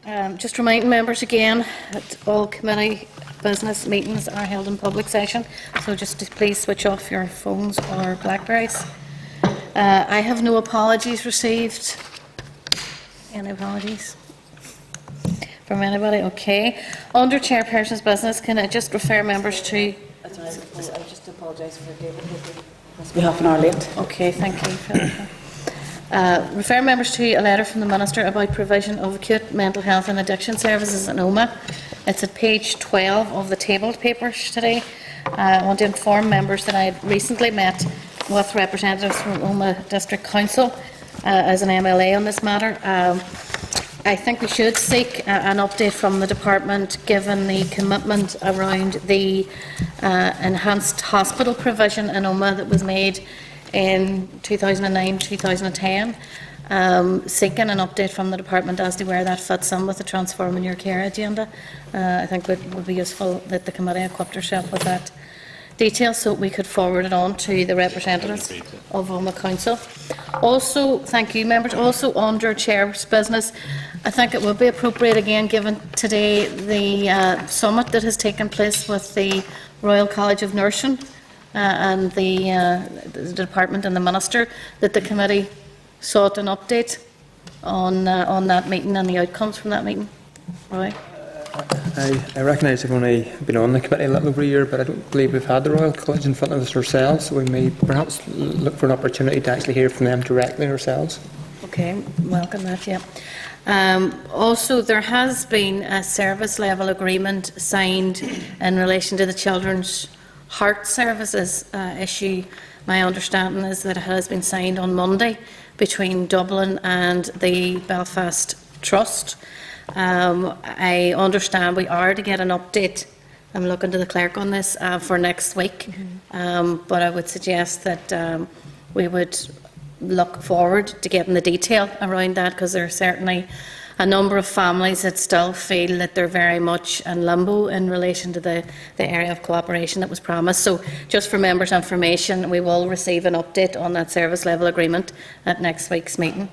Just reminding members again that all committee business meetings are held in public session, so just to please switch off your phones or Blackberries. I have no apologies received. Any apologies from anybody? Okay. Under chairperson's business, can I just refer members to... That's all right. I just apologise for David. Must be half an hour late. Okay, thank you. Refer members to a letter from the Minister about provision of acute mental health and addiction services in Omagh. It's at page 12 of the tabled papers today. I want to inform members that I had recently met with representatives from Omagh District Council as an MLA on this matter. I think we should seek an update from the department given the commitment around the enhanced hospital provision in Omagh that was made in 2009-2010, seeking an update from the department as to where that fits in with the Transforming Your Care agenda. I think it would be useful that the committee equipped herself with that detail so we could forward it on to the representatives of Omagh Council. Also, thank you members, also under Chair's business, I think it would be appropriate again, given today the summit that has taken place with the Royal College of Nursing and the department and the Minister, that the committee sought an update on that meeting and the outcomes from that meeting. Roy? I recognise I've only been on the committee a little over a year, but I don't believe we've had the Royal College in front of us ourselves, so we may perhaps look for an opportunity to actually hear from them directly ourselves. Okay, welcome that, yeah. Also, there has been a service level agreement signed in relation to the Children's Heart Services issue. My understanding is that it has been signed on Monday between Dublin and the Belfast Trust. I understand we are to get an update. I'm looking to the clerk on this for next week, but I would suggest that we would look forward to getting the detail around that, because there are certainly a number of families that still feel that they're very much in limbo in relation to the area of cooperation that was promised. So just for members' information, we will receive an update on that service level agreement at next week's meeting.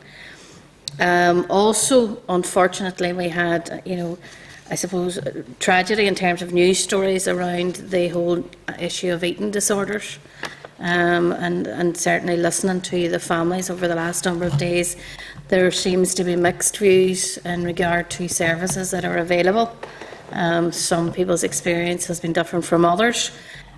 Also, unfortunately, we had, I suppose, tragedy in terms of news stories around the whole issue of eating disorders. And certainly listening to the families over the last number of days, there seems to be mixed views in regard to services that are available. Some people's experience has been different from others.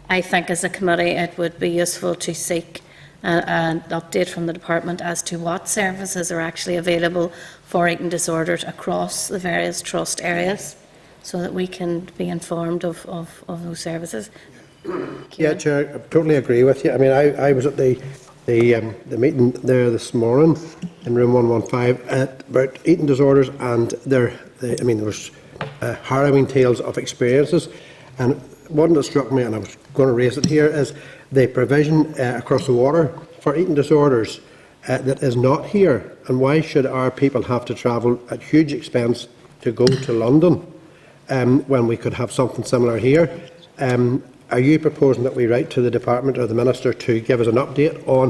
I think as a committee it would be useful to seek an update from the department as to what services are actually available for eating disorders across the various trust areas, so that we can be informed of those services. Yeah, Chair, I totally agree with you. I mean, I was at the meeting there this morning in room 115 about eating disorders, and there was harrowing tales of experiences. And one that struck me, and I was going to raise it here, is the provision across the water for eating disorders that is not here. And why should our people have to travel at huge expense to go to London when we could have something similar here? Are you proposing that we write to the department or the Minister to give us an update on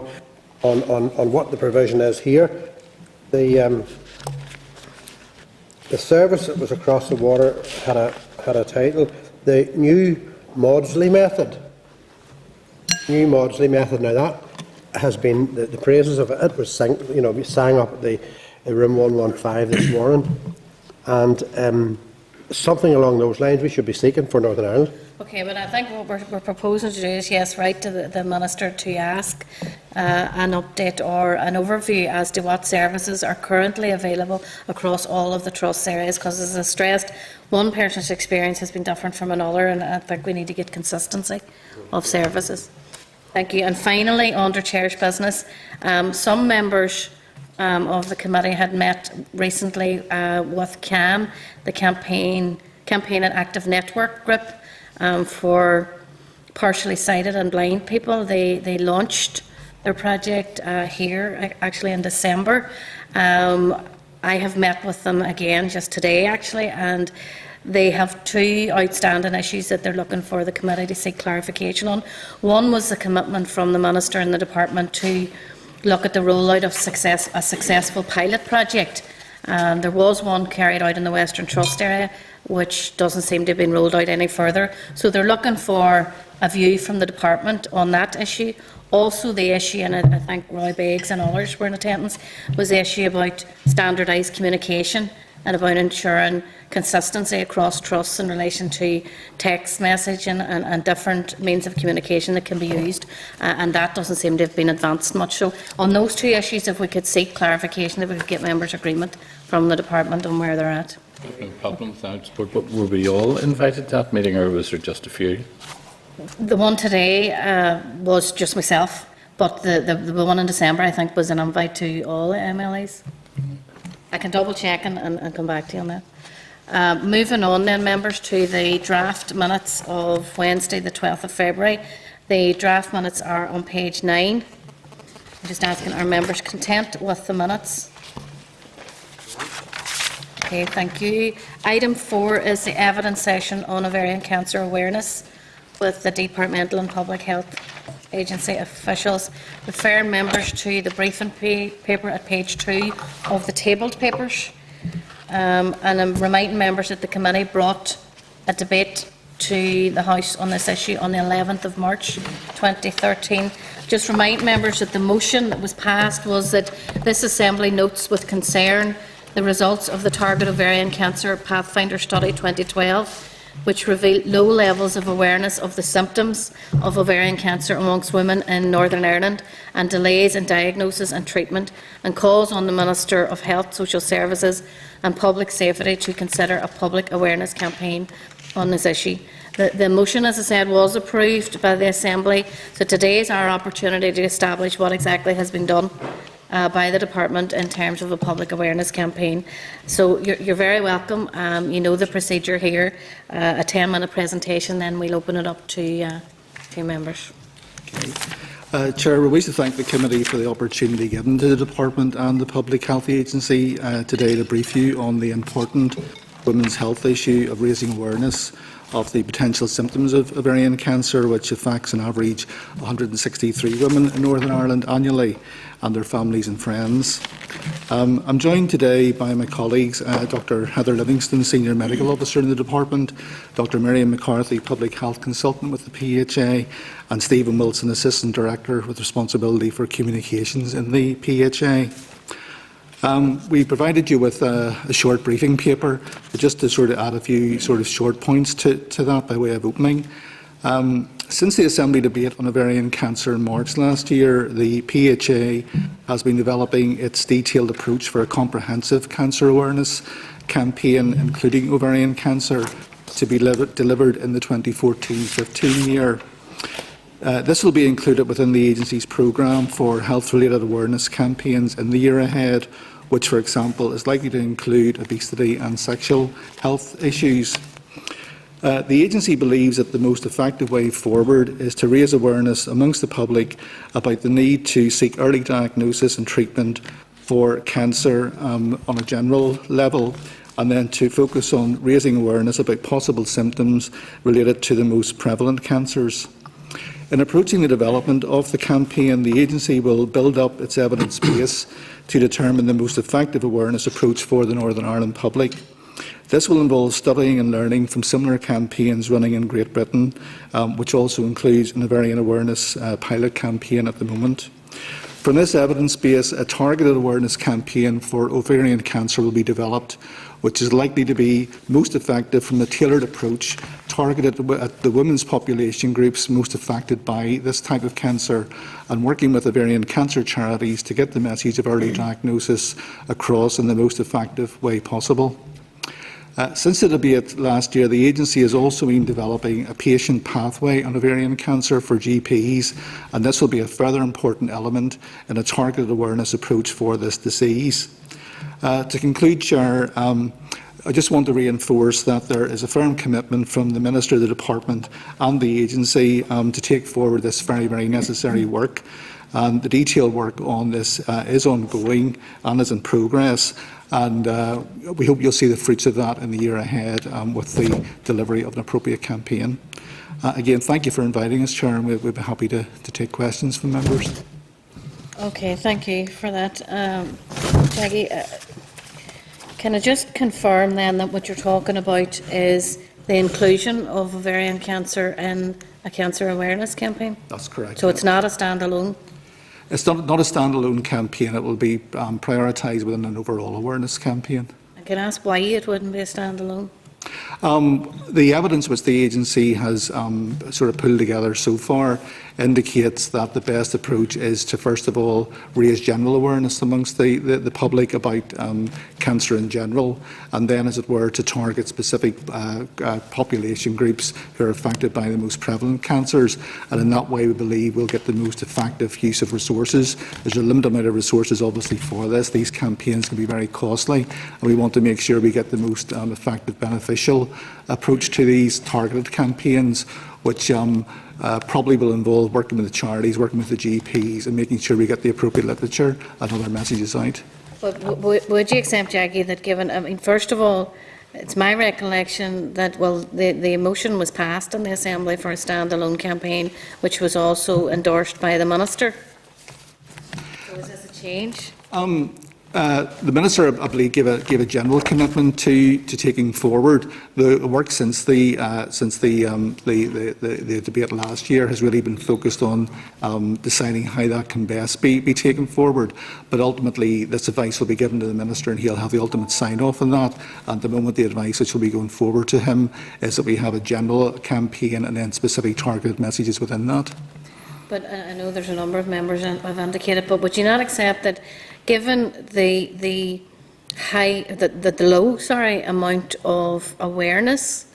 what the provision is here? The service that was across the water had a title, the New Maudsley Method. New Maudsley Method. Now that has been the praises of it was sang up at the room 115 this morning, and something along those lines we should be seeking for Northern Ireland. Okay, but I think what we're proposing to do is, yes, write to the Minister to ask an update or an overview as to what services are currently available across all of the Trust areas, because, as I stressed, one person's experience has been different from another, and I think we need to get consistency of services. Thank you. And finally, under Chair's business, some members of the committee had met recently with CAN, the Campaign and Active Network Group, for partially sighted and blind people. They launched their project here actually in December. I have met with them again just today actually, and they have two outstanding issues that they're looking for the committee to seek clarification on. One was the commitment from the Minister and the Department to look at the rollout of a successful pilot project There was one carried out in the Western Trust area, which doesn't seem to have been rolled out any further. So they're looking for a view from the department on that issue. Also the issue, and I think Roy Biggs and others were in attendance, was the issue about standardised communication and about ensuring consistency across trusts in relation to text messaging and different means of communication that can be used, and that doesn't seem to have been advanced much. So on those two issues, if we could seek clarification, if we could get members' agreement from the department on where they're at. No problem with that. But were we all invited to that meeting, or was there just a few? The one today was just myself, but the one in December, I think, was an invite to all MLAs. I can double check and come back to you on that. Moving on then, members, to the draft minutes of Wednesday the 12th of February. The draft minutes are on page 9. I'm just asking, are members content with the minutes? Okay, thank you. Item 4 is the evidence session on ovarian cancer awareness with the Departmental and Public Health Agency officials. Refer members to the briefing paper at page 2 of the tabled papers. And I'm reminding members that the committee brought a debate to the House on this issue on the 11th of March 2013. Just remind members that the motion that was passed was that this Assembly notes with concern the results of the Target Ovarian Cancer Pathfinder Study 2012, which revealed low levels of awareness of the symptoms of ovarian cancer amongst women in Northern Ireland and delays in diagnosis and treatment, and calls on the Minister of Health, Social Services and Public Safety to consider a public awareness campaign on this issue. The motion, as I said, was approved by the Assembly, so today is our opportunity to establish what exactly has been done by the Department in terms of a public awareness campaign. So you're very welcome. You know the procedure here. A 10-minute presentation, then we'll open it up to members. Chair, we wish to thank the committee for the opportunity given to the Department and the Public Health Agency today to brief you on the important women's health issue of raising awareness of the potential symptoms of ovarian cancer, which affects on average 163 women in Northern Ireland annually, and their families and friends. I'm joined today by my colleagues, Dr Heather Livingston, Senior Medical Officer in the Department, Dr Miriam McCarthy, Public Health Consultant with the PHA, and Stephen Wilson, Assistant Director with responsibility for communications in the PHA. We provided you with a short briefing paper, just to sort of add a few sort of short points to that by way of opening. Since the Assembly debate on ovarian cancer in March last year, the PHA has been developing its detailed approach for a comprehensive cancer awareness campaign, including ovarian cancer, to be delivered in the 2014-15 year. This will be included within the agency's programme for health-related awareness campaigns in the year ahead, which, for example, is likely to include obesity and sexual health issues. The agency believes that the most effective way forward is to raise awareness amongst the public about the need to seek early diagnosis and treatment for cancer on a general level, and then to focus on raising awareness about possible symptoms related to the most prevalent cancers. In approaching the development of the campaign, the agency will build up its evidence base to determine the most effective awareness approach for the Northern Ireland public. This will involve studying and learning from similar campaigns running in Great Britain, which also includes an ovarian awareness pilot campaign at the moment. From this evidence base, a targeted awareness campaign for ovarian cancer will be developed, which is likely to be most effective from a tailored approach targeted at the women's population groups most affected by this type of cancer, and working with ovarian cancer charities to get the message of early diagnosis across in the most effective way possible. Since the debate last year, the agency has also been developing a patient pathway on ovarian cancer for GPs, and this will be a further important element in a targeted awareness approach for this disease. To conclude, Chair, I just want to reinforce that there is a firm commitment from the Minister, the Department and the agency to take forward this very, very necessary work. And the detailed work on this is ongoing and is in progress, and we hope you'll see the fruits of that in the year ahead with the delivery of an appropriate campaign. Again, thank you for inviting us, Chair, and we'll be happy to take questions from members. Okay, thank you for that, Jackie. Can I just confirm then that what you're talking about is the inclusion of ovarian cancer in a cancer awareness campaign? That's correct. So it's not a standalone? It's not a standalone campaign. It will be prioritised within an overall awareness campaign. I can ask why it wouldn't be a standalone? The evidence which the agency has sort of pulled together so far indicates that the best approach is to first of all raise general awareness amongst the public about cancer in general, and then, as it were, to target specific population groups who are affected by the most prevalent cancers, and in that way we believe we'll get the most effective use of resources. There's a limited amount of resources obviously for this. These campaigns can be very costly, and we want to make sure we get the most effective, beneficial approach to these targeted campaigns, which probably will involve working with the charities, working with the GPs, and making sure we get the appropriate literature and other messages out. But would you accept, Jackie, that given, I mean, first of all, it's my recollection that, well, the motion was passed in the Assembly for a standalone campaign, which was also endorsed by the Minister. So is this a change? The Minister, I believe, gave a general commitment to taking forward the work since the debate last year has really been focused on deciding how that can best be taken forward. But ultimately, this advice will be given to the Minister, and he'll have the ultimate sign-off on that. And at the moment, the advice which will be going forward to him is that we have a general campaign and then specific targeted messages within that. But I know there's a number of members have indicated, but would you not accept that, given the low amount of awareness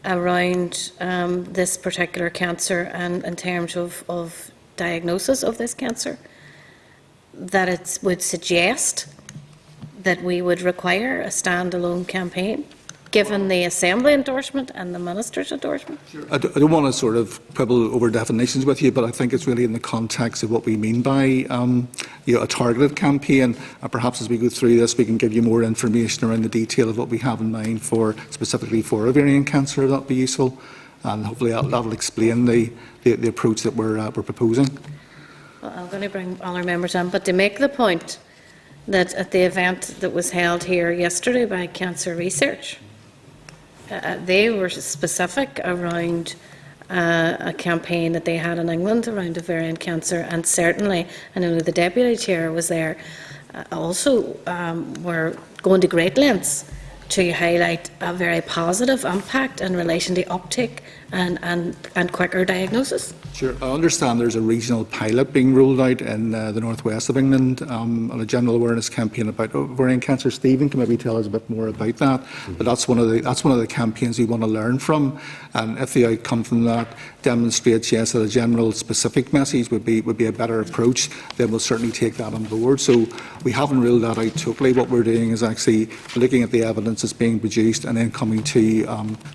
around this particular cancer and in terms of diagnosis of this cancer, that it would suggest that we would require a standalone campaign, given the Assembly endorsement and the Minister's endorsement? I don't want to sort of quibble over definitions with you, but I think it's really in the context of what we mean by a targeted campaign. And perhaps as we go through this, we can give you more information around the detail of what we have in mind for specifically for ovarian cancer. That'll be useful, and hopefully that'll explain the approach that we're proposing. Well, I'm going to bring other members on, but to make the point that at the event that was held here yesterday by Cancer Research, they were specific around a campaign that they had in England around ovarian cancer, and certainly, I know the Deputy Chair was there, also were going to great lengths to highlight a very positive impact in relation to uptake and quicker diagnosis. Sure. I understand there's a regional pilot being rolled out in the northwest of England on a general awareness campaign about ovarian cancer. Stephen can maybe tell us a bit more about that. But that's one of the campaigns we want to learn from. And if the outcome from that demonstrates, yes, that a general specific message would be a better approach, then we'll certainly take that on board. So we haven't ruled that out totally. What we're doing is actually looking at the evidence that's being produced and then coming to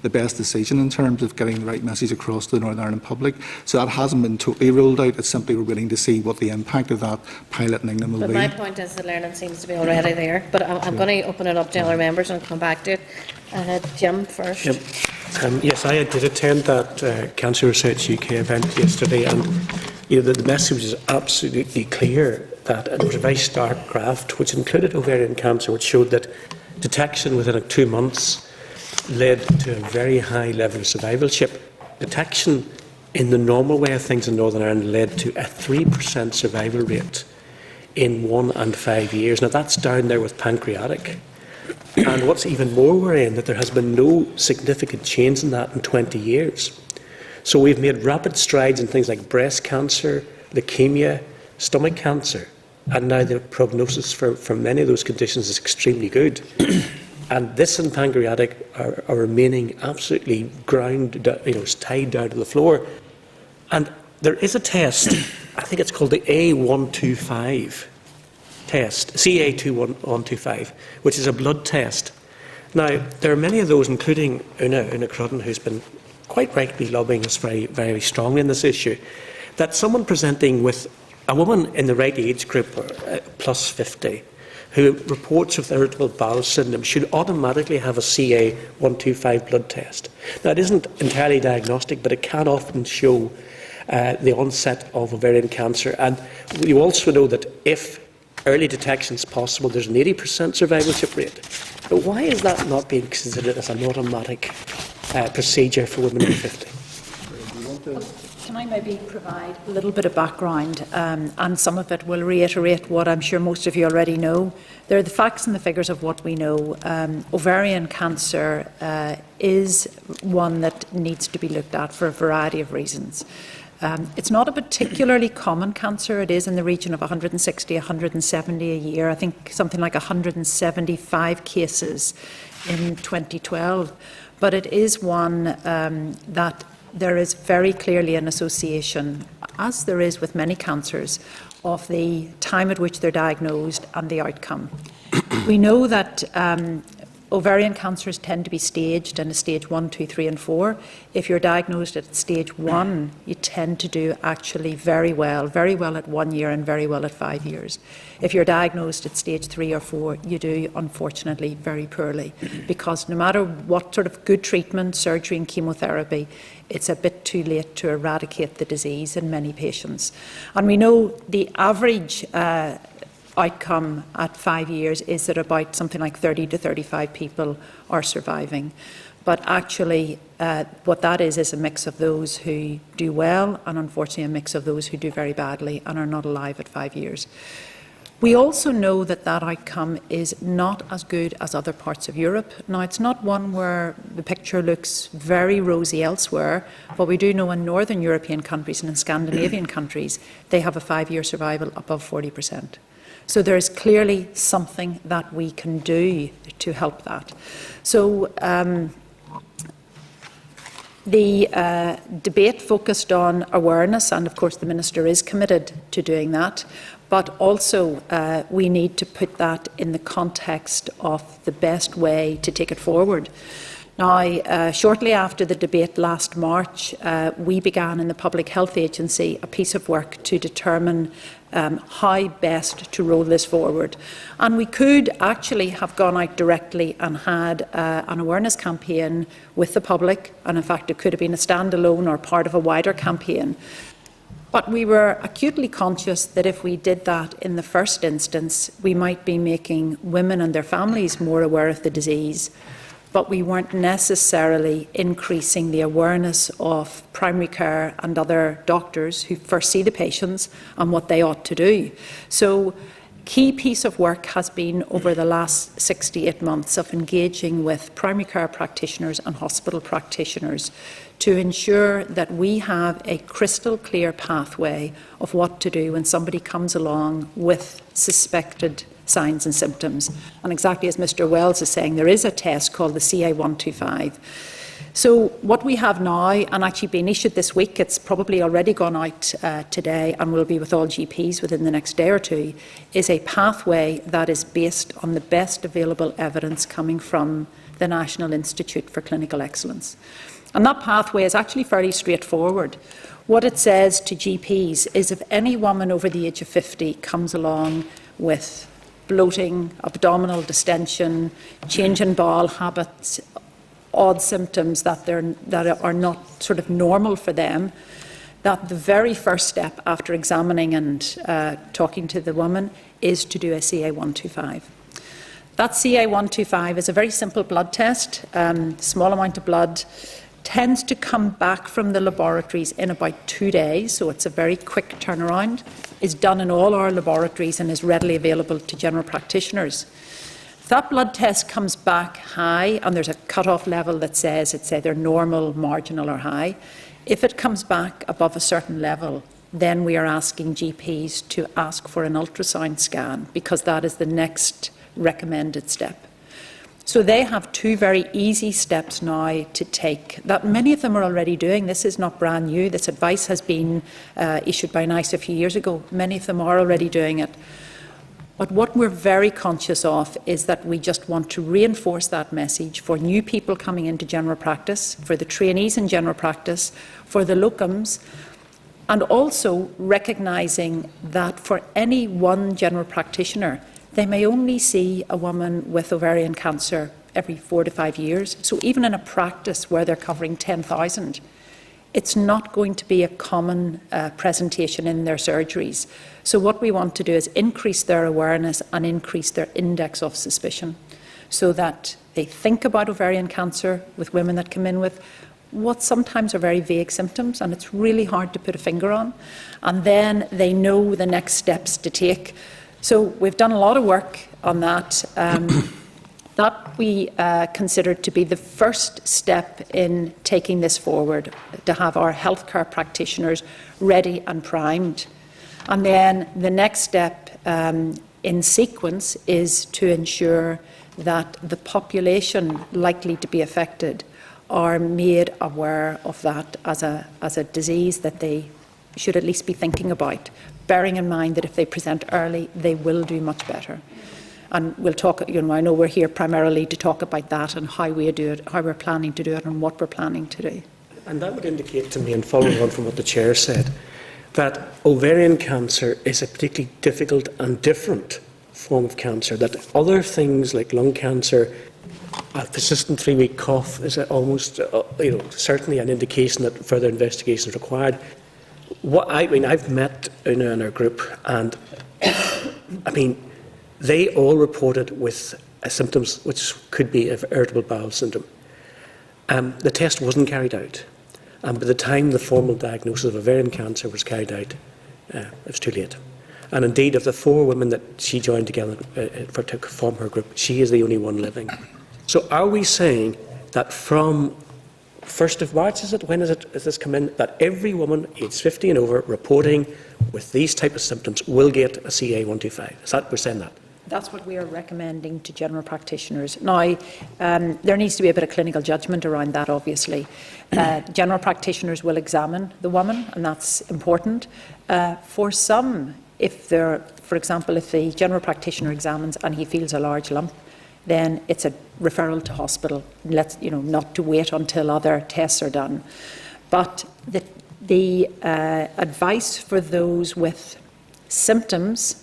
the best decision in terms of getting the right message across to the Northern Ireland public. So that hasn't been totally ruled out. It's simply we're waiting to see what the impact of that pilot in England will But be. my point is the learning seems to be already there. But I'm going to open it up to other members and come back to it. Jim first. Yep. Yes, I did attend that Cancer Research UK event yesterday, and the message is absolutely clear that there was a very stark graph which included ovarian cancer, which showed that detection within 2 months led to a very high level of survivalship. Detection in the normal way of things in Northern Ireland led to a 3% survival rate in 1 and 5 years. Now that's down there with pancreatic. And what's even more worrying, that there has been no significant change in that in 20 years. So we've made rapid strides in things like breast cancer, leukemia, stomach cancer, and now the prognosis for many of those conditions is extremely good. And this and pancreatic are remaining absolutely tied down to the floor. And there is a test, I think it's called the A125 test, CA2125, which is a blood test. Now, there are many of those, including Una Crudden, who's been quite rightly lobbying us very, very strongly in this issue, that someone presenting with a woman in the right age group, plus 50, who reports of irritable bowel syndrome should automatically have a CA125 blood test. Now, it isn't entirely diagnostic, but it can often show the onset of ovarian cancer. And you also know that if early detection is possible. There's an 80% survivorship rate. But why is that not being considered as an automatic procedure for women over 50? Can I maybe provide a little bit of background, and some of it will reiterate what I'm sure most of you already know. There are the facts and the figures of what we know. Ovarian cancer is one that needs to be looked at for a variety of reasons. It's not a particularly common cancer. It is in the region of 160, 170 a year. I think something like 175 cases in 2012. But it is one that there is very clearly an association, as there is with many cancers, of the time at which they're diagnosed and the outcome. We know that ovarian cancers tend to be staged in a stage 1, 2, 3 and 4. If you're diagnosed at stage 1, you tend to do actually very well at 1 year and very well at 5 years. If you're diagnosed at stage 3 or 4, you do unfortunately very poorly, because no matter what sort of good treatment, surgery and chemotherapy, it's a bit too late to eradicate the disease in many patients. And we know the average outcome at 5 years is that about something like 30 to 35 people are surviving. But actually, what that is a mix of those who do well and unfortunately a mix of those who do very badly and are not alive at 5 years. We also know that that outcome is not as good as other parts of Europe. Now, it's not one where the picture looks very rosy elsewhere, but we do know in Northern European countries and in Scandinavian countries, they have a 5-year survival above 40%. So there is clearly something that we can do to help that. So the debate focused on awareness, and of course the Minister is committed to doing that, but also we need to put that in the context of the best way to take it forward. Now, shortly after the debate last March, we began in the Public Health Agency a piece of work to determine how best to roll this forward. And we could actually have gone out directly and had an awareness campaign with the public, and in fact it could have been a standalone or part of a wider campaign. But we were acutely conscious that if we did that in the first instance, we might be making women and their families more aware of the disease, but we weren't necessarily increasing the awareness of primary care and other doctors who first see the patients and what they ought to do. So, key piece of work has been over the last 6 to 8 months of engaging with primary care practitioners and hospital practitioners to ensure that we have a crystal clear pathway of what to do when somebody comes along with suspected signs and symptoms. And exactly as Mr. Wells is saying, there is a test called the CA125. So what we have now, and actually being issued this week, it's probably already gone out today and will be with all GPs within the next day or two, is a pathway that is based on the best available evidence coming from the National Institute for Clinical Excellence. And that pathway is actually fairly straightforward. What it says to GPs is if any woman over the age of 50 comes along with bloating, abdominal distension, change in bowel habits, odd symptoms that are not sort of normal for them, that the very first step after examining and talking to the woman is to do a CA125. That CA125 is a very simple blood test, small amount of blood, tends to come back from the laboratories in about 2 days, so it's a very quick turnaround, is done in all our laboratories and is readily available to general practitioners. If that blood test comes back high, and there's a cut-off level that says it's either normal, marginal or high, if it comes back above a certain level, then we are asking GPs to ask for an ultrasound scan, because that is the next recommended step. So they have 2 very easy steps now to take that many of them are already doing. This is not brand new. This advice has been issued by NICE a few years ago. Many of them are already doing it. But what we're very conscious of is that we just want to reinforce that message for new people coming into general practice, for the trainees in general practice, for the locums, and also recognising that for any one general practitioner, they may only see a woman with ovarian cancer every 4 to 5 years. So even in a practice where they're covering 10,000, it's not going to be a common presentation in their surgeries. So what we want to do is increase their awareness and increase their index of suspicion, so that they think about ovarian cancer with women that come in with what sometimes are very vague symptoms, and it's really hard to put a finger on, and then they know the next steps to take. So we've done a lot of work on that. That we consider to be the first step in taking this forward, to have our healthcare practitioners ready and primed. And then the next step in sequence is to ensure that the population likely to be affected are made aware of that as a disease that they should at least be thinking about, bearing in mind that if they present early, they will do much better. And we'll talk, I know we're here primarily to talk about that and how we do it, how we're planning to do it and what we're planning to do. And that would indicate to me, and following on from what the Chair said, that ovarian cancer is a particularly difficult and different form of cancer, that other things like lung cancer, a persistent 3-week cough is almost, certainly an indication that further investigation is required. I've met Una in our group, and they all reported with symptoms which could be of irritable bowel syndrome. The test wasn't carried out, and by the time the formal diagnosis of ovarian cancer was carried out, it was too late. And indeed, of the 4 women that she joined together to form her group, she is the only one living. So are we saying that from 1st of March, is this come in, that every woman aged 50 and over reporting with these type of symptoms will get a CA125? Is that we're saying that? That's what we are recommending to general practitioners. Now, there needs to be a bit of clinical judgment around that, obviously. General practitioners will examine the woman, and that's important. For some, for example, if the general practitioner examines and he feels a large lump, then it's a referral to hospital, not to wait until other tests are done. But the advice for those with symptoms,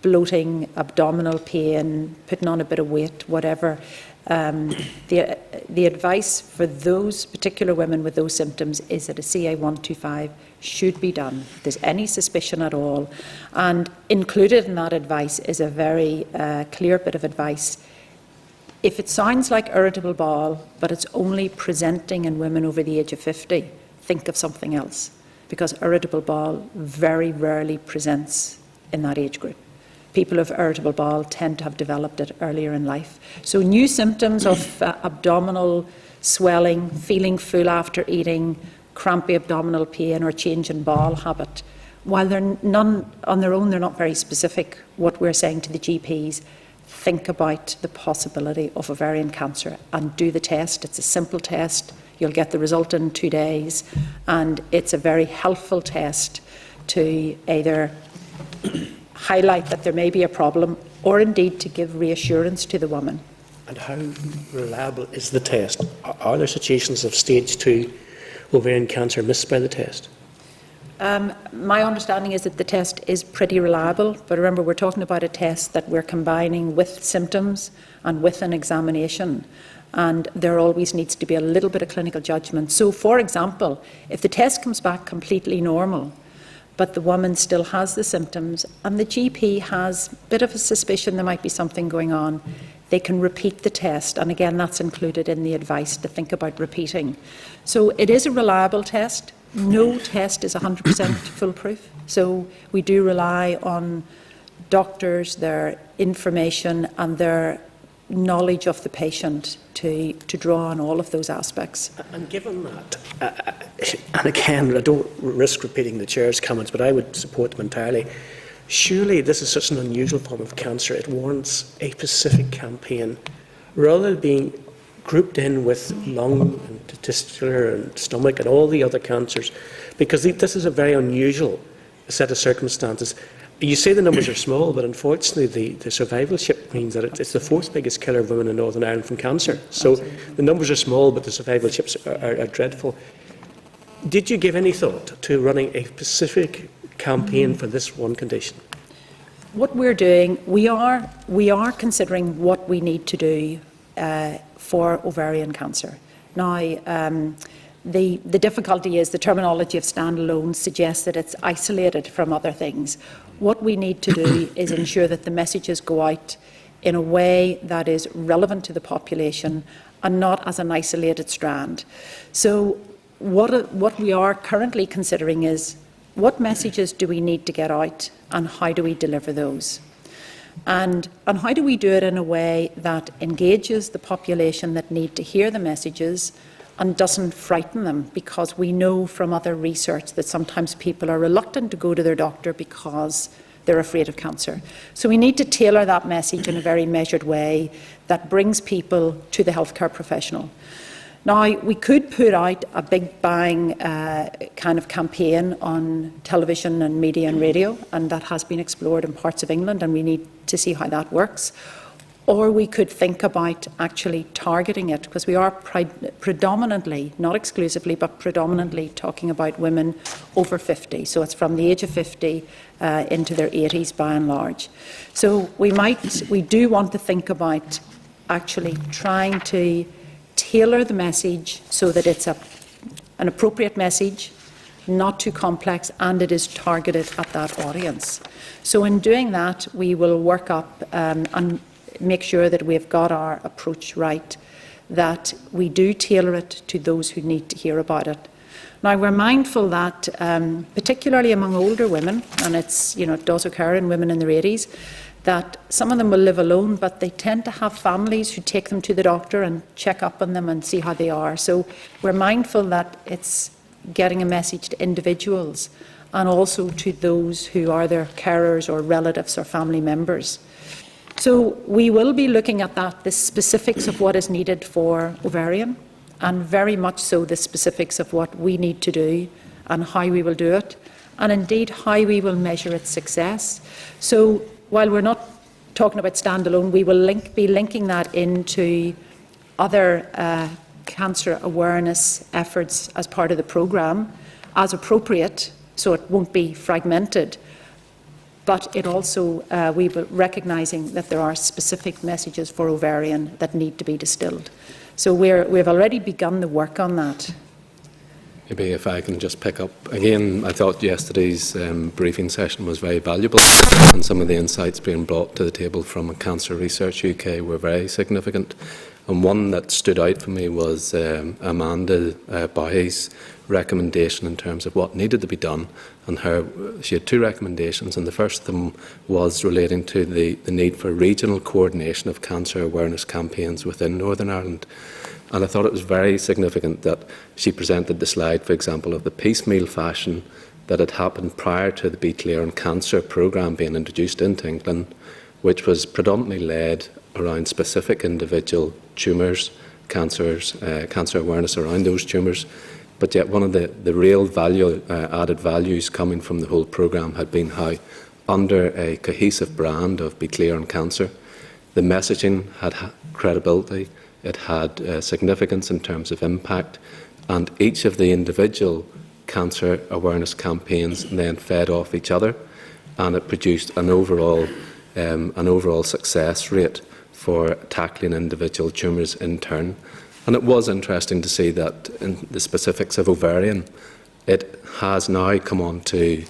bloating, abdominal pain, putting on a bit of weight, whatever, the advice for those particular women with those symptoms is that a CA125 should be done if there's any suspicion at all. And included in that advice is a very clear bit of advice. If it sounds like irritable bowel, but it's only presenting in women over the age of 50, think of something else, because irritable bowel very rarely presents in that age group. People with irritable bowel tend to have developed it earlier in life. So new symptoms of abdominal swelling, feeling full after eating, crampy abdominal pain or change in bowel habit, while they're none on their own, they're not very specific. What we're saying to the GPs, think about the possibility of ovarian cancer and do the test. It's a simple test. You'll get the result in 2 days, and it's a very helpful test to either highlight that there may be a problem or indeed to give reassurance to the woman. And how reliable is the test? Are there situations of stage 2 ovarian cancer missed by the test? My understanding is that the test is pretty reliable, but remember we're talking about a test that we're combining with symptoms and with an examination, and there always needs to be a little bit of clinical judgment. So, for example, if the test comes back completely normal, but the woman still has the symptoms and the GP has a bit of a suspicion there might be something going on, they can repeat the test, and again that's included in the advice to think about repeating. So it is a reliable test. No test is 100% foolproof, so we do rely on doctors, their information and their knowledge of the patient to draw on all of those aspects. And given that, and again, I don't risk repeating the Chair's comments, but I would support them entirely. Surely this is such an unusual form of cancer, it warrants a specific campaign, rather than being grouped in with lung and testicular and stomach and all the other cancers, because this is a very unusual set of circumstances. You say the numbers are small, but unfortunately the survivalship means that it's the 4th biggest killer of women in Northern Ireland from cancer. So the numbers are small, but the survivalships are dreadful. Did you give any thought to running a specific campaign for this one condition? What we're doing, we are considering what we need to do for ovarian cancer. Now, The difficulty is the terminology of standalone suggests that it's isolated from other things. What we need to do is ensure that the messages go out in a way that is relevant to the population and not as an isolated strand. So what we are currently considering is what messages do we need to get out and how do we deliver those? And how do we do it in a way that engages the population that need to hear the messages and doesn't frighten them, because we know from other research that sometimes people are reluctant to go to their doctor because they're afraid of cancer. So we need to tailor that message in a very measured way that brings people to the healthcare professional. Now, we could put out a big bang kind of campaign on television and media and radio, and that has been explored in parts of England, and we need to see how that works. Or we could think about actually targeting it, because we are predominantly, not exclusively, but predominantly talking about women over 50. So it's from the age of 50 into their 80s by and large. So we do want to think about actually trying to tailor the message so that it's an appropriate message, not too complex, and it is targeted at that audience. So in doing that, we will work up and make sure that we've got our approach right, that we do tailor it to those who need to hear about it. Now, we're mindful that, particularly among older women, and it does occur in women in their 80s, that some of them will live alone, but they tend to have families who take them to the doctor and check up on them and see how they are. So we're mindful that it's getting a message to individuals and also to those who are their carers or relatives or family members. So we will be looking at the specifics of what is needed for ovarian, and very much so the specifics of what we need to do and how we will do it, and indeed how we will measure its success. So while we're not talking about standalone, we will be linking that into other cancer awareness efforts as part of the programme, as appropriate, so it won't be fragmented. But it also, we will recognising that there are specific messages for ovarian that need to be distilled. So we've already begun the work on that. Maybe if I can just pick up again, I thought yesterday's briefing session was very valuable, and some of the insights being brought to the table from Cancer Research UK were very significant. And one that stood out for me was Amanda Bowie's recommendation in terms of what needed to be done. And she had two recommendations, and the first of them was relating to the need for regional coordination of cancer awareness campaigns within Northern Ireland. And I thought it was very significant that she presented the slide, for example, of the piecemeal fashion that had happened prior to the Be Clear on Cancer programme being introduced into England, which was predominantly led around specific individual tumours, cancer awareness around those tumours. But yet one of the real added values coming from the whole programme had been how, under a cohesive brand of Be Clear on Cancer, the messaging had credibility, it had significance in terms of impact, and each of the individual cancer awareness campaigns then fed off each other, and it produced an overall success rate for tackling individual tumours in turn. And it was interesting to see that in the specifics of ovarian, it has now come on to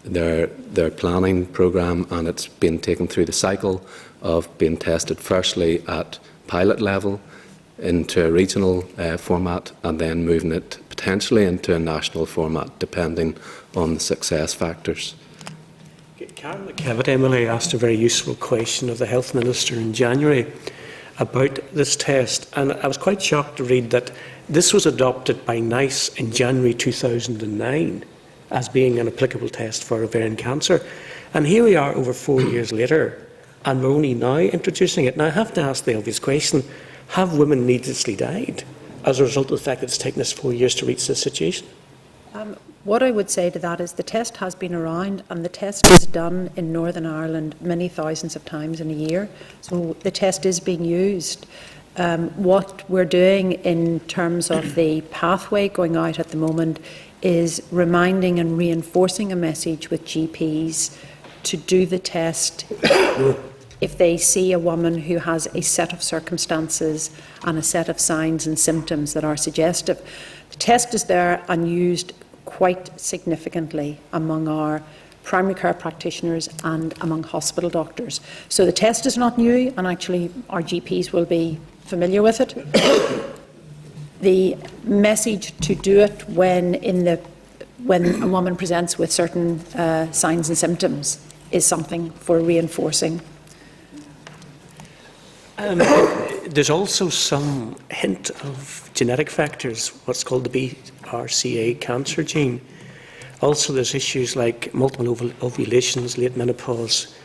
their planning programme, and it's been taken through the cycle of being tested firstly at pilot level into a regional format, and then moving it potentially into a national format depending on the success factors. Karen McKevitt, Emily, asked a very useful question of the Health Minister in January about this test, and I was quite shocked to read that this was adopted by NICE in January 2009 as being an applicable test for ovarian cancer. And here we are over 4 years later, and we're only now introducing it. Now, I have to ask the obvious question: have women needlessly died as a result of the fact that it's taken us 4 years to reach this situation? What I would say to that is the test has been around, and the test is done in Northern Ireland many thousands of times in a year. So the test is being used. What we're doing in terms of the pathway going out at the moment is reminding and reinforcing a message with GPs to do the test if they see a woman who has a set of circumstances and a set of signs and symptoms that are suggestive. The test is there and used quite significantly among our primary care practitioners and among hospital doctors. So the test is not new, and actually our GPs will be familiar with it. The message to do it when a woman presents with certain signs and symptoms is something for reinforcing. There's also some hint of genetic factors, what's called the BRCA cancer gene. Also, there's issues like multiple ovulations, late menopause,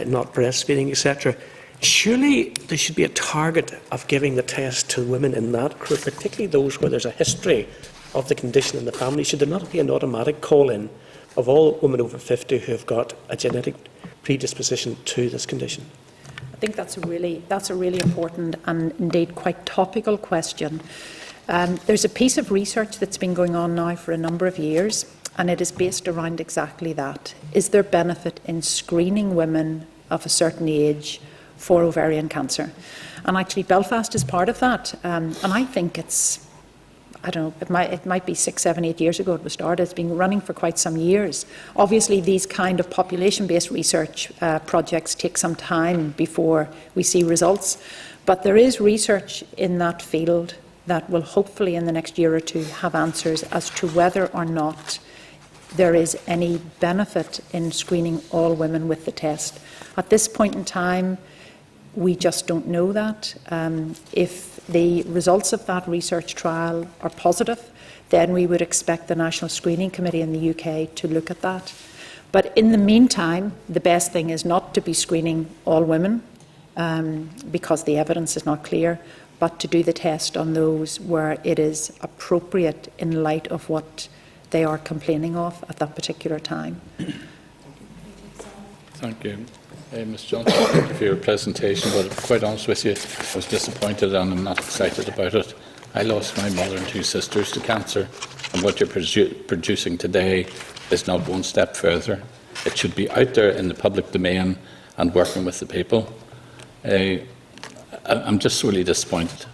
not breastfeeding, etc. Surely there should be a target of giving the test to women in that group, particularly those where there's a history of the condition in the family. Should there not be an automatic call-in of all women over 50 who have got a genetic predisposition to this condition? I think that's a really important and indeed quite topical question. There's a piece of research that's been going on now for a number of years, and it is based around exactly that. Is there benefit in screening women of a certain age for ovarian cancer? And actually Belfast is part of that. And I think it's, I don't know, it might be 6, 7, 8 years ago it was started. It's been running for quite some years. Obviously these kind of population-based research projects take some time before we see results. But there is research in that field that will hopefully in the next year or two have answers as to whether or not there is any benefit in screening all women with the test. At this point in time, we just don't know that. If the results of that research trial are positive, then we would expect the National Screening Committee in the UK to look at that. But in the meantime, the best thing is not to be screening all women because the evidence is not clear, but to do the test on those where it is appropriate in light of what they are complaining of at that particular time. Thank you. Ms Johnson, thank you for your presentation, but quite honest with you, I was disappointed and I'm not excited about it. I lost my mother and 2 sisters to cancer, and what you're producing today is not one step further. It should be out there in the public domain and working with the people. I'm just really disappointed,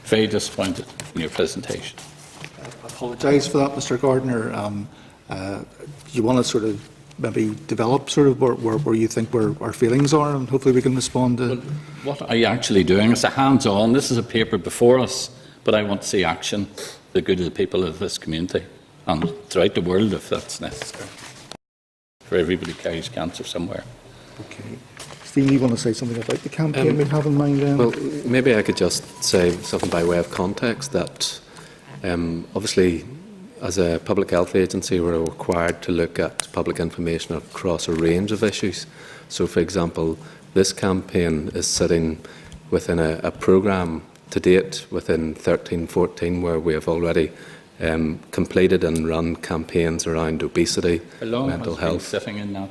very disappointed in your presentation. I apologise for that, Mr Gardner. Do you want to sort of maybe develop sort of where you think where our feelings are, and hopefully we can respond to... Well, what are you actually doing? It's a hands-on. This is a paper before us, but I want to see action for the good of the people of this community and throughout the world if that's necessary, for everybody carries cancer somewhere. Okay. Stephen, you want to say something about the campaign we have in mind then? Well, maybe I could just say something by way of context that obviously as a public health agency we're required to look at public information across a range of issues. So for example, this campaign is sitting within a programme to date within 13-14 where we have already completed and run campaigns around obesity, How long mental has it been health. sitting in that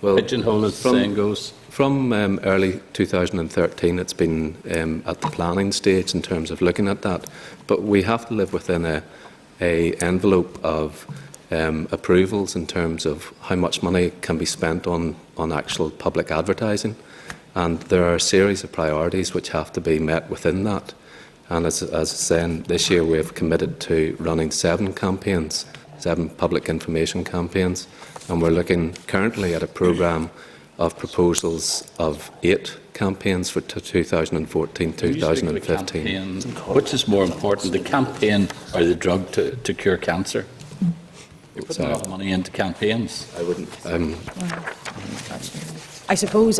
Well, pigeonhole, as the saying goes? From early 2013, it's been at the planning stage in terms of looking at that. But we have to live within a envelope of approvals in terms of how much money can be spent on actual public advertising. And there are a series of priorities which have to be met within that. And as I was saying, this year we have committed to running 7 campaigns, 7 public information campaigns. And we're looking currently at a programme of proposals of 8 campaigns for 2014-2015. Which is more important, the campaign or the drug to cure cancer? You're putting a lot of money into campaigns. I wouldn't. I suppose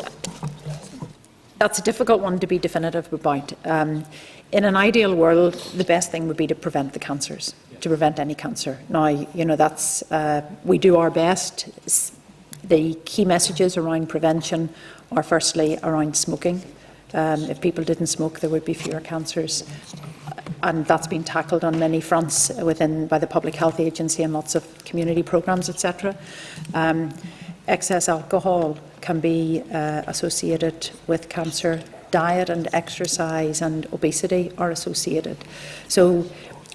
that's a difficult one to be definitive about. In an ideal world, the best thing would be to prevent the cancers, to prevent any cancer. Now, you know, that's we do our best. The key messages around prevention are firstly around smoking. If people didn't smoke, there would be fewer cancers. And that's been tackled on many fronts by the Public Health Agency and lots of community programmes, etc. Excess alcohol can be associated with cancer. Diet and exercise and obesity are associated. So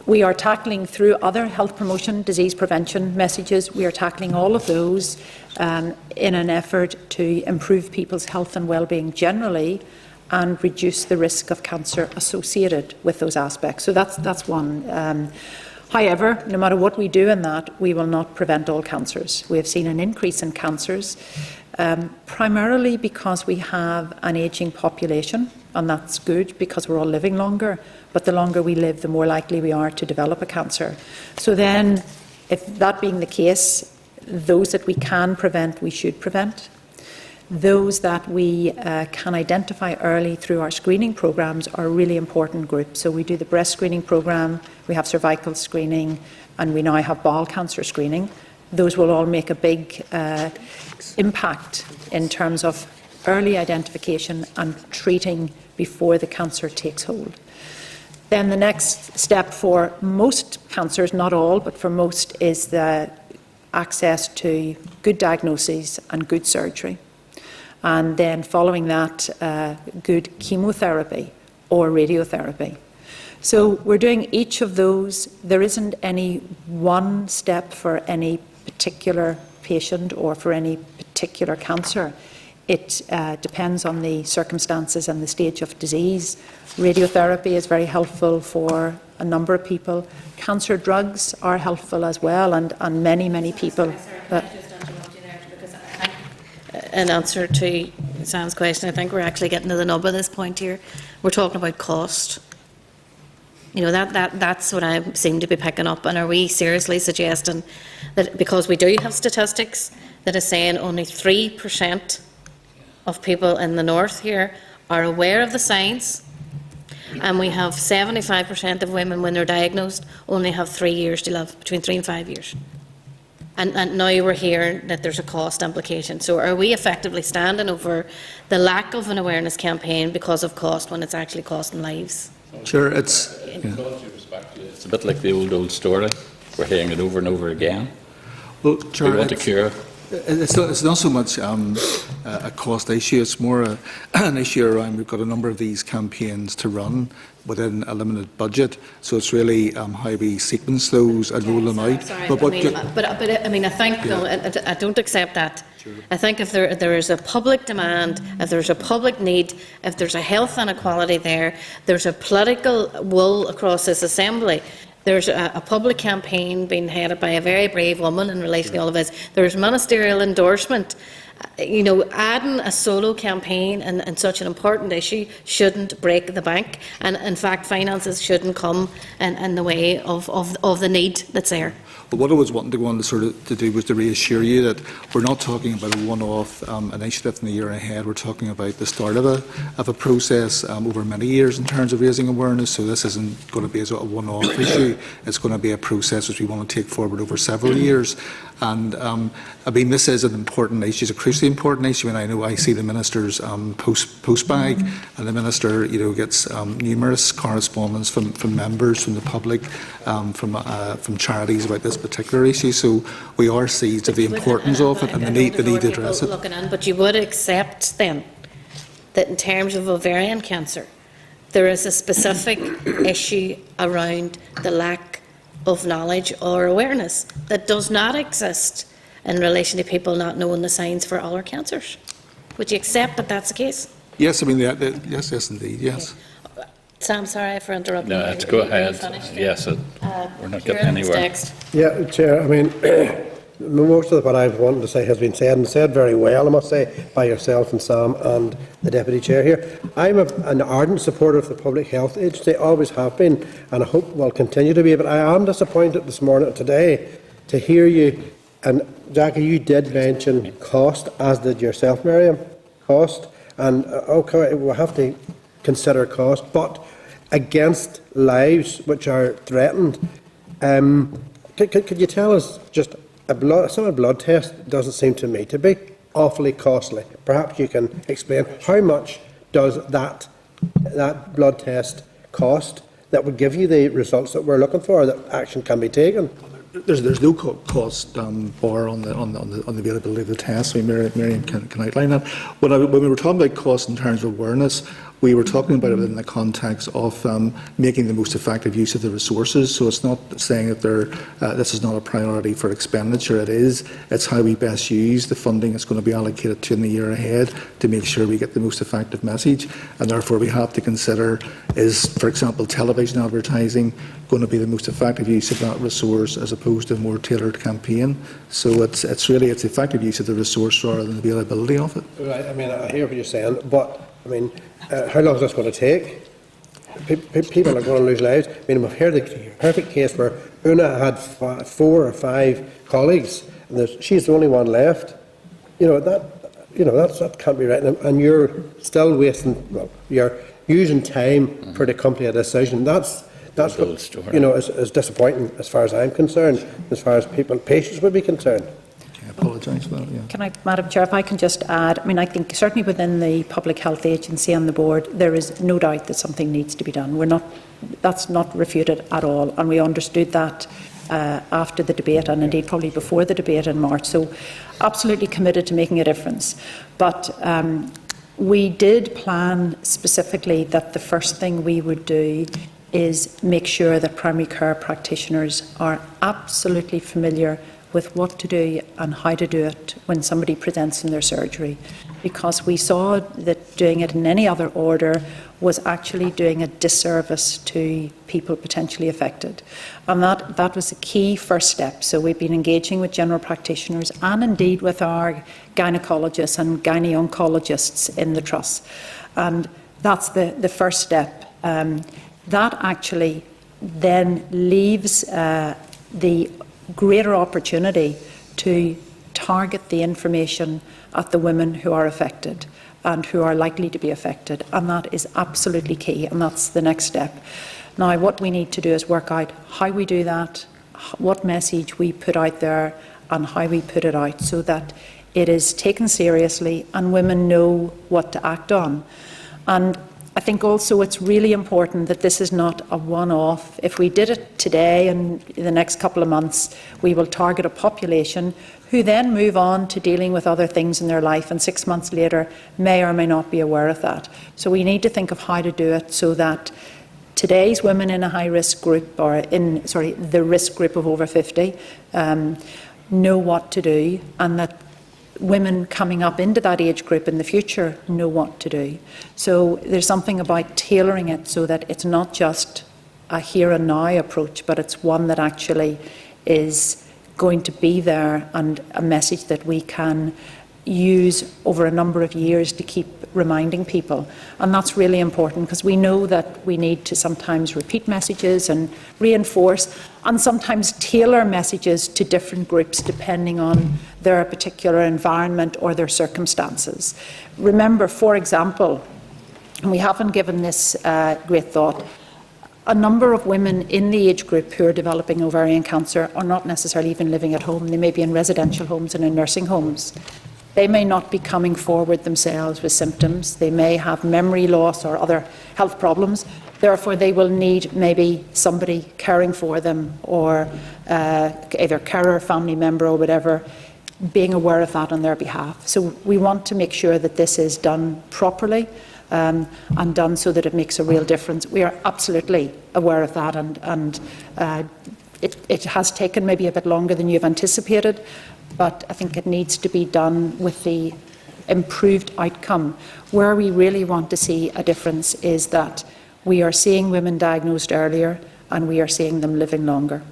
we are tackling through other health promotion, disease prevention messages, we are tackling all of those in an effort to improve people's health and well-being generally and reduce the risk of cancer associated with those aspects. So that's one. However, no matter what we do in that, we will not prevent all cancers. We have seen an increase in cancers, primarily because we have an ageing population, and that's good because we're all living longer, but the longer we live, the more likely we are to develop a cancer. So then, if that being the case, those that we can prevent, we should prevent. Those that we can identify early through our screening programs are a really important group. So we do the breast screening program, we have cervical screening, and we now have bowel cancer screening. Those will all make a big impact in terms of early identification and treating before the cancer takes hold. Then the next step for most cancers, not all, but for most, is the access to good diagnoses and good surgery. And then following that, good chemotherapy or radiotherapy. So we're doing each of those. There isn't any one step for any particular patient or for any particular cancer. It depends on the circumstances and the stage of disease. Radiotherapy is very helpful for a number of people. Cancer drugs are helpful as well, and many, many people. In answer to Sam's question, I think we're actually getting to the nub of this point here. We're talking about cost. You know, that's what I seem to be picking up. And are we seriously suggesting that because we do have statistics that is saying only 3% of people in the north here are aware of the signs, and we have 75% of women, when they're diagnosed, only have 3 years to live, between 3 and 5 years. And now we're hearing that there's a cost implication. So are we effectively standing over the lack of an awareness campaign because of cost when it's actually costing lives? Sure, it's... With all due respect, it's a bit like the old story. We're hearing it over and over again. Well, Chair, We want a cure. It's not so much a cost issue, it's more an issue around we've got a number of these campaigns to run within a limited budget, so it's really how we sequence those and roll them out. Sorry, But I mean, I think, no, I don't accept that. Sure. I think if there is a public demand, if there's a public need, if there's a health inequality there, there's a political will across this assembly. There's a public campaign being headed by a very brave woman in relation to all of this. There's ministerial endorsement. You know, adding a solo campaign and such an important issue shouldn't break the bank. And in fact, finances shouldn't come in the way of the need that's there. But what I was wanting to go on to do was to reassure you that we're not talking about a one-off initiative in the year ahead. We're talking about the start of a process over many years in terms of raising awareness. So this isn't going to be a sort of one-off issue. It's going to be a process which we want to take forward over several years. And I mean, this is an important issue. It's a crucially important issue. And I know I see the minister's post bag, and the minister, you know, gets numerous correspondence from members, from the public, from charities about this particular issue. So we are seized of the importance of it and the need to address it. But you would accept then that in terms of ovarian cancer, there is a specific issue around the lack of knowledge or awareness that does not exist in relation to people not knowing the signs for other cancers. Would you accept that that's the case? Yes, I mean, yes, indeed, yes. Okay. Sam, sorry for interrupting. No, to go ahead. Yes, we're not getting anywhere. Next. Yeah, Chair, I mean, most of what I've wanted to say has been said, and said very well, I must say, by yourself and Sam and the Deputy Chair here. I'm an ardent supporter of the Public Health Agency, always have been, and I hope will continue to be, but I am disappointed this morning, today, to hear you, and Jackie, you did mention cost, as did yourself, Miriam, cost, and okay, we'll have to consider cost, but against lives which are threatened, could you tell us just a blood test doesn't seem to me to be awfully costly. Perhaps you can explain how much does that blood test cost that would give you the results that we're looking for, that action can be taken? There's no cost bar on the availability of the test. I mean, Miriam can outline that. When we were talking about cost in terms of awareness, we were talking about it in the context of making the most effective use of the resources. So it's not saying that this is not a priority for expenditure. It is. It's how we best use the funding that's going to be allocated to in the year ahead to make sure we get the most effective message. And therefore, we have to consider, is, for example, television advertising going to be the most effective use of that resource as opposed to a more tailored campaign? So it's effective use of the resource rather than the availability of it. Right, I mean, I hear what you're saying, but, I mean, how long is this going to take? People are going to lose lives. I mean, we've heard the perfect case where Una had 4 or 5 colleagues, and she's the only one left. That can't be right. And you're still wasting, well, you're using time for to come to a decision. That's what, is disappointing as far as I'm concerned, as far as patients would be concerned. I apologise for that, yeah. Can I, Madam Chair, if I can just add, I mean, I think certainly within the Public Health Agency and the board, there is no doubt that something needs to be done. That's not refuted at all, and we understood that after the debate, and indeed probably before the debate in March. So absolutely committed to making a difference. But we did plan specifically that the first thing we would do is make sure that primary care practitioners are absolutely familiar with what to do and how to do it when somebody presents in their surgery, because we saw that doing it in any other order was actually doing a disservice to people potentially affected. And that was a key first step. So we've been engaging with general practitioners and indeed with our gynaecologists and gynae-oncologists in the Trust. And that's the first step. That actually then leaves the greater opportunity to target the information at the women who are affected and who are likely to be affected, and that is absolutely key, and that's the next step. Now, what we need to do is work out how we do that, what message we put out there, and how we put it out so that it is taken seriously and women know what to act on. And I think also it's really important that this is not a one-off. If we did it today and in the next couple of months, we will target a population who then move on to dealing with other things in their life, and 6 months later may or may not be aware of that. So we need to think of how to do it so that today's women in a high-risk group, or the risk group of over 50, know what to do, and that women coming up into that age group in the future know what to do. So there's something about tailoring it so that it's not just a here and now approach, but it's one that actually is going to be there, and a message that we can use over a number of years to keep reminding people. And that's really important, because we know that we need to sometimes repeat messages and reinforce, and sometimes tailor messages to different groups depending on their particular environment or their circumstances. Remember, for example, and we haven't given this great thought, a number of women in the age group who are developing ovarian cancer are not necessarily even living at home. They may be in residential homes and in nursing homes. They may not be coming forward themselves with symptoms. They may have memory loss or other health problems. Therefore, they will need maybe somebody caring for them, or either carer, family member or whatever, being aware of that on their behalf. So we want to make sure that this is done properly and done so that it makes a real difference. We are absolutely aware of that, and it has taken maybe a bit longer than you've anticipated, but I think it needs to be done with the improved outcome. Where we really want to see a difference is that we are seeing women diagnosed earlier, and we are seeing them living longer.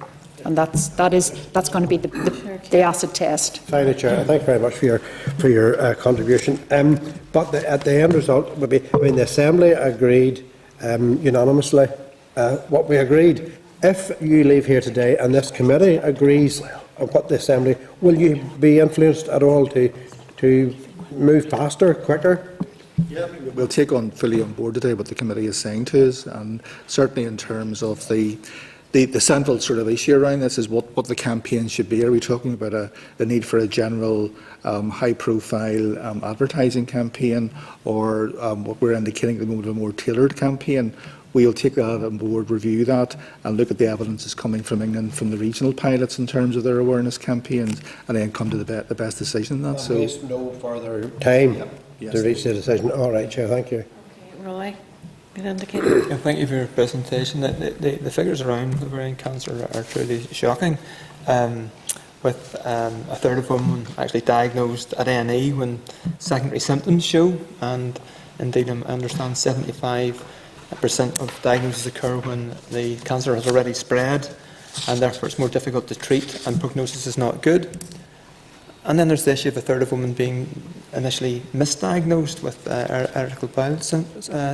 And that's going to be the acid test. Finally, Chair, thank you very much for your contribution. But at the end result would be, the Assembly agreed unanimously what we agreed. If you leave here today and this committee agrees on what the Assembly, will you be influenced at all to move faster, quicker? Yeah, we'll take fully on board today what the committee is saying to us, and certainly in terms of the central sort of issue around this is what the campaign should be. Are we talking about the need for a general high-profile advertising campaign, or what we're indicating at the moment, a more tailored campaign? We'll take that on board, review that, and look at the evidence that's coming from England, from the regional pilots in terms of their awareness campaigns, and then come to the best decision on that. So there's no further time to reach the decision. All right, Chair, thank you. Roy had indicated. Yeah, thank you for your presentation. The figures around ovarian cancer are truly shocking. With a third of women actually diagnosed at A&E when secondary symptoms show, and indeed I understand 75% of diagnoses occur when the cancer has already spread, and therefore it's more difficult to treat and prognosis is not good. And then there's the issue of a third of women being initially misdiagnosed with irritable bowel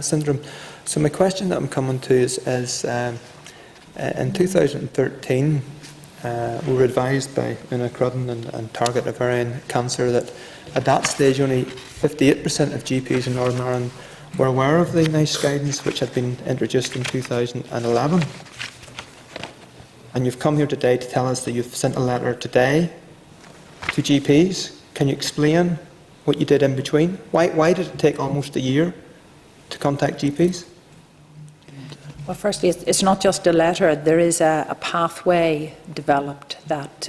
syndrome. So my question that I'm coming to is in 2013, we were advised by Una Crudden and Target Ovarian Cancer that at that stage only 58% of GPs in Northern Ireland were aware of the NICE guidance, which had been introduced in 2011. And you've come here today to tell us that you've sent a letter today to GPs. Can you explain what you did in between? Why did it take almost a year to contact GPs? Well, firstly, it's not just a letter. There is a pathway developed that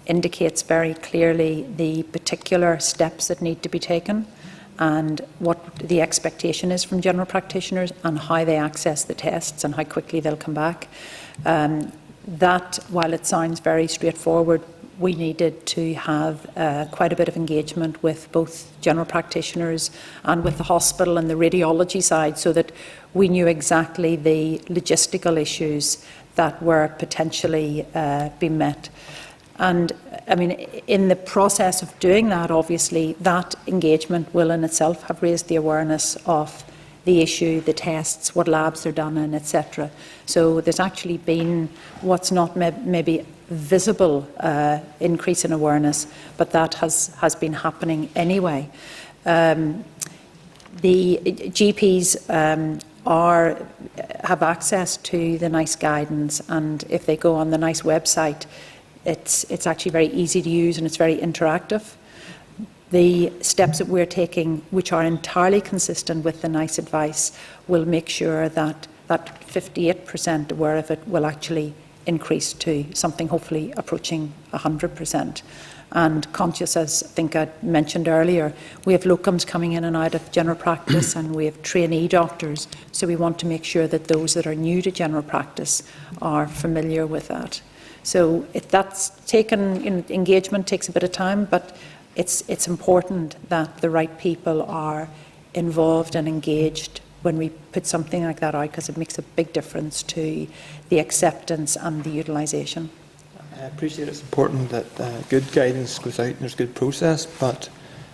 indicates very clearly the particular steps that need to be taken and what the expectation is from general practitioners and how they access the tests and how quickly they'll come back. That, while it sounds very straightforward, we needed to have quite a bit of engagement with both general practitioners and with the hospital and the radiology side so that we knew exactly the logistical issues that were potentially being met. And I mean, in the process of doing that, obviously, that engagement will in itself have raised the awareness of the issue, the tests, what labs they're done in, etc. So there's actually been what's not maybe visible increase in awareness, but that has been happening anyway. The GPs have access to the NICE guidance, and if they go on the NICE website, it's actually very easy to use and it's very interactive. The steps that we're taking, which are entirely consistent with the NICE advice, will make sure that that 58% aware of it will actually increase to something hopefully approaching 100%. And conscious, as I think I mentioned earlier, we have locums coming in and out of general practice and we have trainee doctors, so we want to make sure that those that are new to general practice are familiar with that. So that's taken, engagement takes a bit of time, but it's important that the right people are involved and engaged when we put something like that out, because it makes a big difference to the acceptance and the utilisation. I appreciate it's important that good guidance goes out and there's good process, but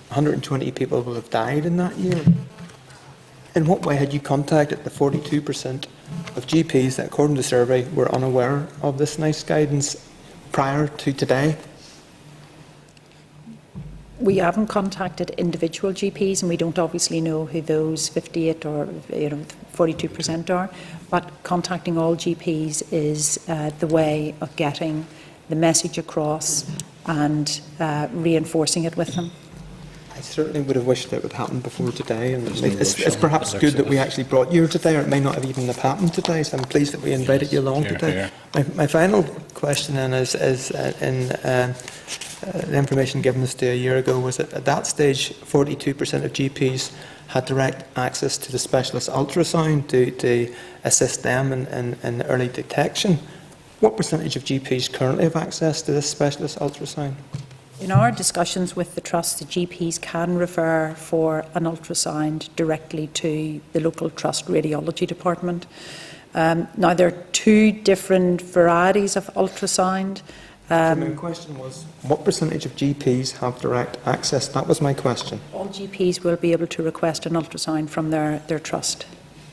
120 people will have died in that year. In what way had you contacted the 42% of GPs that, according to the survey, were unaware of this NICE guidance prior to today? We haven't contacted individual GPs, and we don't obviously know who those 58 or 42% are, but contacting all GPs is the way of getting the message across and reinforcing it with them. I certainly would have wished it would happen before today, and it's perhaps good that we actually brought you today, or it may not have even have happened today, so I'm pleased that we invited you along today. My final question then is the information given us to a year ago was that at that stage 42% of GPs had direct access to the specialist ultrasound to assist them in early detection. What percentage of GPs currently have access to this specialist ultrasound? In our discussions with the Trust, the GPs can refer for an ultrasound directly to the local Trust radiology department. Now, there are two different varieties of ultrasound. My question was, what percentage of GPs have direct access? That was my question. All GPs will be able to request an ultrasound from their Trust.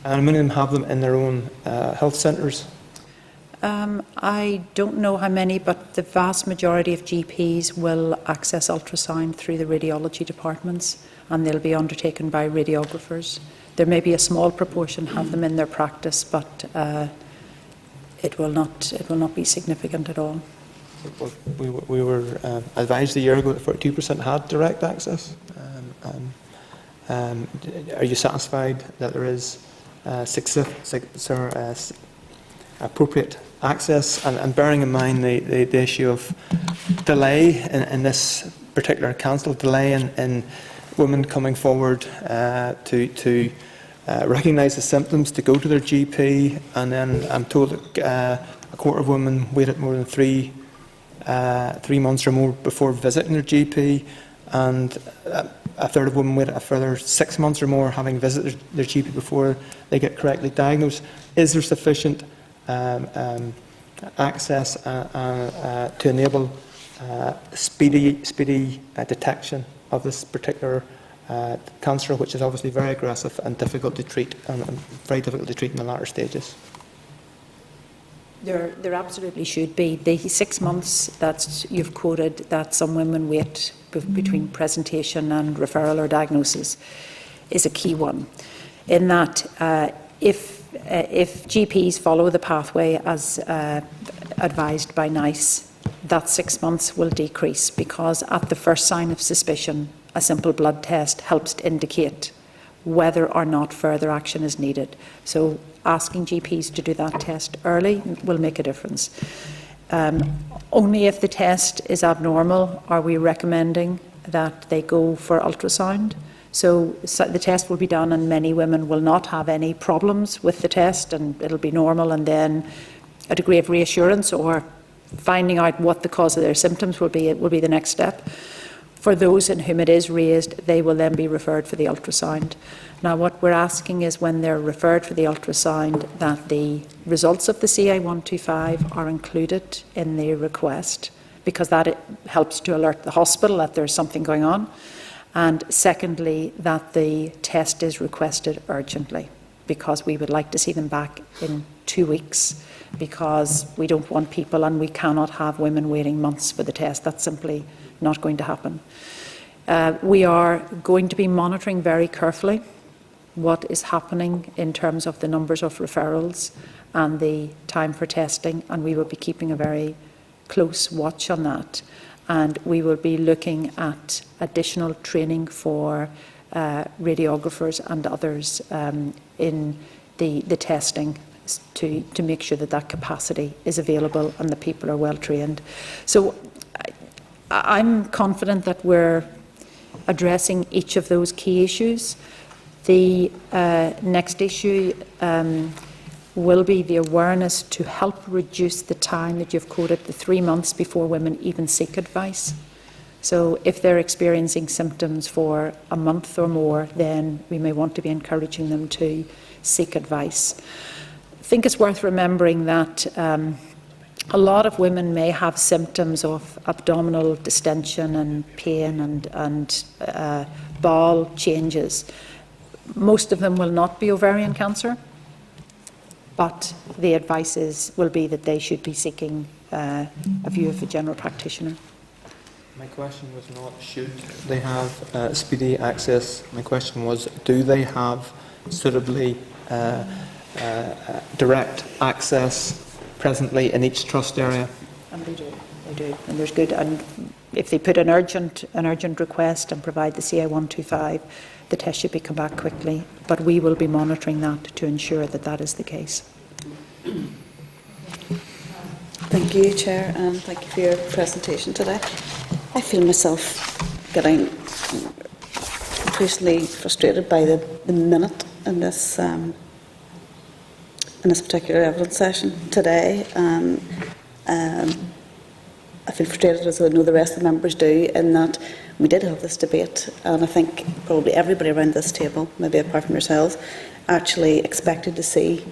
And many of them have them in their own health centres? I don't know how many, but the vast majority of GPs will access ultrasound through the radiology departments, and they'll be undertaken by radiographers. There may be a small proportion have them in their practice, but it will not be significant at all. We were advised a year ago that 42% had direct access. Are you satisfied that there is appropriate access, and bearing in mind the issue of delay in this particular council, delay in women coming forward to recognise the symptoms to go to their GP, and then I'm told that a quarter of women waited more than 3 months or more before visiting their GP, and a third of women wait a further 6 months or more having visited their GP before they get correctly diagnosed. Is there sufficient access to enable speedy detection of this particular cancer, which is obviously very aggressive and difficult to treat, and very difficult to treat in the latter stages? There absolutely should be. The 6 months that you've quoted, that some women wait between presentation and referral or diagnosis, is a key one. In that, if GPs follow the pathway as advised by NICE, that 6 months will decrease, because at the first sign of suspicion, a simple blood test helps to indicate whether or not further action is needed. So asking GPs to do that test early will make a difference. Only if the test is abnormal are we recommending that they go for ultrasound. So the test will be done, and many women will not have any problems with the test, and it'll be normal, and then a degree of reassurance or finding out what the cause of their symptoms will be the next step. For those in whom it is raised, they will then be referred for the ultrasound. Now, what we're asking is, when they're referred for the ultrasound, that the results of the CA125 are included in the request, because that helps to alert the hospital that there's something going on. And secondly, that the test is requested urgently, because we would like to see them back in 2 weeks, because we don't want people, and we cannot have women waiting months for the test. That's simply not going to happen. We are going to be monitoring very carefully what is happening in terms of the numbers of referrals and the time for testing, and we will be keeping a very close watch on that. And we will be looking at additional training for radiographers and others in the testing to make sure that that capacity is available and the people are well trained. So I'm confident that we're addressing each of those key issues. The next issue will be the awareness to help reduce the time that you've quoted, the 3 months before women even seek advice. So if they're experiencing symptoms for a month or more, then we may want to be encouraging them to seek advice. I think it's worth remembering that a lot of women may have symptoms of abdominal distension and pain and bowel changes. Most of them will not be ovarian cancer, but the advice will be that they should be seeking a view of a general practitioner. My question was not should they have speedy access. My question was, do they have suitably direct access presently in each trust area? And they do, and there's good. And if they put an urgent request and provide the CA125, the test should be come back quickly. But we will be monitoring that to ensure that that is the case. Thank you, Chair, and thank you for your presentation today. I feel myself getting increasingly frustrated by the minute in this particular evidence session today. I feel frustrated, as I know the rest of the members do, in that we did have this debate, and I think probably everybody around this table, maybe apart from yourselves, actually expected to see,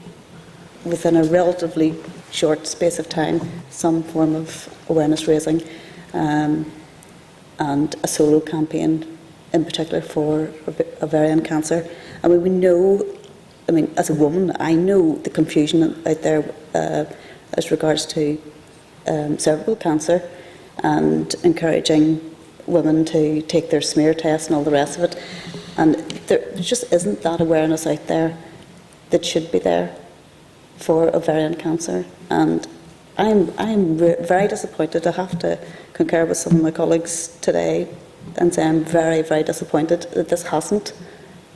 within a relatively short space of time, some form of awareness raising and a solo campaign in particular for ovarian cancer. I mean, we know, I mean, as a woman, I know the confusion out there as regards to cervical cancer, and encouraging women to take their smear test and all the rest of it. And there just isn't that awareness out there that should be there for ovarian cancer. And I'm very disappointed. I have to concur with some of my colleagues today and say I'm very, very disappointed that this hasn't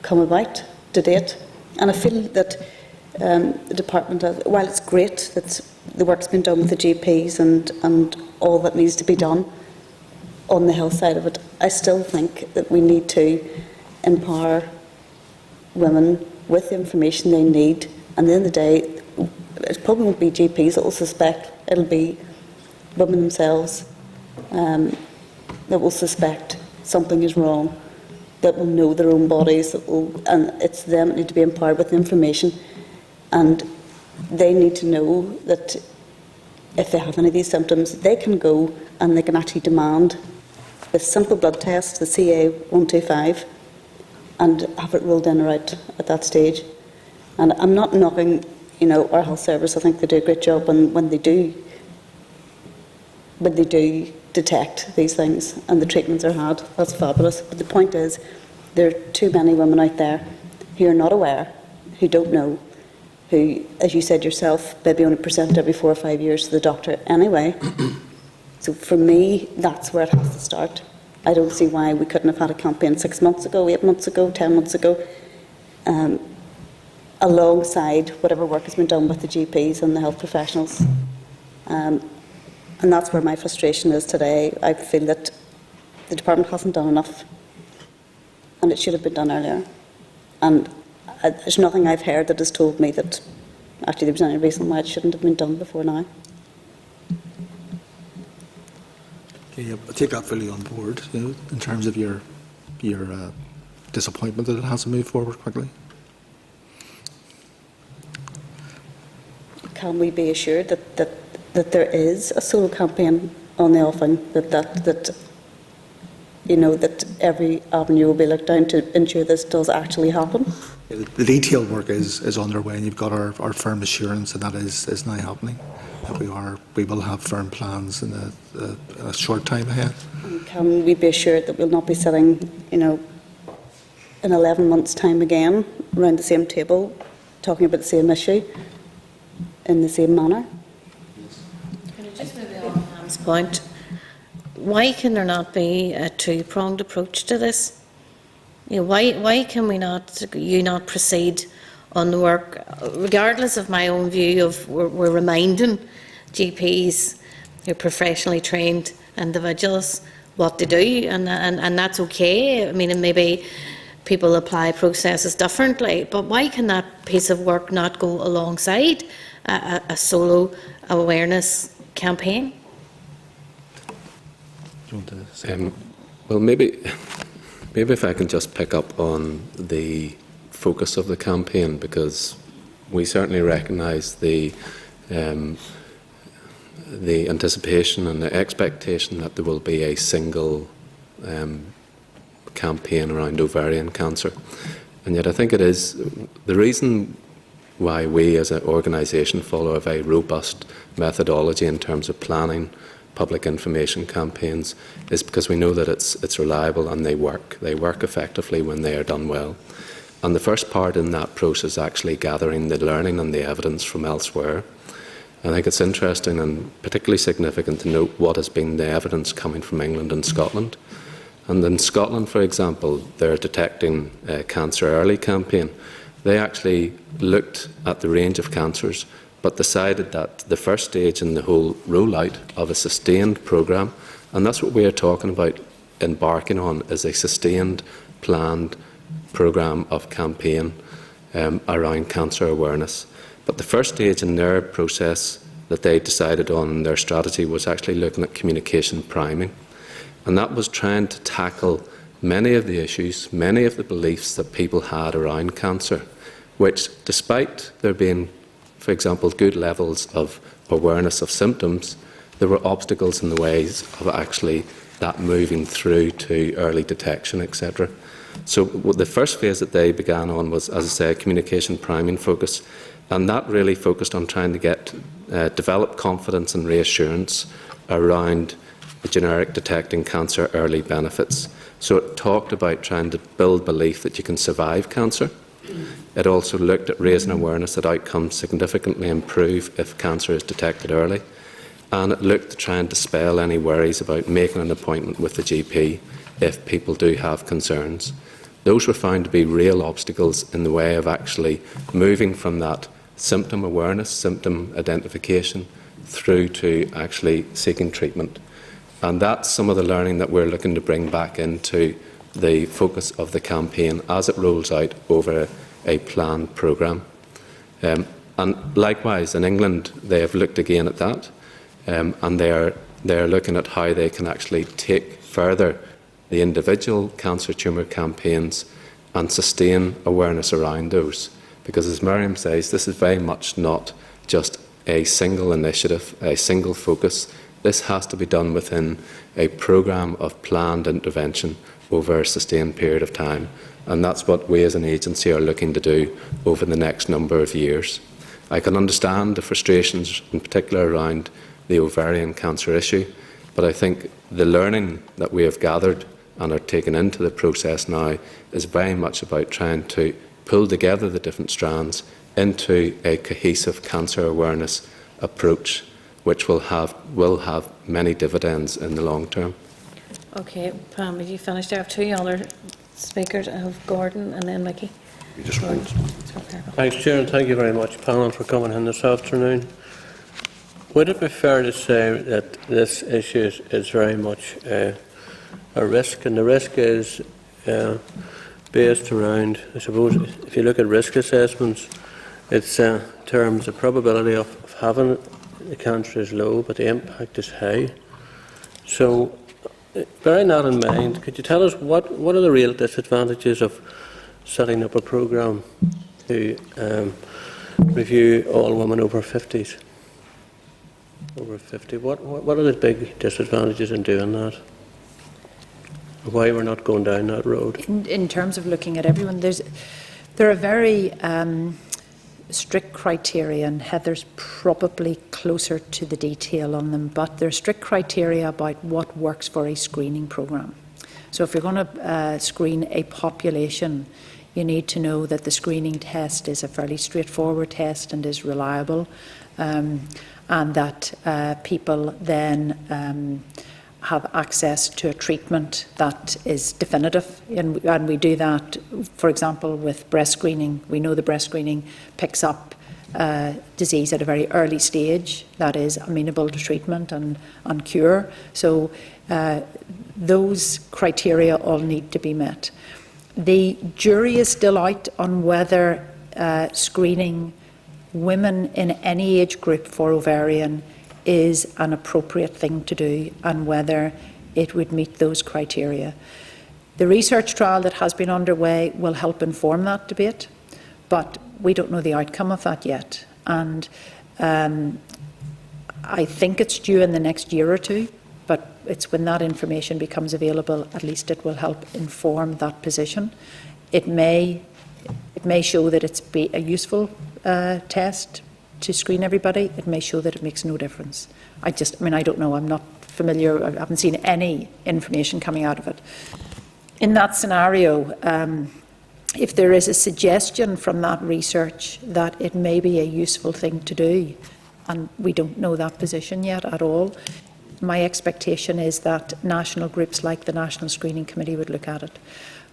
come about to date. And I feel that the department, while it's great that the work's been done with the GPs and all that needs to be done on the health side of it, I still think that we need to empower women with the information they need. And at the end of the day, it probably won't be GPs that will suspect, it'll be women themselves that will suspect something is wrong, that will know their own bodies, and it's them that need to be empowered with information. And they need to know that if they have any of these symptoms, they can go and they can actually demand a simple blood test, the CA125, and have it ruled in or out at that stage. And I'm not knocking, our health service. I think they do a great job, and when they do detect these things and the treatments are had, that's fabulous. But the point is, there are too many women out there who are not aware, who don't know, who, as you said yourself, maybe only present every 4 or 5 years to the doctor anyway. So for me, that's where it has to start. I don't see why we couldn't have had a campaign 6 months ago, 8 months ago, 10 months ago, alongside whatever work has been done with the GPs and the health professionals. And that's where my frustration is today. I feel that the department hasn't done enough, and it should have been done earlier. And there's nothing I've heard that has told me that actually there was any reason why it shouldn't have been done before now. Okay, I take that fully on board, in terms of your disappointment that it hasn't moved forward quickly. Can we be assured that there is a solo campaign on the offing, that every avenue will be looked down to ensure this does actually happen? The detailed work is underway, and you've got our firm assurance that is now happening. That we will have firm plans in a short time ahead. And can we be assured that we'll not be sitting, in 11 months' time again around the same table, talking about the same issue in the same manner? Just maybe on Pam's point, why can there not be a two-pronged approach to this? Why can you not proceed on the work, regardless of my own view of we're reminding GPs, who are professionally trained individuals, what to do, and that's okay. I mean, and maybe people apply processes differently, but why can that piece of work not go alongside a solo awareness campaign? Well, maybe if I can just pick up on the focus of the campaign, because we certainly recognise the anticipation and the expectation that there will be a single campaign around ovarian cancer. And yet I think it is the reason why we as an organisation follow a very robust methodology in terms of planning public information campaigns is because we know that it's reliable and they work. They work effectively when they are done well. And the first part in that process is actually gathering the learning and the evidence from elsewhere. I think it's interesting and particularly significant to note what has been the evidence coming from England and Scotland. And in Scotland, for example, their Detecting Cancer Early campaign, they actually looked at the range of cancers but decided that the first stage in the whole rollout of a sustained programme, and that's what we are talking about embarking on, is a sustained, planned programme of campaign around cancer awareness. But the first stage in their process that they decided on in their strategy was actually looking at communication priming. And that was trying to tackle many of the issues, many of the beliefs that people had around cancer, which, despite there being, for example, good levels of awareness of symptoms, there were obstacles in the ways of actually that moving through to early detection, etc. So the first phase that they began on was, as I say, a communication priming focus, and that really focused on trying to get develop confidence and reassurance around the generic detecting cancer early benefits. So it talked about trying to build belief that you can survive cancer. It also looked at raising awareness that outcomes significantly improve if cancer is detected early. And it looked to try and dispel any worries about making an appointment with the GP if people do have concerns. Those were found to be real obstacles in the way of actually moving from that symptom awareness, symptom identification, through to actually seeking treatment. And that's some of the learning that we're looking to bring back into the focus of the campaign as it rolls out over a planned programme. And likewise, in England, they have looked again at that, and they're looking at how they can actually take further the individual cancer tumour campaigns and sustain awareness around those. Because as Miriam says, this is very much not just a single initiative, a single focus. This has to be done within a programme of planned intervention over a sustained period of time. And that's what we as an agency are looking to do over the next number of years. I can understand the frustrations, in particular around the ovarian cancer issue, but I think the learning that we have gathered and are taken into the process now is very much about trying to pull together the different strands into a cohesive cancer awareness approach, which will have many dividends in the long term. Okay, Pam, have you finished? I have two other speakers. I have Gordon and then Mickey. Thanks, Chair, and thank you very much, panel, for coming in this afternoon. Would it be fair to say that this issue is very much a risk, and the risk is based around, I suppose, if you look at risk assessments, it's terms, the probability of having the cancer is low, but the impact is high. So, bearing that in mind, could you tell us what are the real disadvantages of setting up a programme to review all women over 50s? Over 50. What are the big disadvantages in doing that? Why we're not going down that road? In terms of looking at everyone, there are very strict criteria, and Heather's probably closer to the detail on them, but there are strict criteria about what works for a screening programme. So if you're going to screen a population, you need to know that the screening test is a fairly straightforward test and is reliable, and that people then have access to a treatment that is definitive. And we do that, for example, with breast screening. We know the breast screening picks up disease at a very early stage that is amenable to treatment and cure. So those criteria all need to be met. The jury is still out on whether screening women in any age group for ovarian is an appropriate thing to do, and whether it would meet those criteria. The research trial that has been underway will help inform that debate, but we don't know the outcome of that yet. And I think it's due in the next year or two, but it's when that information becomes available, at least it will help inform that position. It may show that it's a useful test to screen everybody. It may show that it makes no difference. I don't know. I'm not familiar. I haven't seen any information coming out of it. In that scenario, if there is a suggestion from that research that it may be a useful thing to do, and we don't know that position yet at all, my expectation is that national groups like the National Screening Committee would look at it.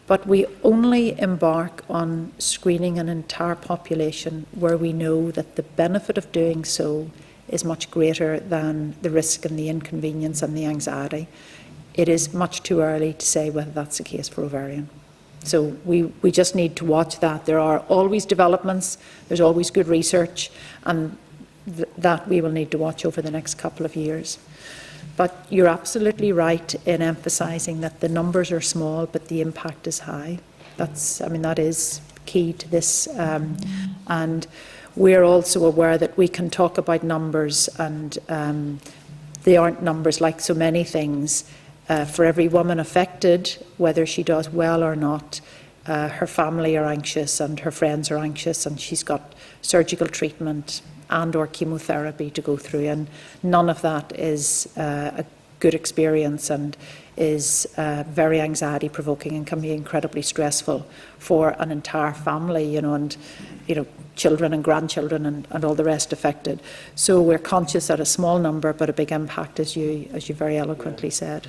But we only embark on screening an entire population where we know that the benefit of doing so is much greater than the risk and the inconvenience and the anxiety. It is much too early to say whether that's the case for ovarian. So we just need to watch that. There are always developments, there's always good research, and that we will need to watch over the next couple of years. But you're absolutely right in emphasising that the numbers are small, but the impact is high. That is key to this. And we're also aware that we can talk about numbers, and they aren't numbers like so many things. For every woman affected, whether she does well or not, her family are anxious and her friends are anxious, and she's got surgical treatment and or chemotherapy to go through, and none of that is a good experience and is very anxiety provoking and can be incredibly stressful for an entire family, and children and grandchildren and all the rest affected. So we're conscious that a small number but a big impact, as you very eloquently said.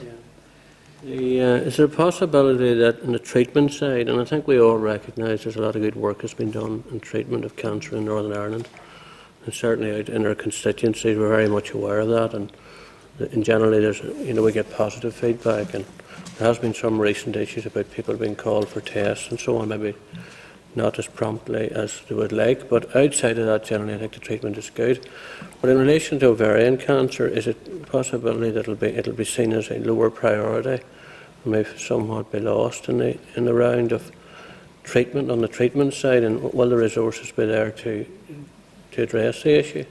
Is there a possibility that on the treatment side, and I think we all recognise there's a lot of good work has been done in treatment of cancer in Northern Ireland, and certainly out in our constituencies we're very much aware of that, and generally there's, we get positive feedback, and there has been some recent issues about people being called for tests and so on. Maybe not as promptly as they would like. But outside of that, generally, I think the treatment is good. But in relation to ovarian cancer, is it a possibility that it'll be seen as a lower priority, and may somewhat be lost in the round of treatment on the treatment side, and will the resources be there to address the issue?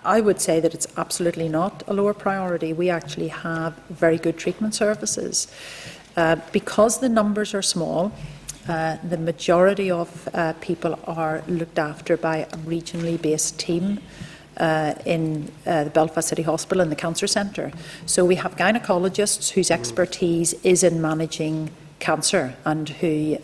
I would say that it's absolutely not a lower priority. We actually have very good treatment services. Because the numbers are small, the majority of people are looked after by a regionally based team in the Belfast City Hospital and the Cancer Centre. So we have gynecologists whose expertise is in managing cancer and who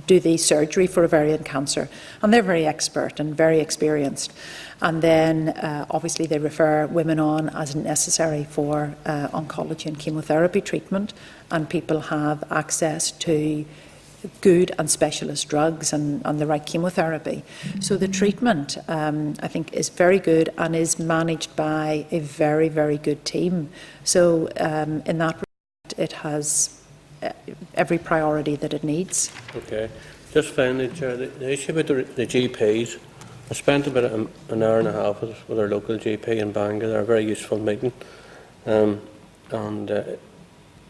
do the surgery for ovarian cancer, and they're very expert and very experienced. And then obviously they refer women on as necessary for oncology and chemotherapy treatment, and people have access to good and specialist drugs and the right chemotherapy. So the treatment, I think, is very good and is managed by a very, very good team. So in that respect, it has every priority that it needs. Okay. Just finally, Chair, the issue with the GPs, I spent about an hour and a half with our local GP in Bangor. They're a very useful meeting. I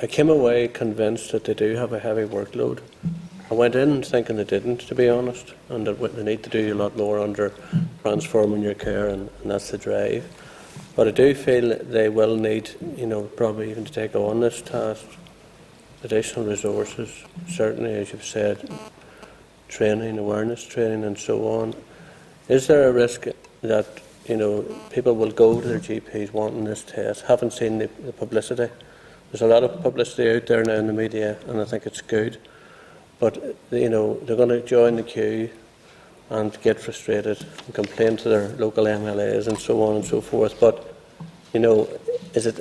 came away convinced that they do have a heavy workload. I went in thinking they didn't, to be honest, and that they need to do a lot more under transforming your care, and that's the drive. But I do feel that they will need, probably even to take on this task, additional resources, certainly, as you've said, training, awareness training, and so on. Is there a risk that, people will go to their GPs wanting this test, haven't seen the publicity? There's a lot of publicity out there now in the media, and I think it's good. But, they're going to join the queue and get frustrated and complain to their local MLAs and so on and so forth. But, is there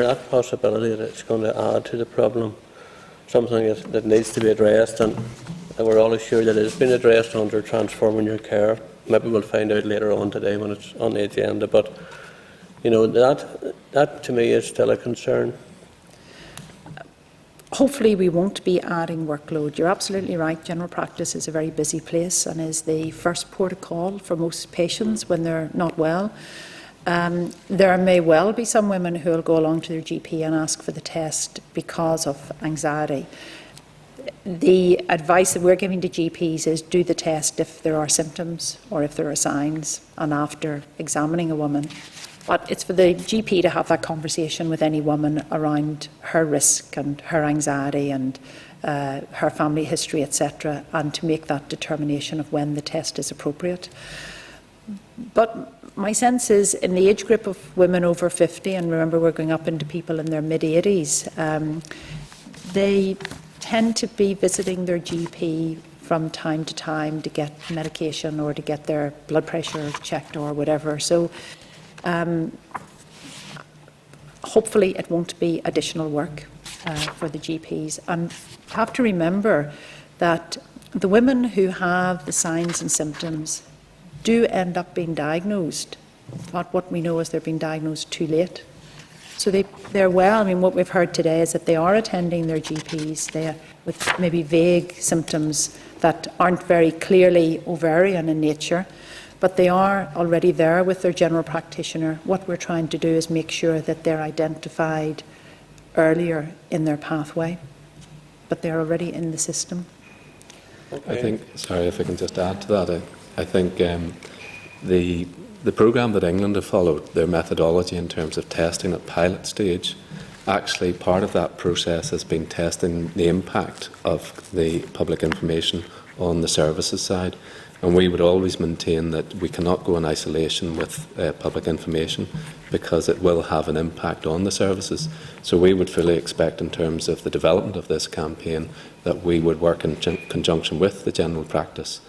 that possibility that it's going to add to the problem? Something that needs to be addressed, and we're all assured that it has been addressed under transforming your care. Maybe we'll find out later on today when it's on the agenda. But, that to me is still a concern. Hopefully we won't be adding workload. You're absolutely right. General practice is a very busy place and is the first port of call for most patients when they're not well. There may well be some women who will go along to their GP and ask for the test because of anxiety. The advice that we're giving to GPs is do the test if there are symptoms or if there are signs, and after examining a woman. But it's for the GP to have that conversation with any woman around her risk and her anxiety and her family history, etc., and to make that determination of when the test is appropriate. But my sense is in the age group of women over 50, and remember we're going up into people in their mid-80s, they tend to be visiting their GP from time to time to get medication or to get their blood pressure checked or whatever. So hopefully it won't be additional work for the GPs. And you have to remember that the women who have the signs and symptoms do end up being diagnosed, but what we know is they're being diagnosed too late. So they're well. I mean, what we've heard today is that they are attending their GPs with maybe vague symptoms that aren't very clearly ovarian in nature, but they are already there with their general practitioner. What we're trying to do is make sure that they're identified earlier in their pathway, but they're already in the system. Okay. I think, sorry if I can just add to that, I think the programme that England have followed, their methodology in terms of testing at pilot stage, actually part of that process has been testing the impact of the public information on the services side. And we would always maintain that we cannot go in isolation with public information because it will have an impact on the services. So we would fully expect in terms of the development of this campaign that we would work in conjunction with the general practice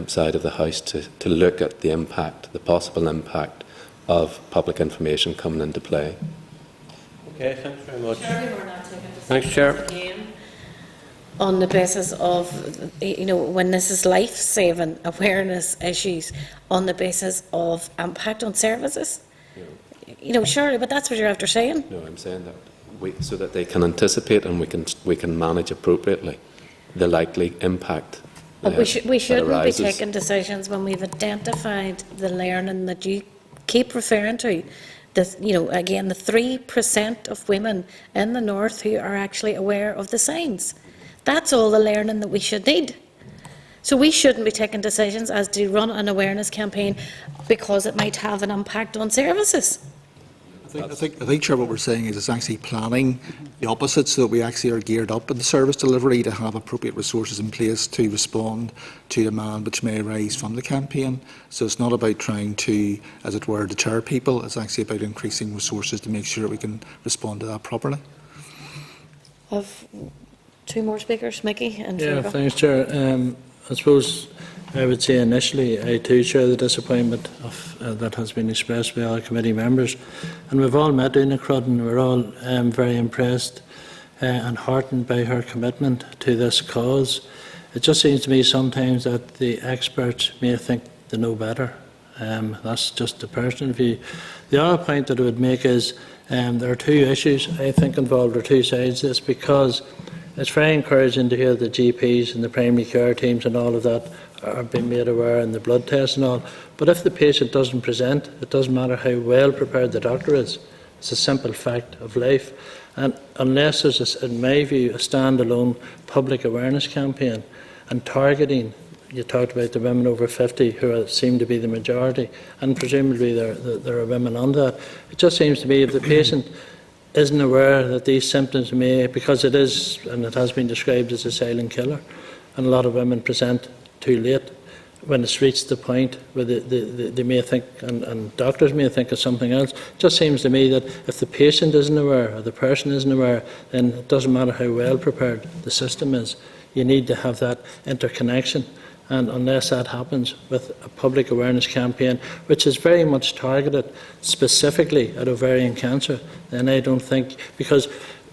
side of the House to look at the impact, the possible impact of public information coming into play. Okay, thanks very much. Surely we're not taking this Thanks, Chair. again on the basis of, when this is life-saving awareness issues, on the basis of impact on services? Surely, but that's what you're after saying. No, I'm saying that so that they can anticipate and we can manage appropriately the likely impact But we shouldn't be arises. taking decisions when we've identified the learning that you keep referring to. Again, the 3% of women in the north who are actually aware of the signs. That's all the learning that we should need. So we shouldn't be taking decisions as to run an awareness campaign because it might have an impact on services. I think, Chair, what we're saying is it's actually planning the opposite, so that we actually are geared up in the service delivery to have appropriate resources in place to respond to demand which may arise from the campaign. So it's not about trying to, as it were, deter people. It's actually about increasing resources to make sure that we can respond to that properly. Have two more speakers, Mickey and Yeah, Trevor. thanks, Chair. I suppose I would say initially I too share the disappointment that has been expressed by our committee members. And we've all met Una Crudden. We're all very impressed and heartened by her commitment to this cause. It just seems to me sometimes that the experts may think they know better. That's just a personal view. The other point that I would make is there are two issues I think involved, or two sides of this, because it's very encouraging to hear the GPs and the primary care teams and all of that are being made aware, and the blood tests and all. But if the patient doesn't present, it doesn't matter how well prepared the doctor is. It's a simple fact of life. And unless there's, in my view, a standalone public awareness campaign and targeting, you talked about the women over 50 who seem to be the majority, and presumably there are women on that. It just seems to me if the patient isn't aware that these symptoms may, because it is, and it has been described as a silent killer, and a lot of women present too late when it's reached the point where they may think, and doctors may think of something else. It just seems to me that if the patient isn't aware, or the person isn't aware, then it doesn't matter how well prepared the system is. You need to have that interconnection. And unless that happens with a public awareness campaign, which is very much targeted specifically at ovarian cancer, then I don't think, because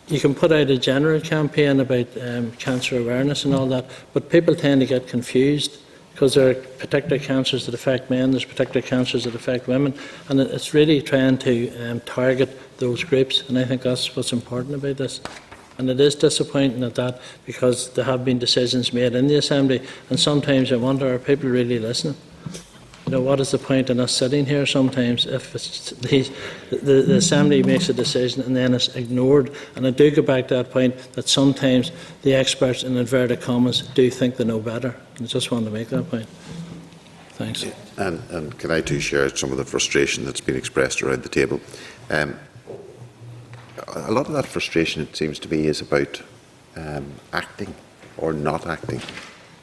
you can put out a general campaign about cancer awareness and all that, but people tend to get confused because there are particular cancers that affect men, there's particular cancers that affect women, and it's really trying to target those groups, and I think that's what's important about this. And it is disappointing at that, because there have been decisions made in the Assembly, and sometimes I wonder, are people really listening? You know, what is the point in us sitting here sometimes if it's the Assembly makes a decision and then it's ignored? And I do go back to that point that sometimes the experts, in inverted commas, do think they know better. I just wanted to make that point. Thanks. And can I too share some of the frustration that's been expressed around the table? A lot of that frustration, it seems to be, is about acting or not acting.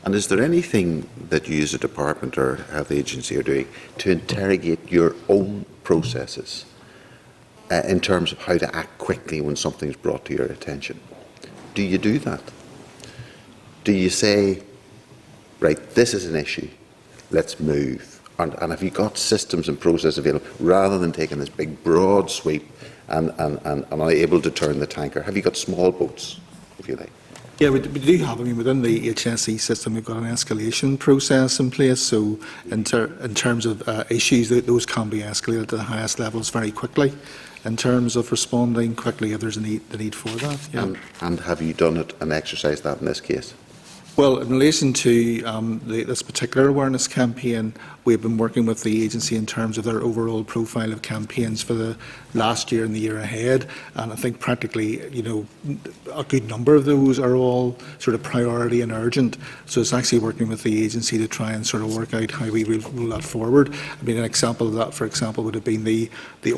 And is there anything that you as a department or health agency are doing to interrogate your own processes in terms of how to act quickly when something's brought to your attention? Do you do that? Do you say, right, this is an issue, let's move? And have you got systems and process available, rather than taking this big broad sweep and unable to turn the tanker? Have you got small boats, if you like? Yeah, we do have. I mean, within the HSE system, we've got an escalation process in place. So, in terms of issues, those can be escalated to the highest levels very quickly. In terms of responding quickly, if there's the need for that. Yeah. And have you done it and exercised that in this case? Well, in relation to this particular awareness campaign, we've been working with the agency in terms of their overall profile of campaigns for the last year and the year ahead, and I think practically, you know, a good number of those are all sort of priority and urgent. So it's actually working with the agency to try and sort of work out how we roll that forward. I mean, an example of that, for example, would have been the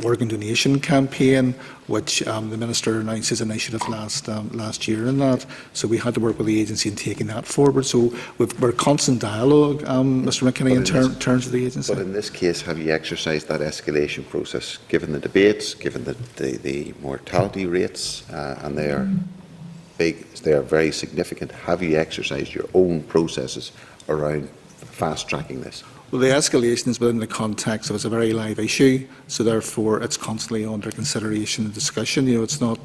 organ donation campaign, which the Minister announced his initiative last year in that. So we had to work with the agency in taking that forward. So we're in constant dialogue, Mr McKinney, in terms of the agency. But in this case, have you exercised that escalation process, given the debates, given the mortality rates, and they are big, they are very significant? Have you exercised your own processes around fast-tracking this? Well, the escalation is within the context of it's a very live issue, so therefore it's constantly under consideration and discussion. You know, it's not,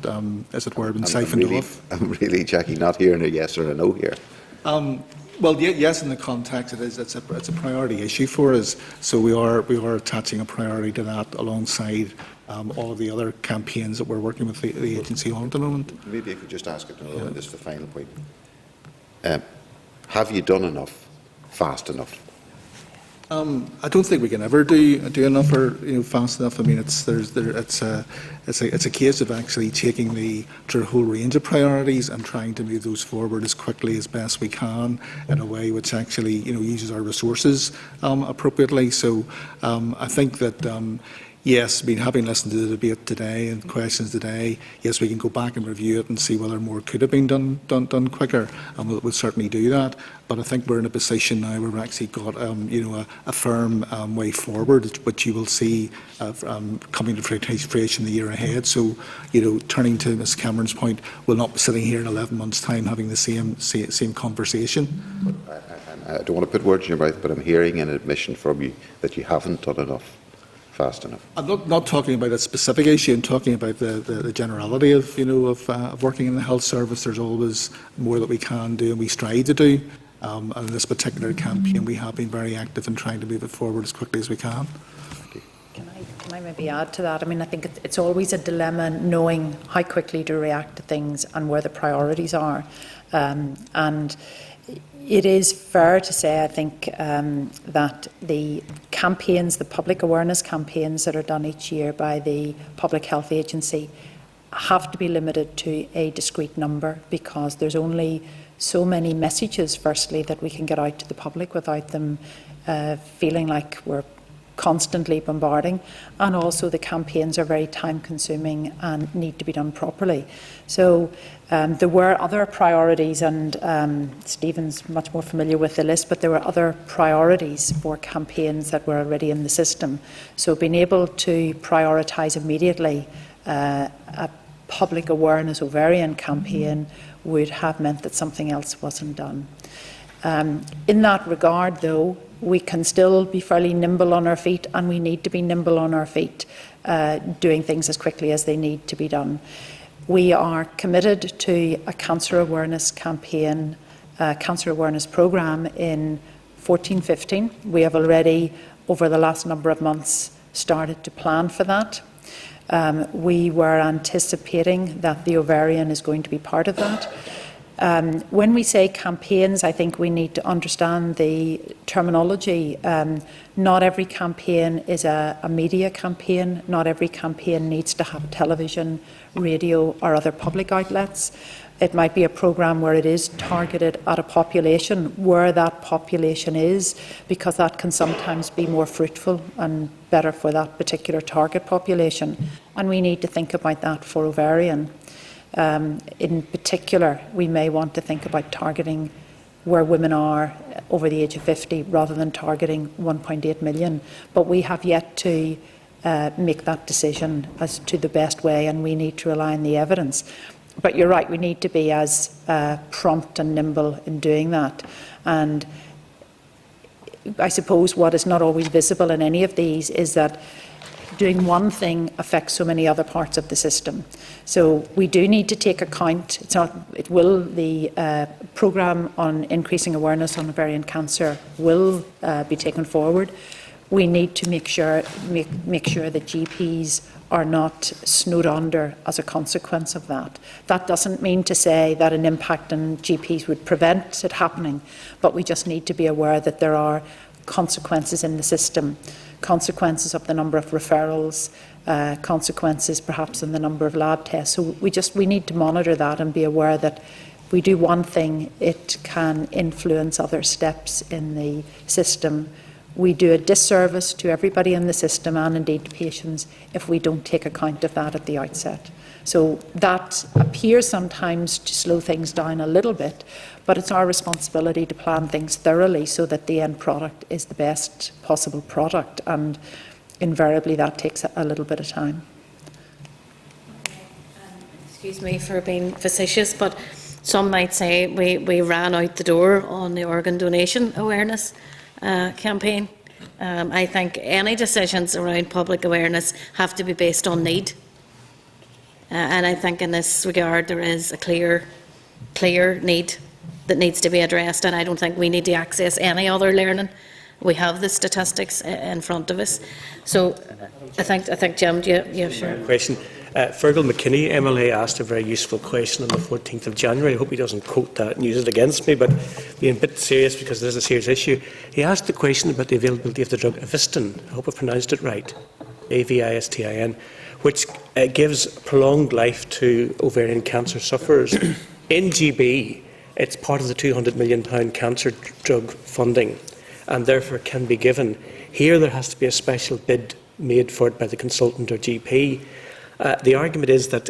as it were, been siphoned off. I'm really, Jackie, not hearing a yes or a no here. Well, yes, in the context it is. It's a priority issue for us. So we are attaching a priority to that alongside all of the other campaigns that we're working with the agency on at the moment. Maybe I could just ask it, this is the final point. Have you done enough fast enough? I don't think we can ever do enough or fast enough. I mean, it's a case of actually taking the whole range of priorities and trying to move those forward as quickly as best we can in a way which actually uses our resources appropriately. So I think that. Yes, having listened to the debate today and questions today, yes, we can go back and review it and see whether more could have been done quicker, and we'll certainly do that. But I think we're in a position now where we've actually got a firm way forward, which you will see coming to fruition the year ahead. So, turning to Ms Cameron's point, we'll not be sitting here in 11 months' time having the same conversation. I don't want to put words in your mouth, but I'm hearing an admission from you that you haven't done enough. Fast enough. I'm not talking about a specific issue. I'm talking about the generality of working in the health service. There's always more that we can do and we strive to do. And in this particular campaign, we have been very active in trying to move it forward as quickly as we can. Can I maybe add to that? I mean, I think it's always a dilemma knowing how quickly to react to things and where the priorities are. And it is fair to say, I think, that the campaigns, the public awareness campaigns that are done each year by the Public Health Agency have to be limited to a discrete number, because there's only so many messages, firstly, that we can get out to the public without them feeling like we're constantly bombarding, and also the campaigns are very time consuming and need to be done properly. So there were other priorities, and Stephen's much more familiar with the list, but there were other priorities for campaigns that were already in the system. So being able to prioritise immediately a public awareness ovarian campaign would have meant that something else wasn't done. In that regard, though, we can still be fairly nimble on our feet, and we need to be nimble on our feet, doing things as quickly as they need to be done. We are committed to a cancer awareness campaign, cancer awareness programme in 14-15. We have already, over the last number of months, started to plan for that. We were anticipating that the ovarian is going to be part of that. When we say campaigns, I think we need to understand the terminology. Not every campaign is a media campaign. Not every campaign needs to have television, radio or other public outlets. It might be a programme where it is targeted at a population, where that population is, because that can sometimes be more fruitful and better for that particular target population. And we need to think about that for ovarian. In particular, we may want to think about targeting where women are over the age of 50 rather than targeting 1.8 million. But we have yet to make that decision as to the best way, and we need to rely on the evidence. But you're right, we need to be as prompt and nimble in doing that. And I suppose what is not always visible in any of these is that doing one thing affects so many other parts of the system. So we do need to take account. The programme on increasing awareness on ovarian cancer will be taken forward. We need to make sure that GPs are not snowed under as a consequence of that. That doesn't mean to say that an impact on GPs would prevent it happening, but we just need to be aware that there are consequences in the system, consequences of the number of referrals, consequences perhaps in the number of lab tests. So we need to monitor that and be aware that if we do one thing, it can influence other steps in the system. We do a disservice to everybody in the system, and indeed to patients, if we don't take account of that at the outset. So that appears sometimes to slow things down a little bit, but it's our responsibility to plan things thoroughly so that the end product is the best possible product, and invariably that takes a little bit of time. Excuse me for being facetious, but some might say we ran out the door on the organ donation awareness campaign. I think any decisions around public awareness have to be based on need. And I think in this regard there is a clear need that needs to be addressed, and I don't think we need to access any other learning We have the statistics in front of us. So I think Jim, yeah, sure. Question. Fergal McKinney, MLA, asked a very useful question on the 14th of January. I hope he doesn't quote that and use it against me, but being a bit serious because this is a serious issue. He asked the question about the availability of the drug Avistin. I hope I pronounced it right. Avistin, which gives prolonged life to ovarian cancer sufferers. In GB, it's part of the £200 million cancer drug funding, and therefore can be given. Here, there has to be a special bid made for it by the consultant or GP. The argument is that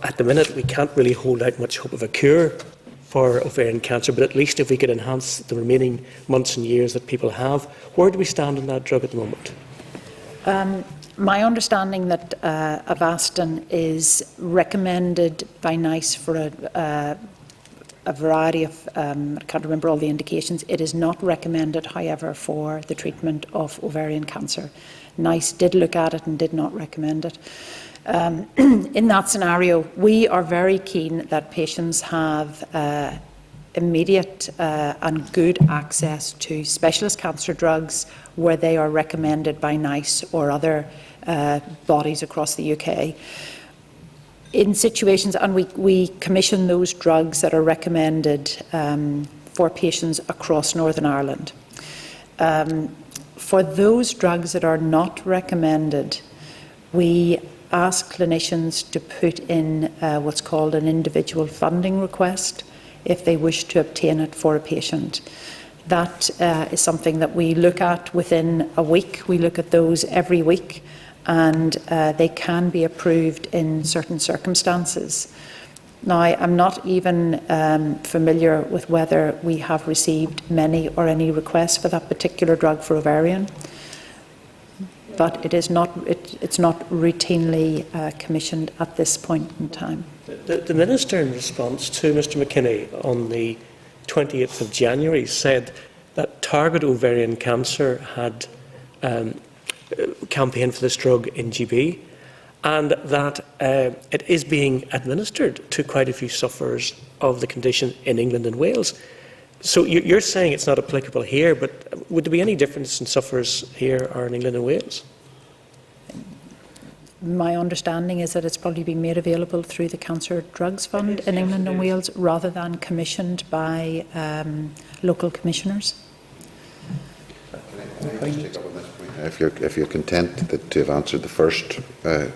at the minute we can't really hold out much hope of a cure for ovarian cancer, but at least if we could enhance the remaining months and years that people have. Where do we stand on that drug at the moment? My understanding that Avastin is recommended by NICE for a variety of, I can't remember all the indications. It is not recommended, however, for the treatment of ovarian cancer. NICE did look at it and did not recommend it. In that scenario, we are very keen that patients have immediate and good access to specialist cancer drugs where they are recommended by NICE or other bodies across the UK. In situations, and we commission those drugs that are recommended for patients across Northern Ireland. For those drugs that are not recommended, we ask clinicians to put in what's called an individual funding request if they wish to obtain it for a patient. That is something that we look at within a week. We look at those every week, and they can be approved in certain circumstances. Now, I'm not even familiar with whether we have received many or any requests for that particular drug for ovarian, but it's not routinely commissioned at this point in time. The Minister, in response to Mr McKinney on the 28th of January, said that Target Ovarian Cancer had campaigned for this drug in GB, and that it is being administered to quite a few sufferers of the condition in England and Wales. So you're saying it's not applicable here, but would there be any difference in sufferers here or in England and Wales? My understanding is that it's probably been made available through the Cancer Drugs Fund in England and Wales rather than commissioned by local commissioners. If you're content to have answered the first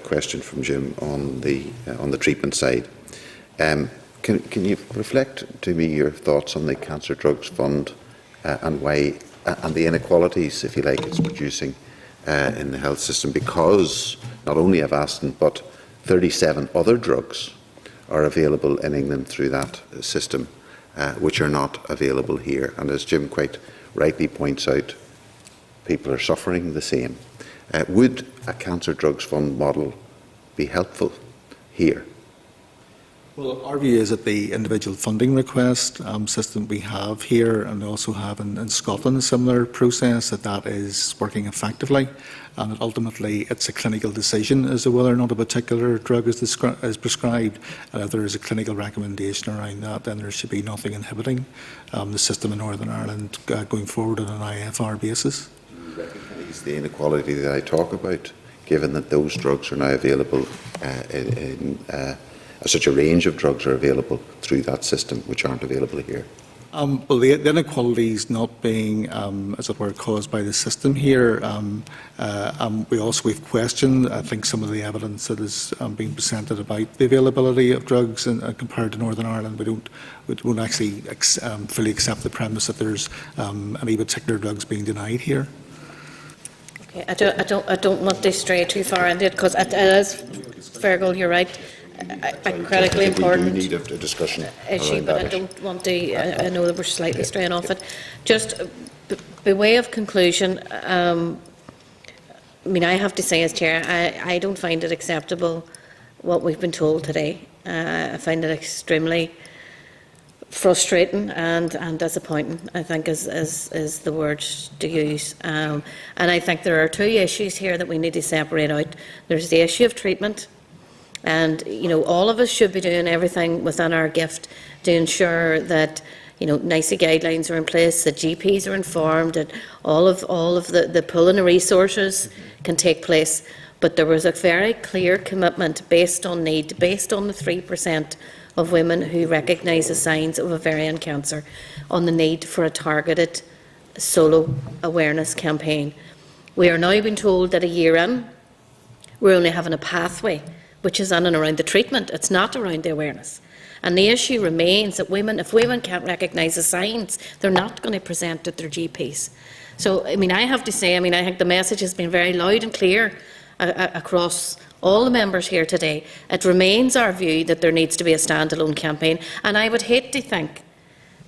question from Jim on the treatment side, can you reflect to me your thoughts on the Cancer Drugs Fund and why and the inequalities, if you like, it's producing in the health system, because not only Avastin but 37 other drugs are available in England through that system, which are not available here. And as Jim quite rightly points out, people are suffering the same. Would a Cancer Drugs Fund model be helpful here? Well, our view is that the individual funding request system we have here and also have in Scotland a similar process, that is working effectively, and that ultimately it's a clinical decision as to whether or not a particular drug is prescribed. And if there is a clinical recommendation around that, then there should be nothing inhibiting the system in Northern Ireland going forward on an IFR basis. Do you recognise the inequality that I talk about, given that those drugs are now available such a range of drugs are available through that system which aren't available here? Well, the inequalities not being, as it were, caused by the system here. We've questioned, I think, some of the evidence that is being presented about the availability of drugs compared to Northern Ireland. We won't actually fully accept the premise that there's any particular drugs being denied here. Okay, I don't want to stray too far into it, because it is, Fergal, you're right, a critically important we do need a discussion issue, but I don't want to. I know that we're slightly straying off it. Just by way of conclusion, I mean, I have to say as chair, I don't find it acceptable what we've been told today. I find it extremely frustrating and disappointing, I think is the word to use. And I think there are two issues here that we need to separate out. There's the issue of treatment. And, you know, all of us should be doing everything within our gift to ensure that, NICE guidelines are in place, the GPs are informed, and all of the pulling of resources can take place. But there was a very clear commitment based on need, based on the 3% of women who recognise the signs of ovarian cancer, on the need for a targeted solo awareness campaign. We are now being told that a year in, we're only having a pathway, which is in and around the treatment. It's not around the awareness. And the issue remains that if women can't recognise the signs, they're not going to present at their GPs. So, I have to say, I think the message has been very loud and clear across all the members here today. It remains our view that there needs to be a standalone campaign, and I would hate to think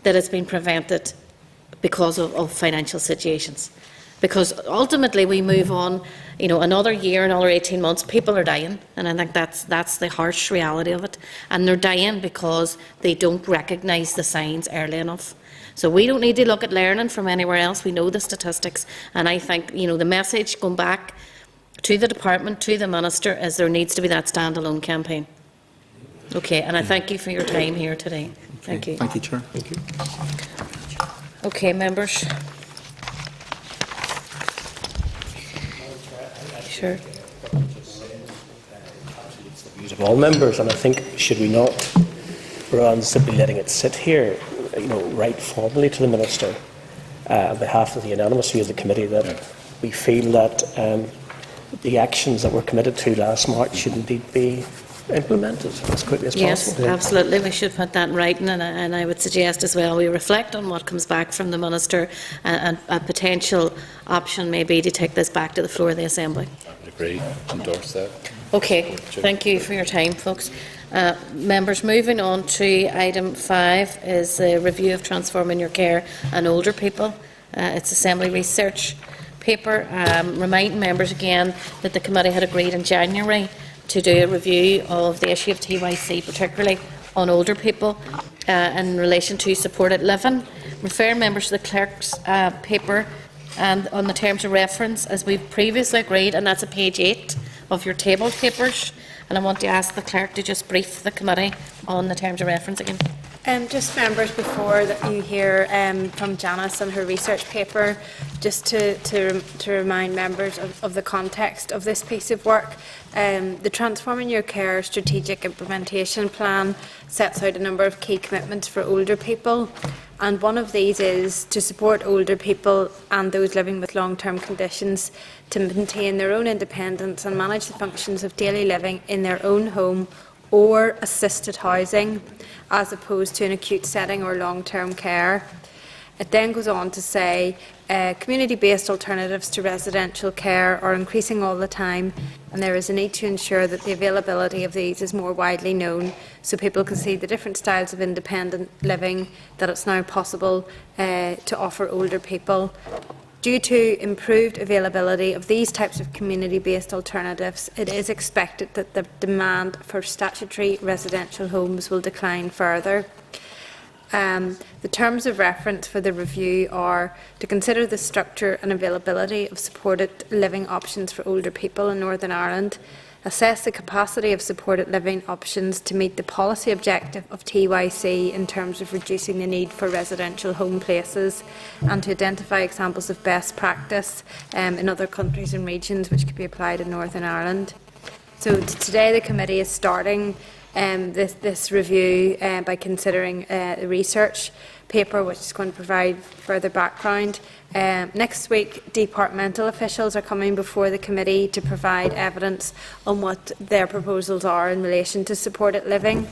that it's been prevented because of financial situations. Because ultimately we move on, another year, another 18 months, people are dying, and I think that's the harsh reality of it. And they're dying because they don't recognise the signs early enough. So we don't need to look at learning from anywhere else. We know the statistics, and I think the message going back to the department, to the minister, is there needs to be that standalone campaign. Okay, and I thank you for your time here today. Thank you. Thank you, Chair. Thank you. Okay, members. Sure. Views of all members, and I think should we not, rather than simply letting it sit here, write formally to the minister on behalf of the unanimous view of the committee that we feel that the actions that were committed to last March should indeed be implemented as quickly as possible. Yes, absolutely. We should put that in writing, and I would suggest as well we reflect on what comes back from the minister, and a potential option may be to take this back to the floor of the Assembly. I would agree, endorse that. Okay, thank you for your time, folks. Members, moving on to item 5 is a review of transforming your care and older people. It's Assembly research paper, reminding members again that the committee had agreed in January to do a review of the issue of TYC, particularly on older people, in relation to supported living. Refer members to the clerk's paper and on the terms of reference as we've previously agreed, and that's at page 8 of your tabled papers. And I want to ask the clerk to just brief the committee on the terms of reference again. Just members, before that you hear from Janice and her research paper, just to remind members of the context of this piece of work. The Transforming Your Care Strategic Implementation Plan sets out a number of key commitments for older people, and one of these is to support older people and those living with long-term conditions to maintain their own independence and manage the functions of daily living in their own home or assisted housing, as opposed to an acute setting or long-term care. It then goes on to say community-based alternatives to residential care are increasing all the time, and there is a need to ensure that the availability of these is more widely known so people can see the different styles of independent living that it's now possible to offer older people. Due to improved availability of these types of community-based alternatives, it is expected that the demand for statutory residential homes will decline further. The terms of reference for the review are to consider the structure and availability of supported living options for older people in Northern Ireland, assess the capacity of supported living options to meet the policy objective of TYC in terms of reducing the need for residential home places, and to identify examples of best practice in other countries and regions which could be applied in Northern Ireland. So today the committee is starting this review by considering the research paper, which is going to provide further background. Next week, departmental officials are coming before the committee to provide evidence on what their proposals are in relation to supported living.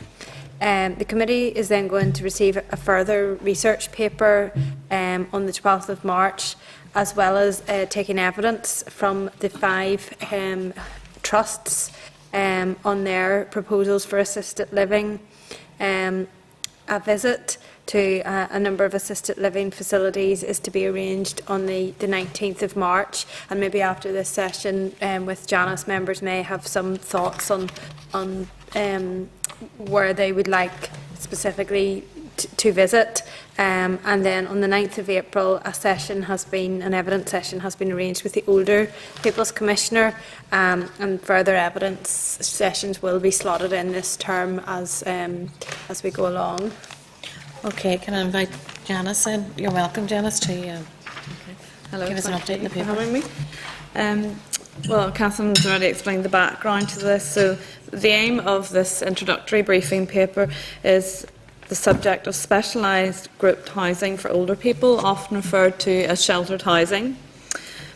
The committee is then going to receive a further research paper on the 12th of March, as well as taking evidence from the 5 trusts on their proposals for assisted living. A visit to a number of assisted living facilities is to be arranged on the 19th of March, and maybe after this session with Janice, members may have some thoughts on where they would like specifically to visit. And then on the 9th of April, an evidence session has been arranged with the Older People's Commissioner, and further evidence sessions will be slotted in this term as we go along. Okay, can I invite Janice in? You're welcome, Janice, to Hello, give us an update in the thank you paper. for having me. Well, Catherine's already explained the background to this. So the aim of this introductory briefing paper is the subject of specialised grouped housing for older people, often referred to as sheltered housing.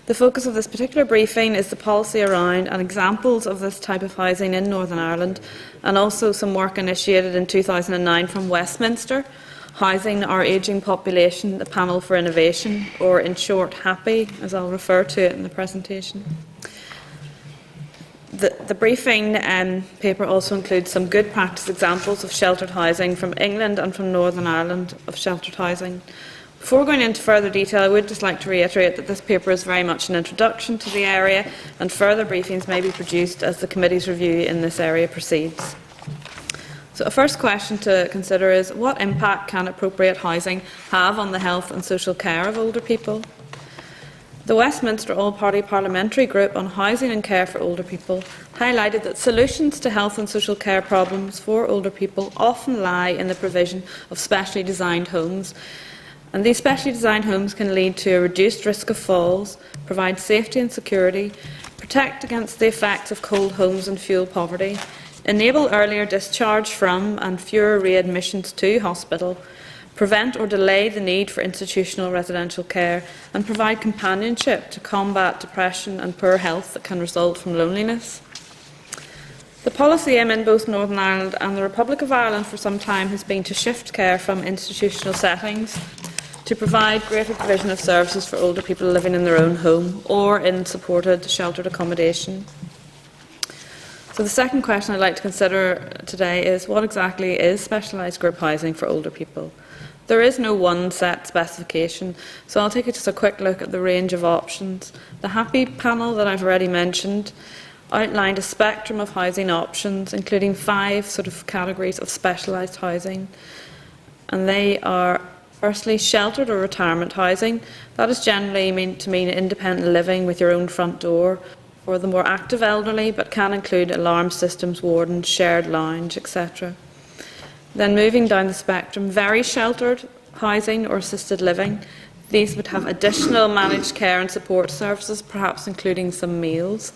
The focus of this particular briefing is the policy around and examples of this type of housing in Northern Ireland, and also some work initiated in 2009 from Westminster, Housing Our Ageing Population, the Panel for Innovation, or in short, HAPPY, as I'll refer to it in the presentation. The briefing paper also includes some good practice examples of sheltered housing from England and from Northern Ireland of sheltered housing. Before going into further detail, I would just like to reiterate that this paper is very much an introduction to the area, and further briefings may be produced as the committee's review in this area proceeds. So a first question to consider is, what impact can appropriate housing have on the health and social care of older people? The Westminster All-Party Parliamentary Group on Housing and Care for Older People highlighted that solutions to health and social care problems for older people often lie in the provision of specially designed homes. And these specially designed homes can lead to a reduced risk of falls, provide safety and security, protect against the effects of cold homes and fuel poverty, enable earlier discharge from and fewer readmissions to hospital, prevent or delay the need for institutional residential care, and provide companionship to combat depression and poor health that can result from loneliness. The policy aim in both Northern Ireland and the Republic of Ireland for some time has been to shift care from institutional settings to provide greater provision of services for older people living in their own home or in supported sheltered accommodation. So the second question I'd like to consider today is, what exactly is specialised group housing for older people? There is no one set specification, so I'll take just a quick look at the range of options. The HAPPY panel that I've already mentioned outlined a spectrum of housing options, including 5 categories of specialised housing, and they are: firstly, sheltered or retirement housing. That is generally meant to mean independent living with your own front door for the more active elderly, but can include alarm systems, wardens, shared lounge, etc. Then moving down the spectrum, very sheltered housing or assisted living. These would have additional managed care and support services, perhaps including some meals.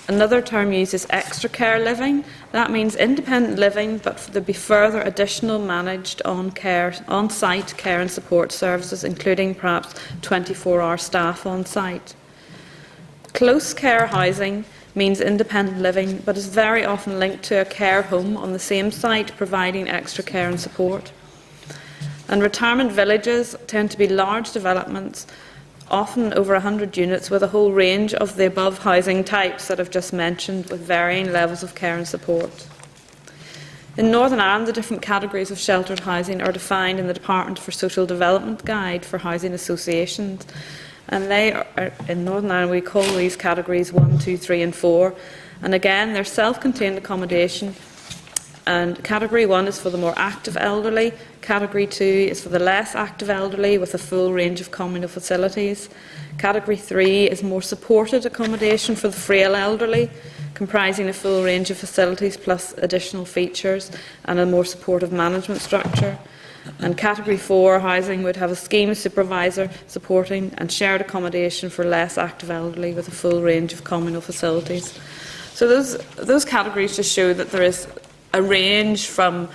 Another term used is extra care living. That means independent living, but there'd be further additional managed on-site care and support services, including perhaps 24-hour staff on site. Close care housing means independent living, but is very often linked to a care home on the same site, providing extra care and support. And retirement villages tend to be large developments, often over 100 units, with a whole range of the above housing types that I've just mentioned, with varying levels of care and support. In Northern Ireland, the different categories of sheltered housing are defined in the Department for Social Development Guide for Housing Associations, and they are, in Northern Ireland, we call these categories 1, 2, 3 and 4, and again they're self-contained accommodation. And Category 1 is for the more active elderly, Category 2 is for the less active elderly with a full range of communal facilities, Category 3 is more supported accommodation for the frail elderly, comprising a full range of facilities plus additional features and a more supportive management structure. And Category 4 housing would have a scheme supervisor supporting and shared accommodation for less active elderly with a full range of communal facilities. So those categories just show that there is a range from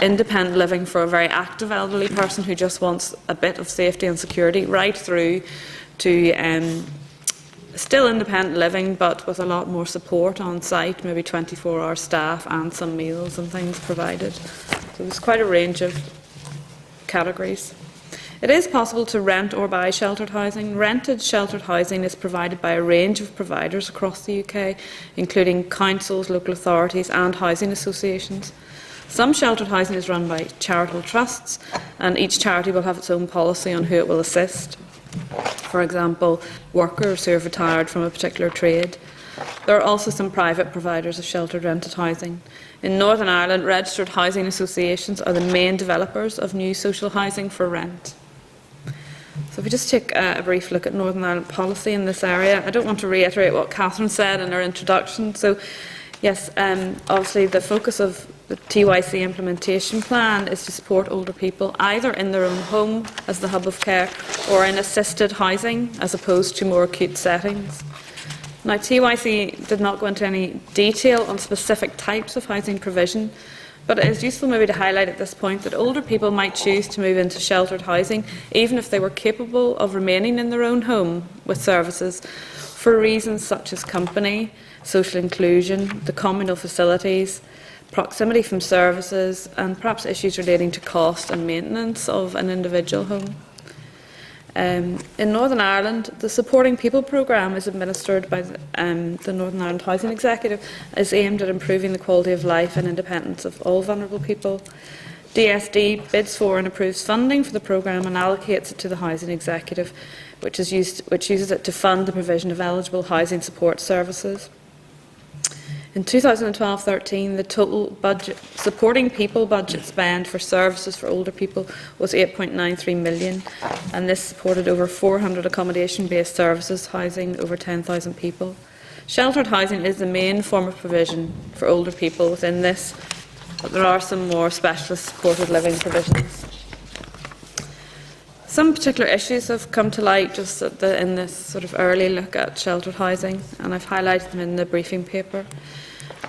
independent living for a very active elderly person who just wants a bit of safety and security, right through to still independent living but with a lot more support on site, maybe 24-hour staff and some meals and things provided. So there's quite a range of categories. It is possible to rent or buy sheltered housing. Rented sheltered housing is provided by a range of providers across the UK, including councils, local authorities and housing associations. Some sheltered housing is run by charitable trusts, and each charity will have its own policy on who it will assist. For example, workers who have retired from a particular trade. There are also some private providers of sheltered rented housing. In Northern Ireland, registered housing associations are the main developers of new social housing for rent. So if we just take a brief look at Northern Ireland policy in this area, I don't want to reiterate what Catherine said in her introduction. So Yes, obviously the focus of the TYC implementation plan is to support older people either in their own home as the hub of care or in assisted housing as opposed to more acute settings. Now, TYC did not go into any detail on specific types of housing provision, but it is useful maybe to highlight at this point that older people might choose to move into sheltered housing even if they were capable of remaining in their own home with services for reasons such as company, social inclusion, the communal facilities, proximity from services, and perhaps issues relating to cost and maintenance of an individual home. In Northern Ireland, the Supporting People programme is administered by the Northern Ireland Housing Executive, is aimed at improving the quality of life and independence of all vulnerable people. DSD bids for and approves funding for the programme and allocates it to the Housing Executive, which uses it to fund the provision of eligible housing support services. In 2012-13, the total budget, Supporting People budget spend for services for older people was £8.93 million, and this supported over 400 accommodation-based services housing over 10,000 people. Sheltered housing is the main form of provision for older people within this, but there are some more specialist supported living provisions. Some particular issues have come to light just in this sort of early look at sheltered housing, and I've highlighted them in the briefing paper.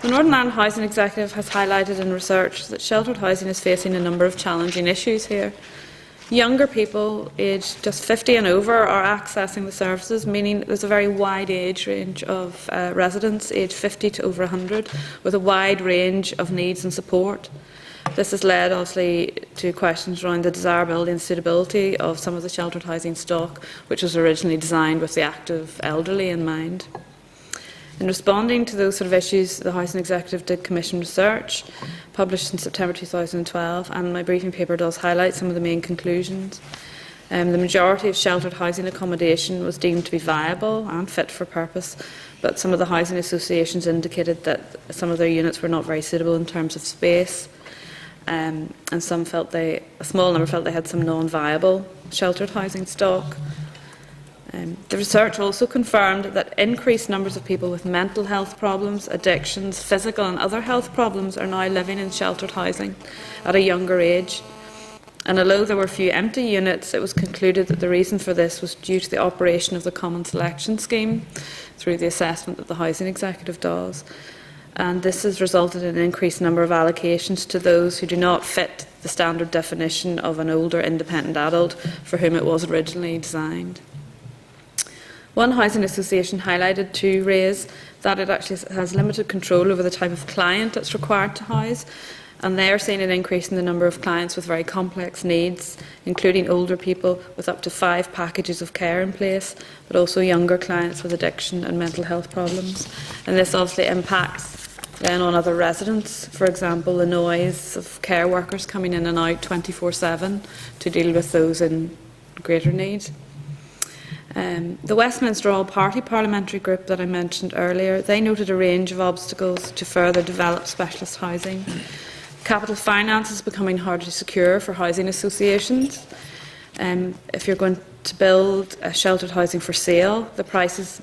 The Northern Ireland Housing Executive has highlighted in research that sheltered housing is facing a number of challenging issues here. Younger people aged just 50 and over are accessing the services, meaning there's a very wide age range of residents, aged 50 to over 100, with a wide range of needs and support. This has led, obviously, to questions around the desirability and suitability of some of the sheltered housing stock, which was originally designed with the active elderly in mind. In responding to those sort of issues, the Housing Executive did commission research, published in September 2012, and my briefing paper does highlight some of the main conclusions. The majority of sheltered housing accommodation was deemed to be viable and fit for purpose, but some of the housing associations indicated that some of their units were not very suitable in terms of space, and some felt a small number felt they had some non-viable sheltered housing stock. The research also confirmed that increased numbers of people with mental health problems, addictions, physical and other health problems are now living in sheltered housing at a younger age. And although there were few empty units, it was concluded that the reason for this was due to the operation of the Common Selection Scheme through the assessment that the Housing Executive does. And this has resulted in an increased number of allocations to those who do not fit the standard definition of an older independent adult for whom it was originally designed. One housing association highlighted to RAISE that it actually has limited control over the type of client it's required to house, and they are seeing an increase in the number of clients with very complex needs, including older people with up to 5 packages of care in place, but also younger clients with addiction and mental health problems. And this obviously impacts then on other residents, for example, the noise of care workers coming in and out 24/7 to deal with those in greater need. The Westminster All-Party Parliamentary Group that I mentioned earlier, they noted a range of obstacles to further develop specialist housing. Capital finance is becoming harder to secure for housing associations. If you're going to build a sheltered housing for sale, the prices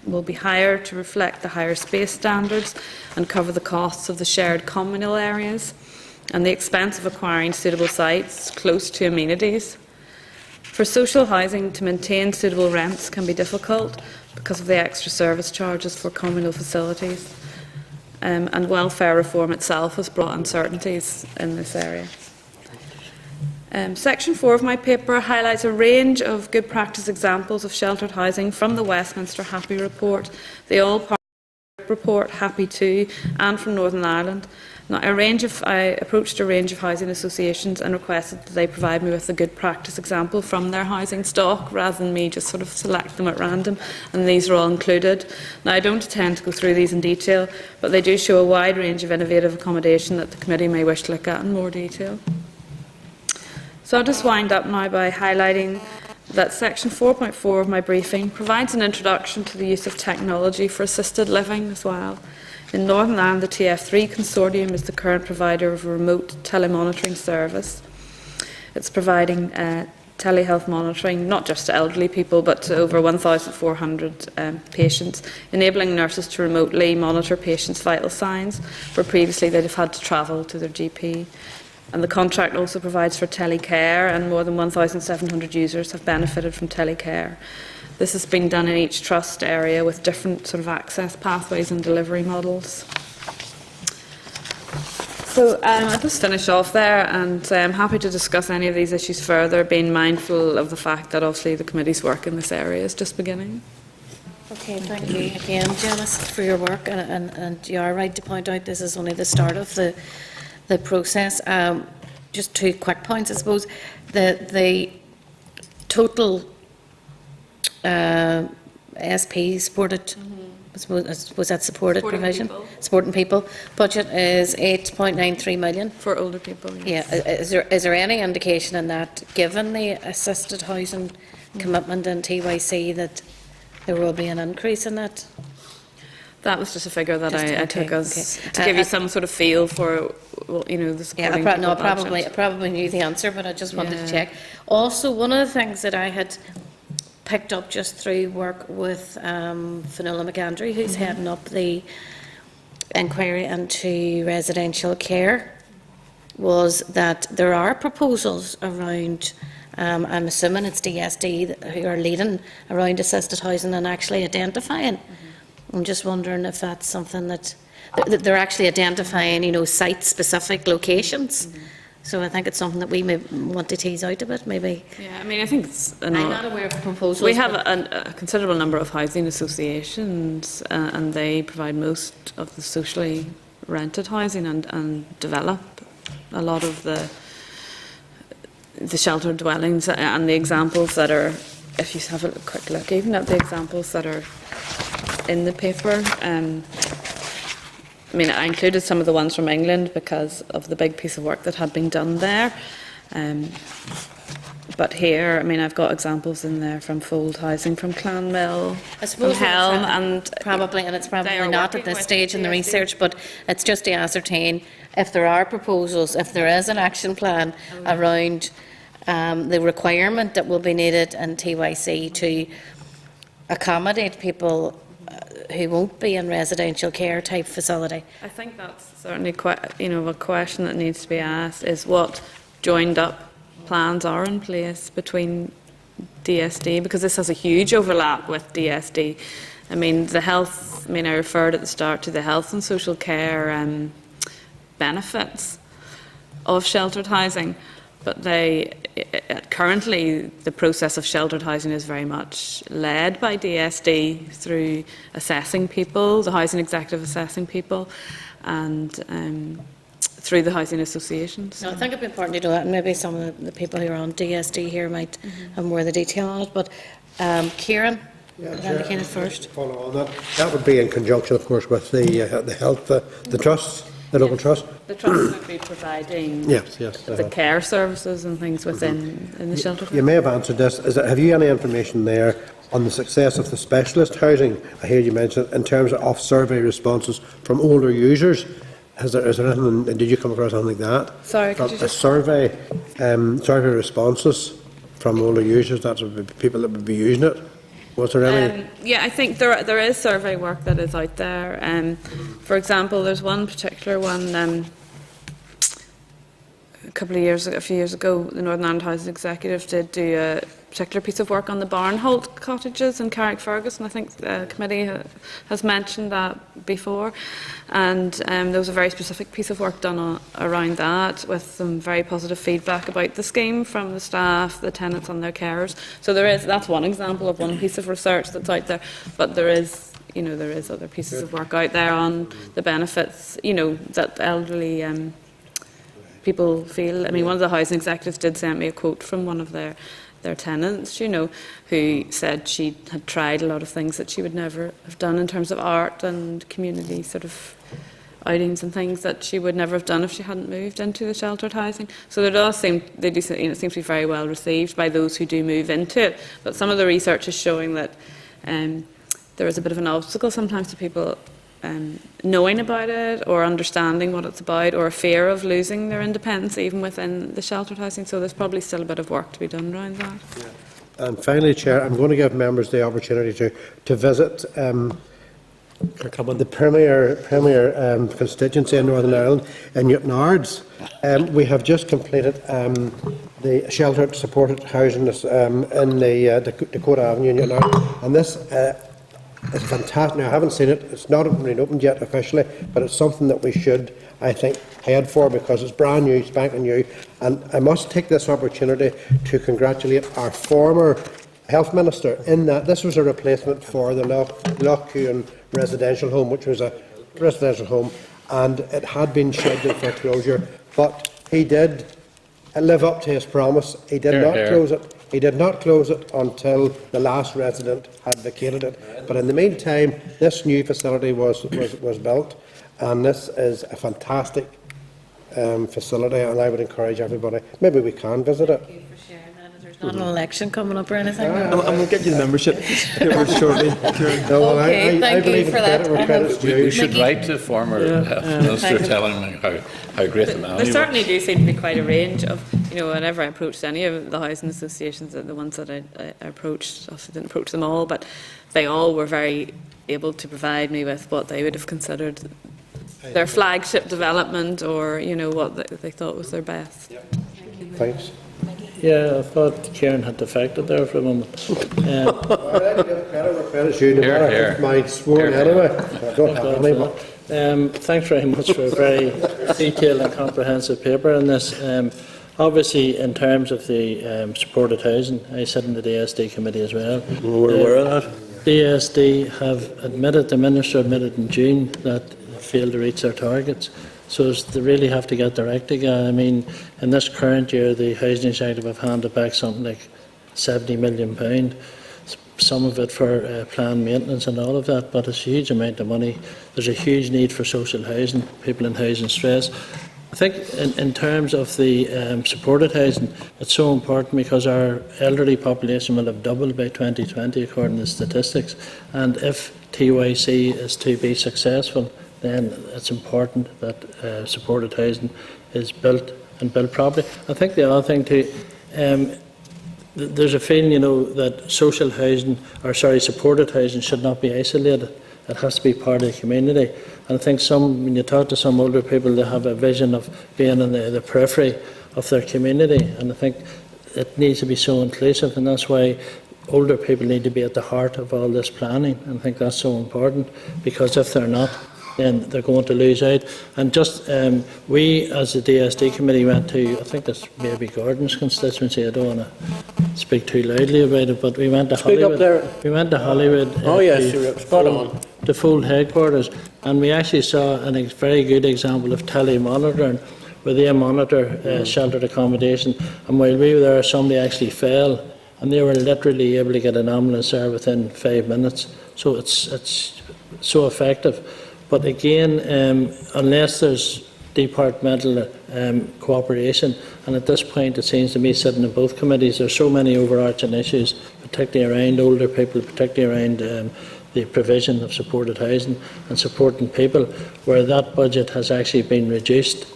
will be higher to reflect the higher space standards and cover the costs of the shared communal areas and the expense of acquiring suitable sites close to amenities. For social housing, to maintain suitable rents can be difficult because of the extra service charges for communal facilities, and welfare reform itself has brought uncertainties in this area. Section 4 of my paper highlights a range of good practice examples of sheltered housing from the Westminster Happy Report, the All-Party Report Happy 2, and from Northern Ireland. Now, I approached a range of housing associations and requested that they provide me with a good practice example from their housing stock rather than me just sort of select them at random, and these are all included. Now, I don't intend to go through these in detail, but they do show a wide range of innovative accommodation that the committee may wish to look at in more detail. So I'll just wind up now by highlighting that section 4.4 of my briefing provides an introduction to the use of technology for assisted living as well. In Northern Ireland, the TF3 Consortium is the current provider of a remote telemonitoring service. It's providing telehealth monitoring, not just to elderly people, but to over 1,400 patients, enabling nurses to remotely monitor patients' vital signs, where previously they'd have had to travel to their GP. And the contract also provides for telecare, and more than 1,700 users have benefited from telecare. This has been done in each trust area with different sort of access pathways and delivery models. So I'll just finish off there, and I'm happy to discuss any of these issues further, being mindful of the fact that obviously the committee's work in this area is just beginning. Okay, thank you again, Janice, for your work, and you are right to point out this is only the start of the process. Just 2 quick points, I suppose. The total SP supported, I suppose that's supported Supporting provision, people. supporting people, budget is 8.93 million. For older people, yes. Yeah, is there any indication in that, given the assisted housing commitment in TYC, that there will be an increase in that? That was just a figure that I took okay, as okay. to give you some sort of feel for, well, you know, the Yeah, supporting people I budget. probably knew the answer, but I just wanted Yeah. to check. Also, one of the things that I had picked up just through work with Fionnuala McAndrew, who's heading up the inquiry into residential care, was that there are proposals around, I'm assuming it's DSD who are leading around assisted housing and actually identifying. I'm just wondering if that's something that they're actually identifying, you know, site-specific locations. So I think it's something that we may want to tease out a bit, maybe. Yeah, I mean, I think it's... I'm not aware of proposals. We have but- a considerable number of housing associations, and they provide most of the socially rented housing and develop a lot of the sheltered dwellings, and the examples that are, if you have a quick look, even at the examples that are in the paper. I mean, I included some of the ones from England because of the big piece of work that had been done there. But here, I mean, I've got examples in there from Fold Housing, from Clanmill, I from suppose Helm, it's and it's probably they are not at working this with stage in the DSD. research, but it's just to ascertain if there are proposals, if there is an action plan around the requirement that will be needed in TYC to accommodate people who won't be in residential care type facility. I think that's certainly a question that needs to be asked, is what joined up plans are in place between DSD, because this has a huge overlap with DSD. I mean, I referred at the start to the health and social care benefits of sheltered housing, but currently the process of sheltered housing is very much led by DSD through assessing people, the housing executive assessing people, and through the housing associations. No, I think it'd be important to do that, and maybe some of the people who are on DSD here might have more of the detail on it, but Kieran, indicated first. Follow on that. That would be in conjunction, of course, with the health, the trusts, the local trust. The trust would be providing Yes. the care services and things within in the shelter. You may have answered this. Have you any information there on the success of the specialist housing? I hear you mention it in terms of survey responses from older users. Is there anything? Did you come across something like that? Sorry, could From you a just... survey responses from older users. That would be people that would be using it. Was there any? Yeah, I think there is survey work that is out there. For example, there's one particular one. A few years ago, the Northern Ireland Housing Executive did do a particular piece of work on the Barnholt cottages in Carrickfergus, and I think the committee has mentioned that before. And there was a very specific piece of work done around that, with some very positive feedback about the scheme from the staff, the tenants and their carers. So that's one example of one piece of research that's out there, but there is other pieces of work out there on the benefits, that elderly people feel. I mean, one of the housing executives did send me a quote from one of their tenants, who said she had tried a lot of things that she would never have done in terms of art and community sort of outings and things that she would never have done if she hadn't moved into the sheltered housing. So it seems to be very well received by those who do move into it. But some of the research is showing that there is a bit of an obstacle sometimes to people knowing about it or understanding what it's about, or a fear of losing their independence even within the sheltered housing. So there's probably still a bit of work to be done around that. And finally, Chair, I'm going to give members the opportunity to visit the Premier constituency in Northern Ireland, in Newtownards. We have just completed the sheltered supported housing in the Dakota Avenue in Newtownards, and this is fantastic. Now, I haven't seen it; it's not been opened yet officially, but it's something that we should, I think, head for, because it's brand new, spanking new. And I must take this opportunity to congratulate our former Health Minister, in that this was a replacement for the Lochcuan residential home, which was a residential home, and it had been scheduled for closure, but he did live up to his promise. He did not close it. He did not close it until the last resident had vacated it. But in the meantime, this new facility was built, and this is a fantastic facility, and I would encourage everybody. Maybe we can visit it. There's not an election coming up or anything. I'm going to get you the membership shortly. No, well, Okay, I thank you believe in for that. credit where credit's due. We should write to the former minister telling him how great the man There he certainly do seem to be quite a range of, whenever I approached any of the housing associations, the ones that I approached, obviously didn't approach them all, but they all were very able to provide me with what they would have considered their flagship development, or, what they thought was their best. Thanks. Yeah, I thought Kieran had defected there for a moment. Credit where credit's due, no Here, matter here. if it's mine sworn Here, here. anyway. I don't have any, but Thanks very much for a very detailed and comprehensive paper on this. Obviously, in terms of the supported housing, I sit in the DSD committee as well. We're aware of that. DSD have admitted, the Minister admitted in June, that they failed to reach their targets. So they really have to get their act together. I mean, in this current year, the Housing Executive have handed back something like £70 million, some of it for planned maintenance and all of that, but it's a huge amount of money. There's a huge need for social housing, people in housing stress. I think in terms of the supported housing, it's so important because our elderly population will have doubled by 2020 according to statistics, and if TYC is to be successful, then it's important that supported housing is built and built properly. I think the other thing too, there's a feeling, that social housing, supported housing should not be isolated. It has to be part of the community. And I think when you talk to some older people, they have a vision of being in the periphery of their community. And I think it needs to be so inclusive, and that's why older people need to be at the heart of all this planning. And I think that's so important, because if they're not, then they're going to lose out. And just we, as the DSD committee, went to, I think it's maybe Gordon's constituency. I don't want to speak too loudly about it, but we went to Hollywood. We went to Hollywood. Oh yes, you're spot on. The full headquarters, and we actually saw a very good example of telemonitoring, where they monitor sheltered accommodation. And while we were there, somebody actually fell, and they were literally able to get an ambulance there within 5 minutes. So it's so effective. But again, unless there's departmental cooperation, and at this point it seems to me, sitting in both committees, there's so many overarching issues, particularly around older people, particularly around the provision of supported housing and supporting people, where that budget has actually been reduced.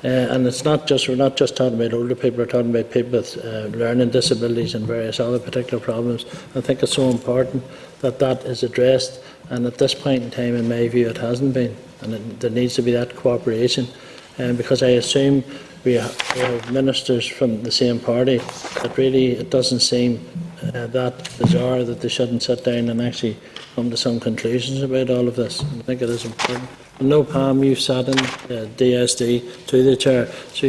And it's not just, we're not just talking about older people, we're talking about people with learning disabilities and various other particular problems. I think it's so important that that is addressed, and at this point in time, in my view, it hasn't been, and there needs to be that cooperation, because I assume we have ministers from the same party that really, it doesn't seem that bizarre that they shouldn't sit down and actually come to some conclusions about all of this. I think it is important. And no, Pam, you've sat in DSD to the chair, so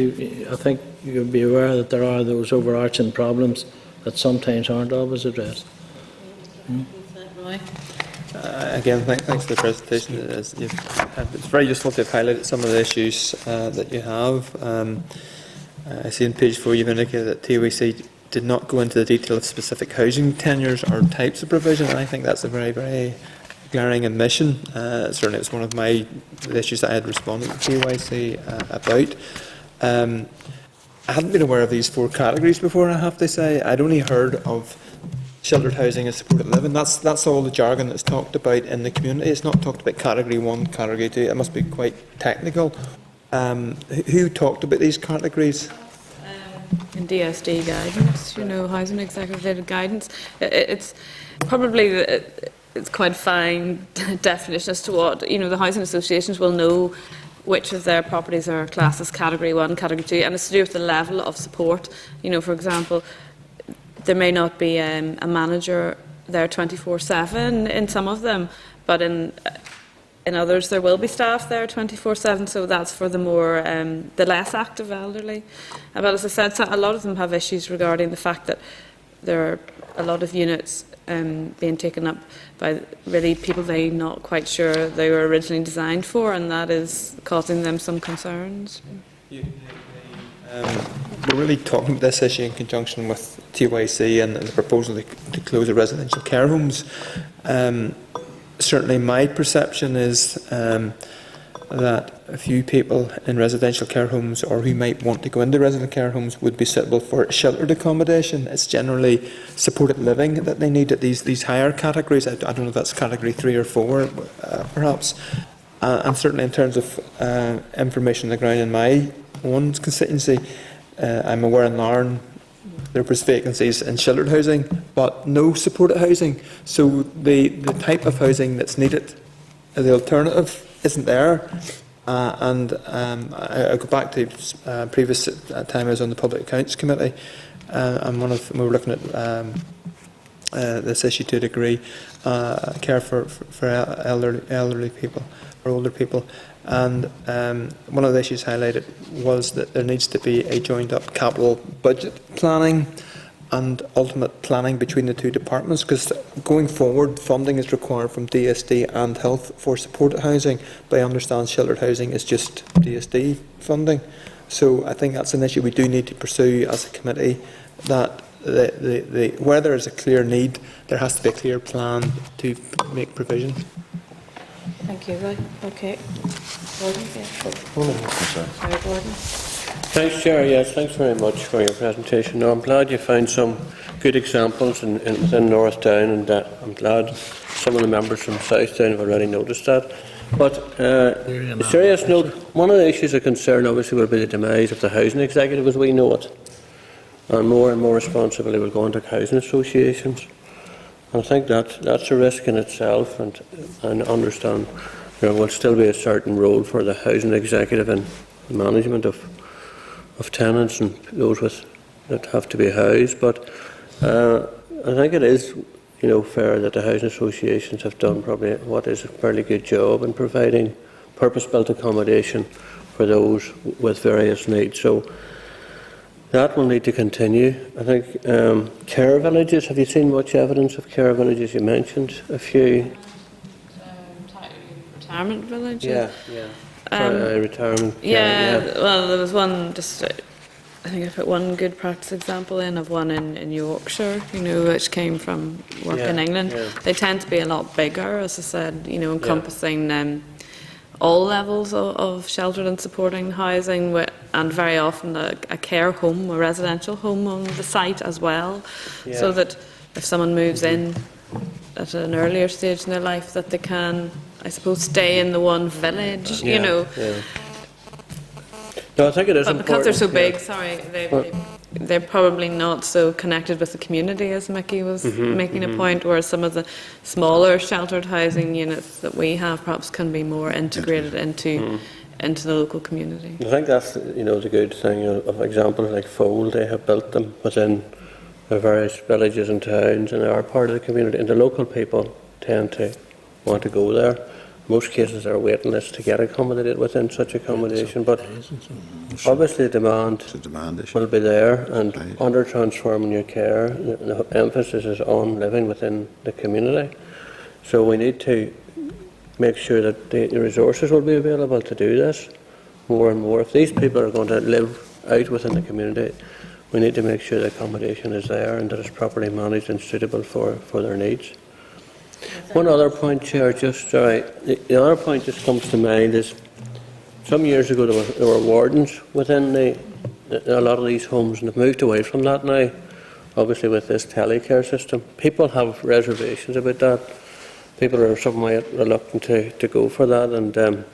I think you'll be aware that there are those overarching problems that sometimes aren't always addressed. Again, thanks for the presentation. It's very useful to have highlighted some of the issues that you have. I see on page 4 you've indicated that TOEC did not go into the detail of specific housing tenures or types of provision, and I think that's a very, very glaring omission. Certainly it's one of the issues that I had responded to TOEC about. I hadn't been aware of these 4 categories before, I have to say. I'd only heard of sheltered housing and supported living. That's all the jargon that's talked about in the community. It's not talked about category 1, category 2. It must be quite technical. Who talked about these categories? In DSD guidance, housing executive guidance, it's probably it's quite fine definition as to what the housing associations will know which of their properties are classed as category 1, category 2, and it's to do with the level of support. For example, there may not be a manager there 24/7 in some of them, but in others there will be staff there 24/7. So that's for the the less active elderly. But as I said, a lot of them have issues regarding the fact that there are a lot of units being taken up by really people they're not quite sure they were originally designed for, and that is causing them some concerns. We're really talking about this issue in conjunction with TYC and the proposal to close the residential care homes. Certainly my perception is that a few people in residential care homes or who might want to go into residential care homes would be suitable for sheltered accommodation. It's generally supported living that they need at these higher categories. I don't know if that's category 3 or 4 perhaps. And certainly in terms of information on the ground in my own constituency, I'm aware in Larne there was vacancies in sheltered housing but no supported housing. So the type of housing that's needed, the alternative, isn't there. I go back to previous time I was on the Public Accounts Committee, and we were looking at this issue to a degree, care for elderly people or older people. And one of the issues highlighted was that there needs to be a joined up capital budget planning and ultimate planning between the two departments, because going forward funding is required from DSD and Health for supported housing, but I understand sheltered housing is just DSD funding. So I think that's an issue we do need to pursue as a committee, that where there is a clear need, there has to be a clear plan to make provision. Thank you. Right. Okay. Gordon, Sorry, Gordon. Thanks, Chair. Yes, thanks very much for your presentation. Now, I'm glad you found some good examples within North Down, and I'm glad some of the members from South Down have already noticed that. But a serious note, one of the issues of concern obviously will be the demise of the housing executive as we know it, and more responsibility will go into housing associations. I think that's a risk in itself, and I understand there will still be a certain role for the housing executive in the management of tenants and those that have to be housed. But I think it is, fair that the housing associations have done probably what is a fairly good job in providing purpose-built accommodation for those with various needs. So that will need to continue. I think care villages, have you seen much evidence of care villages? You mentioned a few. Retirement villages? Yeah. Retirement care, yeah, well, there was one, I think I put one good practice example of one in Yorkshire, which came from work in England. Yeah. They tend to be a lot bigger, as I said, encompassing all levels of sheltered and supporting housing, and very often a care home, a residential home on the site as well, so that if someone moves in at an earlier stage in their life, that they can, I suppose, stay in the one village, Yeah. No, I think it is But because they're so important, big, sorry, they're probably not so connected with the community, as Mickey was making a point, whereas some of the smaller sheltered housing units that we have perhaps can be more integrated into the local community. I think that's the good thing of examples like Fold. They have built them within the various villages and towns, and they are part of the community, and the local people tend to want to go there. Most cases there are waiting lists to get accommodated within such accommodation, but obviously the demand will be there, and under transforming your care, the emphasis is on living within the community. So we need to make sure that the resources will be available to do this more and more. If these people are going to live out within the community, we need to make sure the accommodation is there and that it's properly managed and suitable for their needs. One other point, Chair, the other point that comes to mind is some years ago there were wardens within a lot of these homes, and they've moved away from that now. obviously with this telecare system. People have reservations about that. People are somewhat reluctant to go for that, and I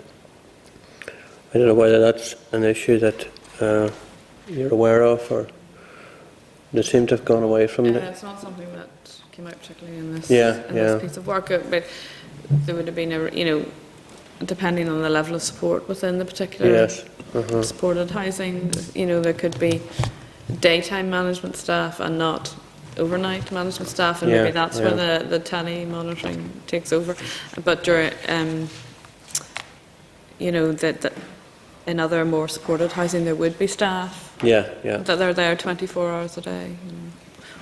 don't know whether that's an issue that you're aware of, or they seem to have gone away from it. It's not something that came out particularly in this, Yeah, this piece of work, but there would have been depending on the level of support within the particular Yes. supported housing, there could be daytime management staff and not overnight management staff, and maybe that's where the tele-monitoring takes over. But during, that in other more supported housing there would be staff that they're there 24 hours a day.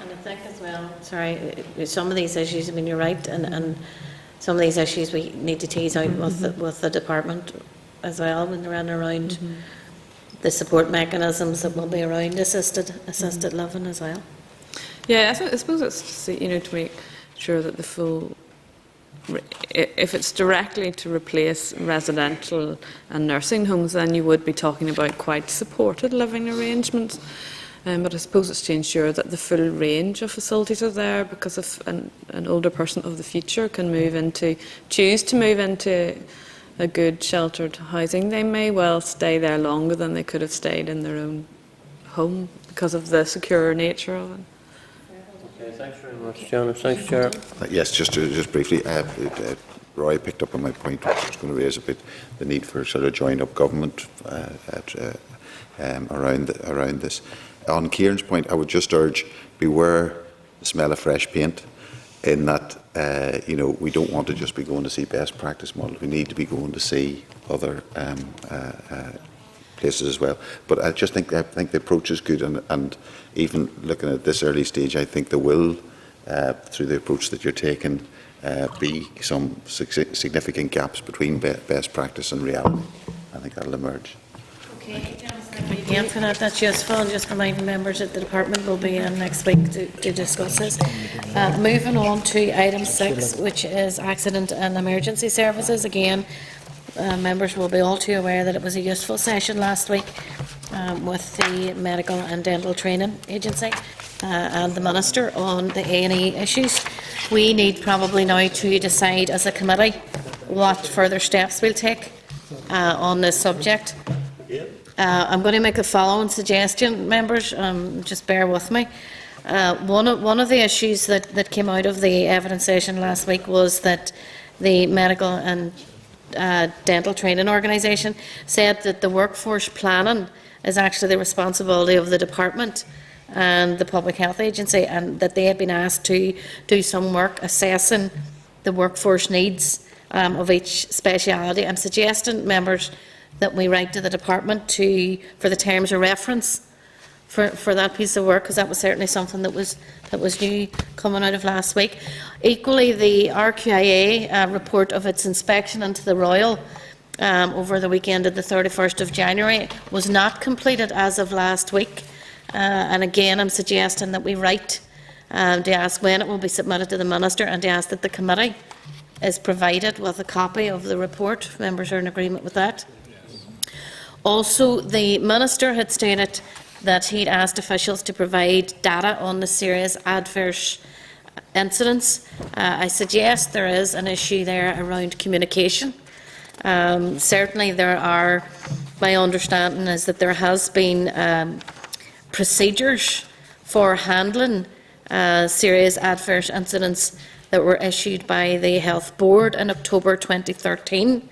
And I think as well, sorry, some of these issues, I mean, you're right, and some of these issues we need to tease out with the department as well when they're in and around the support mechanisms that will be around assisted living as well. Yeah, I suppose it's to make sure that the full, if it's directly to replace residential and nursing homes, then you would be talking about quite supported living arrangements. But I suppose it's to ensure that the full range of facilities are there, because if an older person of the future can choose to move into a good sheltered housing, they may well stay there longer than they could have stayed in their own home because of the secure nature of it. Okay, thanks very much, Janice. Thanks, Chair. Yes, just briefly, Roy picked up on my point, which I was going to raise about the need for sort of joined-up government around this. On Kieran's point, I would just urge, beware the smell of fresh paint, in that we don't want to just be going to see best practice models. We need to be going to see other places as well. But I think the approach is good, and even looking at this early stage, I think there will, through the approach that you're taking, be some significant gaps between best practice and reality. I think that'll emerge. Okay, thank you again for that. That's useful, and just reminding members that the department will be in next week to discuss this. Moving on to item 6, which is accident and emergency services. Again, members will be all too aware that it was a useful session last week with the Medical and Dental Training Agency and the Minister on the A&E issues. We need probably now to decide as a committee what further steps we'll take on this subject. I'm going to make the following suggestion, members, just bear with me. One of the issues that came out of the evidence session last week was that the Medical and Dental Training Organisation said that the workforce planning is actually the responsibility of the department and the Public Health Agency, and that they had been asked to do some work assessing the workforce needs of each speciality. I'm suggesting, members, that we write to the department for the terms of reference for that piece of work, because that was certainly something that was new coming out of last week. Equally, the RQIA report of its inspection into the Royal over the weekend of the 31st of January was not completed as of last week. And again, I'm suggesting that we write to ask when it will be submitted to the Minister, and to ask that the committee is provided with a copy of the report. If members are in agreement with that. Also, the Minister had stated that he'd asked officials to provide data on the serious adverse incidents. I suggest there is an issue there around communication. Certainly there are, my understanding is that there has been procedures for handling serious adverse incidents that were issued by the Health Board in October 2013.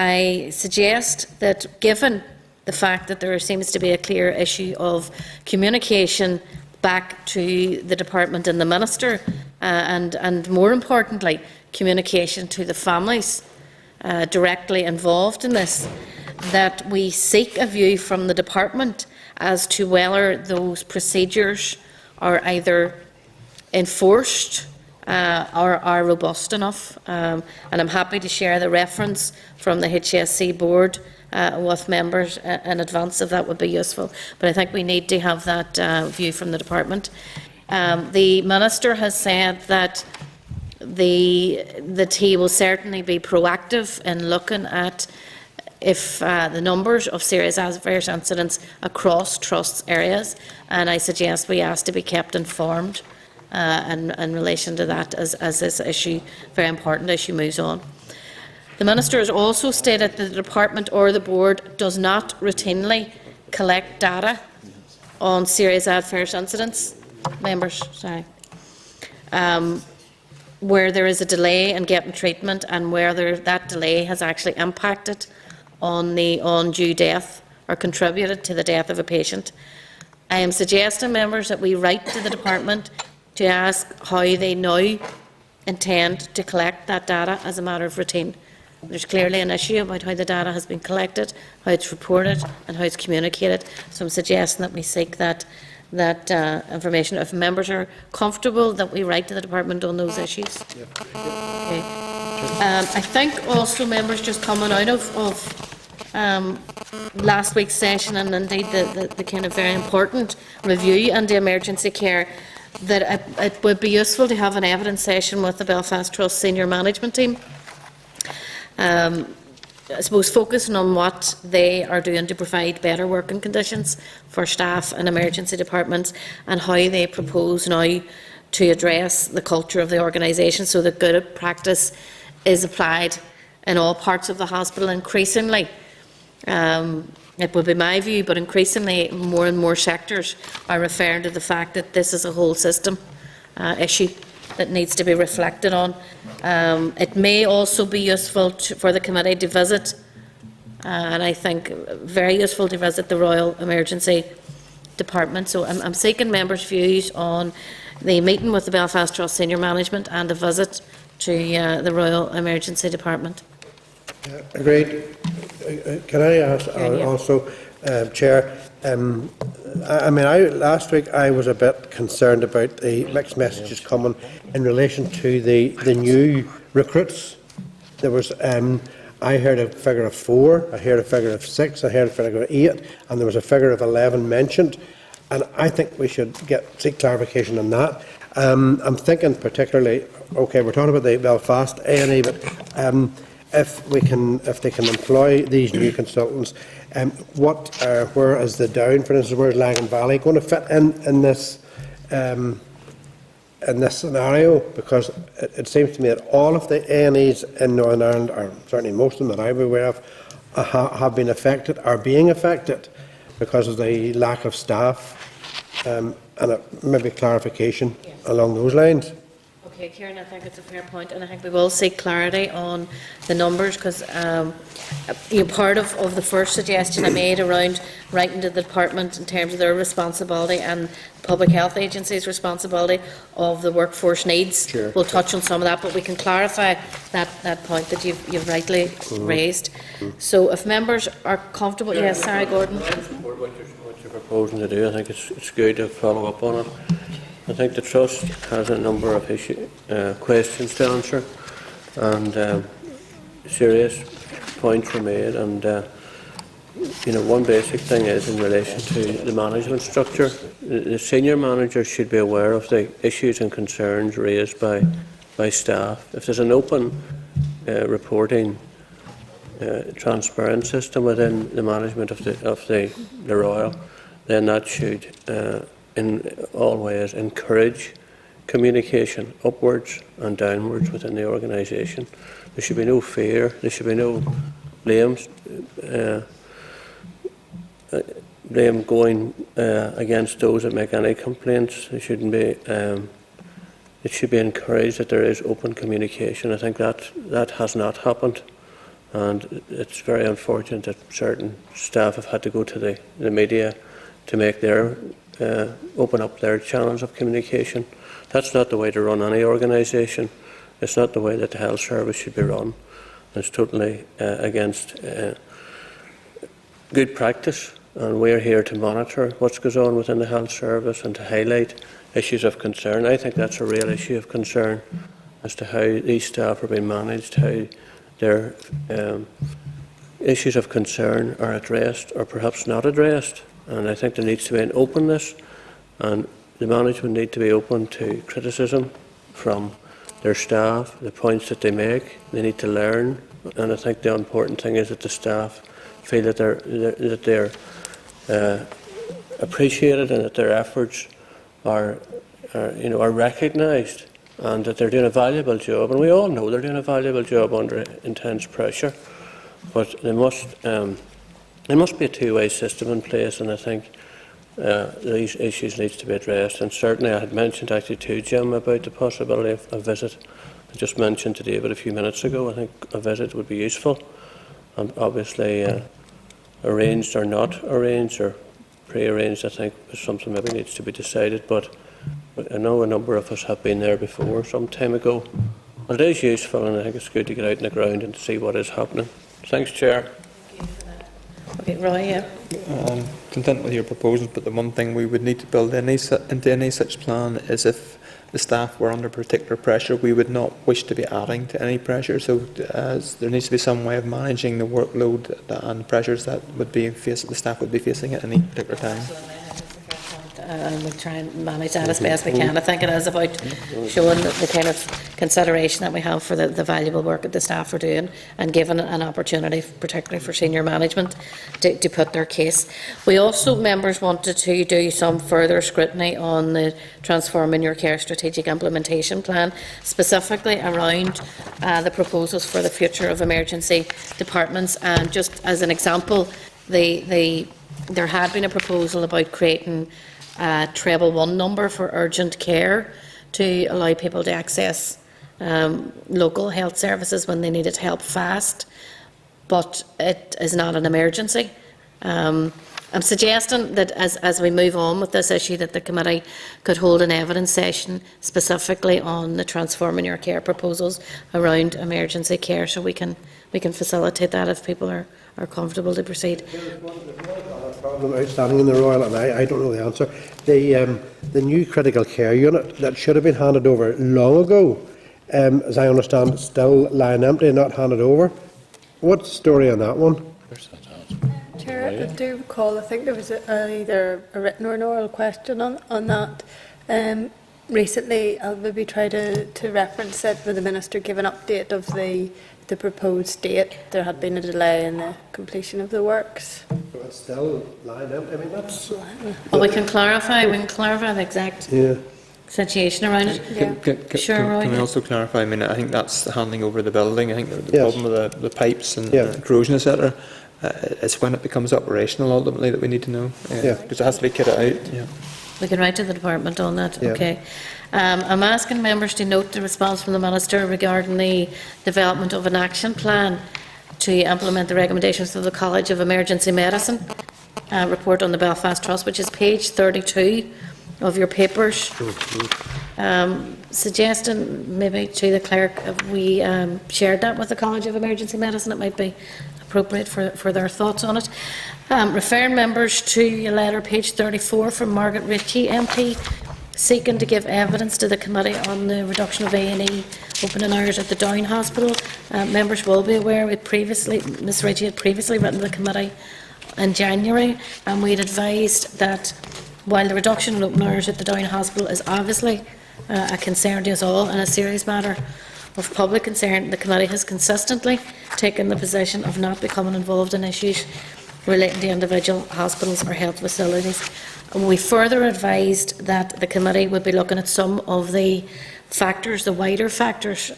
I suggest that, given the fact that there seems to be a clear issue of communication back to the department and the Minister, and more importantly, communication to the families directly involved in this, that we seek a view from the department as to whether those procedures are either enforced or are robust enough. And I'm happy to share the reference from the HSC board with members in advance, if that would be useful. But I think we need to have that view from the department. The Minister has said that he will certainly be proactive in looking at the numbers of serious adverse incidents across trusts areas, and I suggest we ask to be kept informed in relation to that as this issue, very important issue, moves on. The Minister has also stated that the Department or the Board does not routinely collect data on serious adverse incidents. Members, sorry. Where there is a delay in getting treatment and where that delay has actually impacted on the undue death or contributed to the death of a patient. I am suggesting, members, that we write to the Department to ask how they now intend to collect that data as a matter of routine. There's clearly an issue about how the data has been collected, how it's reported and how it's communicated, so I'm suggesting that we seek that information. If members are comfortable that we write to the Department on those issues. Okay. I think also, members, just coming out of last week's session and indeed the kind of very important review into emergency care, that it would be useful to have an evidence session with the Belfast Trust senior management team. I suppose focusing on what they are doing to provide better working conditions for staff and emergency departments, and how they propose now to address the culture of the organisation so that good practice is applied in all parts of the hospital. Increasingly, it would be my view, but increasingly more and more sectors are referring to the fact that this is a whole system issue that needs to be reflected on. It may also be useful for the committee to visit, and I think very useful to visit the Royal Emergency Department. So I'm seeking members' views on the meeting with the Belfast Trust Senior Management and a visit to the Royal Emergency Department. Agreed. Can I ask also, Chair, last week I was a bit concerned about the mixed messages coming in relation to the new recruits. There was, I heard a figure of 4, I heard a figure of 6, I heard a figure of 8, and there was a figure of 11 mentioned. And I think we should seek clarification on that. I'm thinking particularly, okay, we're talking about the Belfast A&E, but if they can employ these new consultants, where is the Down, for instance, where is Lagan Valley going to fit in this scenario? Because it seems to me that all of the A&Es in Northern Ireland, or certainly most of them that I'm aware of, have been affected, are being affected because of the lack of staff, and maybe clarification along those lines. Okay, Kieran, I think it's a fair point, and I think we will seek clarity on the numbers, because part of the first suggestion I made around writing to the Department in terms of their responsibility and Public Health Agency's responsibility of the workforce needs. Sure. We'll touch on some of that, but we can clarify that point that you've rightly raised. So if members are comfortable, yes, Sarah Gordon. What you're proposing to do, I think it's good to follow up on it. I think the Trust has a number of questions to answer, and serious points were made. And one basic thing is in relation to the management structure. The senior manager should be aware of the issues and concerns raised by staff. If there's an open reporting, transparent system within the management of the Royal, then that should in all ways encourage communication upwards and downwards within the organisation. There should be no fear, there should be no blame going against those that make any complaints. There shouldn't be. It should be encouraged that there is open communication. I think that has not happened, and it's very unfortunate that certain staff have had to go to the media to make their open up their channels of communication. That's not the way to run any organisation. It's not the way that the health service should be run. It's totally against good practice, and we're here to monitor what goes on within the health service and to highlight issues of concern. I think that's a real issue of concern as to how these staff are being managed, how their issues of concern are addressed or perhaps not addressed. And I think there needs to be an openness, and the management need to be open to criticism from their staff, the points that they make. They need to learn and I think the important thing is that the staff feel that they're appreciated and that their efforts are recognised, and that they're doing a valuable job. And we all know they're doing a valuable job under intense pressure. But there must be a two-way system in place, and I think these issues need to be addressed. And certainly, I had mentioned actually to Jim about the possibility of a visit. I just mentioned to David a few minutes ago. I think a visit would be useful, and obviously arranged or not arranged or pre-arranged, I think is something maybe needs to be decided. But I know a number of us have been there before some time ago. But it is useful, and I think it's good to get out on the ground and to see what is happening. Thanks, Chair. Okay, Roy, yeah. I'm content with your proposals, but the one thing we would need to build into any such plan is if the staff were under particular pressure, we would not wish to be adding to any pressure. So there needs to be some way of managing the workload and pressures that the staff would be facing at any particular time. And we'll try and manage that as best we can. I think it is about showing the kind of consideration that we have for the valuable work that the staff are doing, and giving an opportunity, particularly for senior management, to put their case. We also, members, wanted to do some further scrutiny on the Transforming Your Care Strategic Implementation Plan, specifically around the proposals for the future of emergency departments. And just as an example, there had been a proposal about creating treble 1 number for urgent care to allow people to access local health services when they needed help fast, but it is not an emergency. I'm suggesting that as we move on with this issue, that the committee could hold an evidence session specifically on the Transforming Your Care proposals around emergency care, so we can facilitate that if people are comfortable to proceed. There's one problem outstanding in the Royal, and I don't know the answer. The new critical care unit that should have been handed over long ago, as I understand, it's still lying empty and not handed over. What's the story on that one? Chair, I do recall, I think there was either a written or an oral question on that. Recently, I'll maybe try to reference it, where the Minister gave an update of the proposed date. There had been a delay in the completion of the works. So it's still lying empty. I mean, that's... Well, we can clarify the exact situation around it. Sure, Roy. Can we also clarify? I mean, I think that's handing over the building. I think the Yes. problem with the pipes and corrosion, etc. It's when it becomes operational ultimately that we need to know. Because it has to be kitted out. Yeah. We can write to the department on that. Yeah. Okay. I'm asking members to note the response from the Minister regarding the development of an action plan to implement the recommendations of the College of Emergency Medicine report on the Belfast Trust, which is page 32 of your papers. Suggesting maybe to the clerk, if we shared that with the College of Emergency Medicine, it might be appropriate for their thoughts on it. Referring members to a letter, page 34, from Margaret Ritchie MP, seeking to give evidence to the committee on the reduction of A&E opening hours at the Down Hospital. Members will be aware Ms Ritchie had previously written to the committee in January, and we had advised that while the reduction in opening hours at the Down Hospital is obviously a concern to us all and a serious matter of public concern, the committee has consistently taken the position of not becoming involved in issues relating to individual hospitals or health facilities. And we further advised that the committee would be looking at some of the factors, the wider factors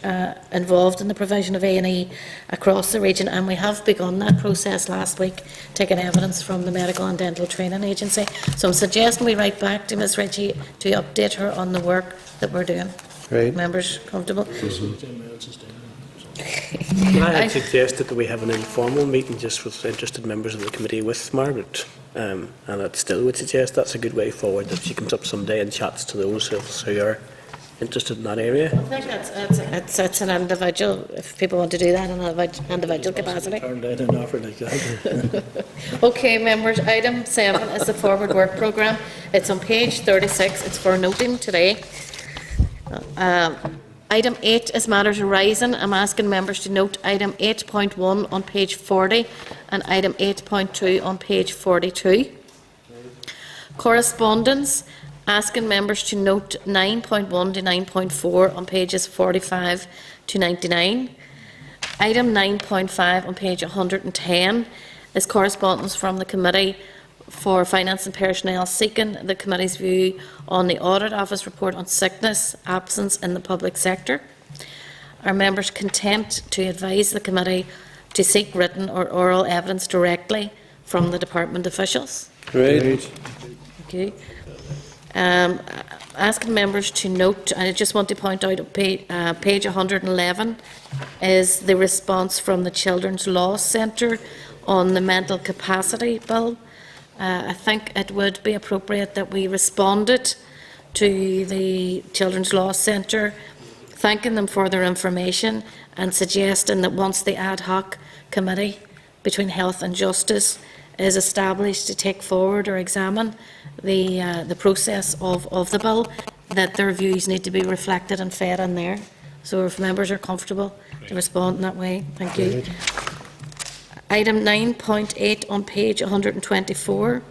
involved in the provision of A&E across the region, and we have begun that process last week, taking evidence from the Medical and Dental Training Agency. So I'm suggesting we write back to Ms Ritchie to update her on the work that we're doing. Great. Members comfortable? I had suggested that we have an informal meeting just with interested members of the committee with Margaret, and I still would suggest that's a good way forward, that she comes up someday and chats to those who are interested in that area. I think it's an individual, if people want to do that in an individual capacity. Turned out an offer like that. Okay, members, item 7 is the Forward Work Programme. It's on page 36. It's for noting today. Item 8 is matters arising. I'm asking members to note item 8.1 on page 40 and item 8.2 on page 42. Correspondence, asking members to note 9.1 to 9.4 on pages 45 to 99. Item 9.5 on page 110 is correspondence from the Committee for Finance and Personnel seeking the Committee's view on the Audit Office report on sickness, absence in the public sector. Are members content to advise the Committee to seek written or oral evidence directly from the Department officials? Great. Thank you. Asking members to note, and I just want to point out page 111 is the response from the Children's Law Centre on the Mental Capacity Bill. I think it would be appropriate that we responded to the Children's Law Centre, thanking them for their information and suggesting that once the ad hoc committee between Health and Justice is established to take forward or examine the process of the bill, that their views need to be reflected and fed in there. So if members are comfortable to respond in that way, thank you. Item 9.8 on page 124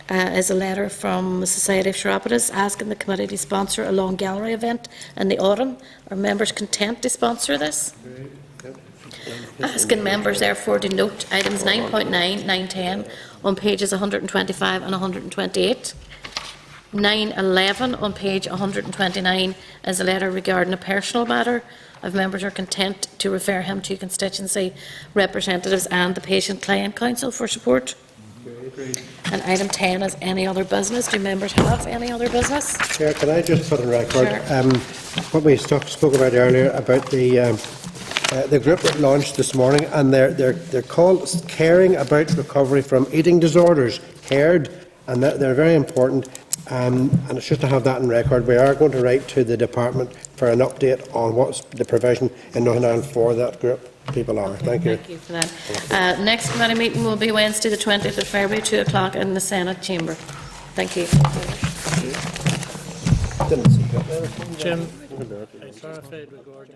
is a letter from the Society of Chiropodists asking the committee to sponsor a long gallery event in the autumn. Are members content to sponsor this? Asking members therefore to note items 9.9, 9.10 on pages 125 and 128. 9.11 on page 129 is a letter regarding a personal matter. If members are content to refer him to constituency representatives and the Patient Client Council for support. And item 10 is any other business. Do members have any other business? Chair, can I just put on record Sure. what we spoke about earlier about the group that launched this morning, and they're called Caring About Recovery from Eating Disorders, CARED, and they're very important. And it's just to have that in record. We are going to write to the department for an update on what's the provision in Northern Ireland for that group. People are. Thank you. Thank you for that. Next committee meeting will be Wednesday the 20th of February, 2 o'clock in the Senate chamber. Thank you. Didn't see that there. Jim, I clarified regarding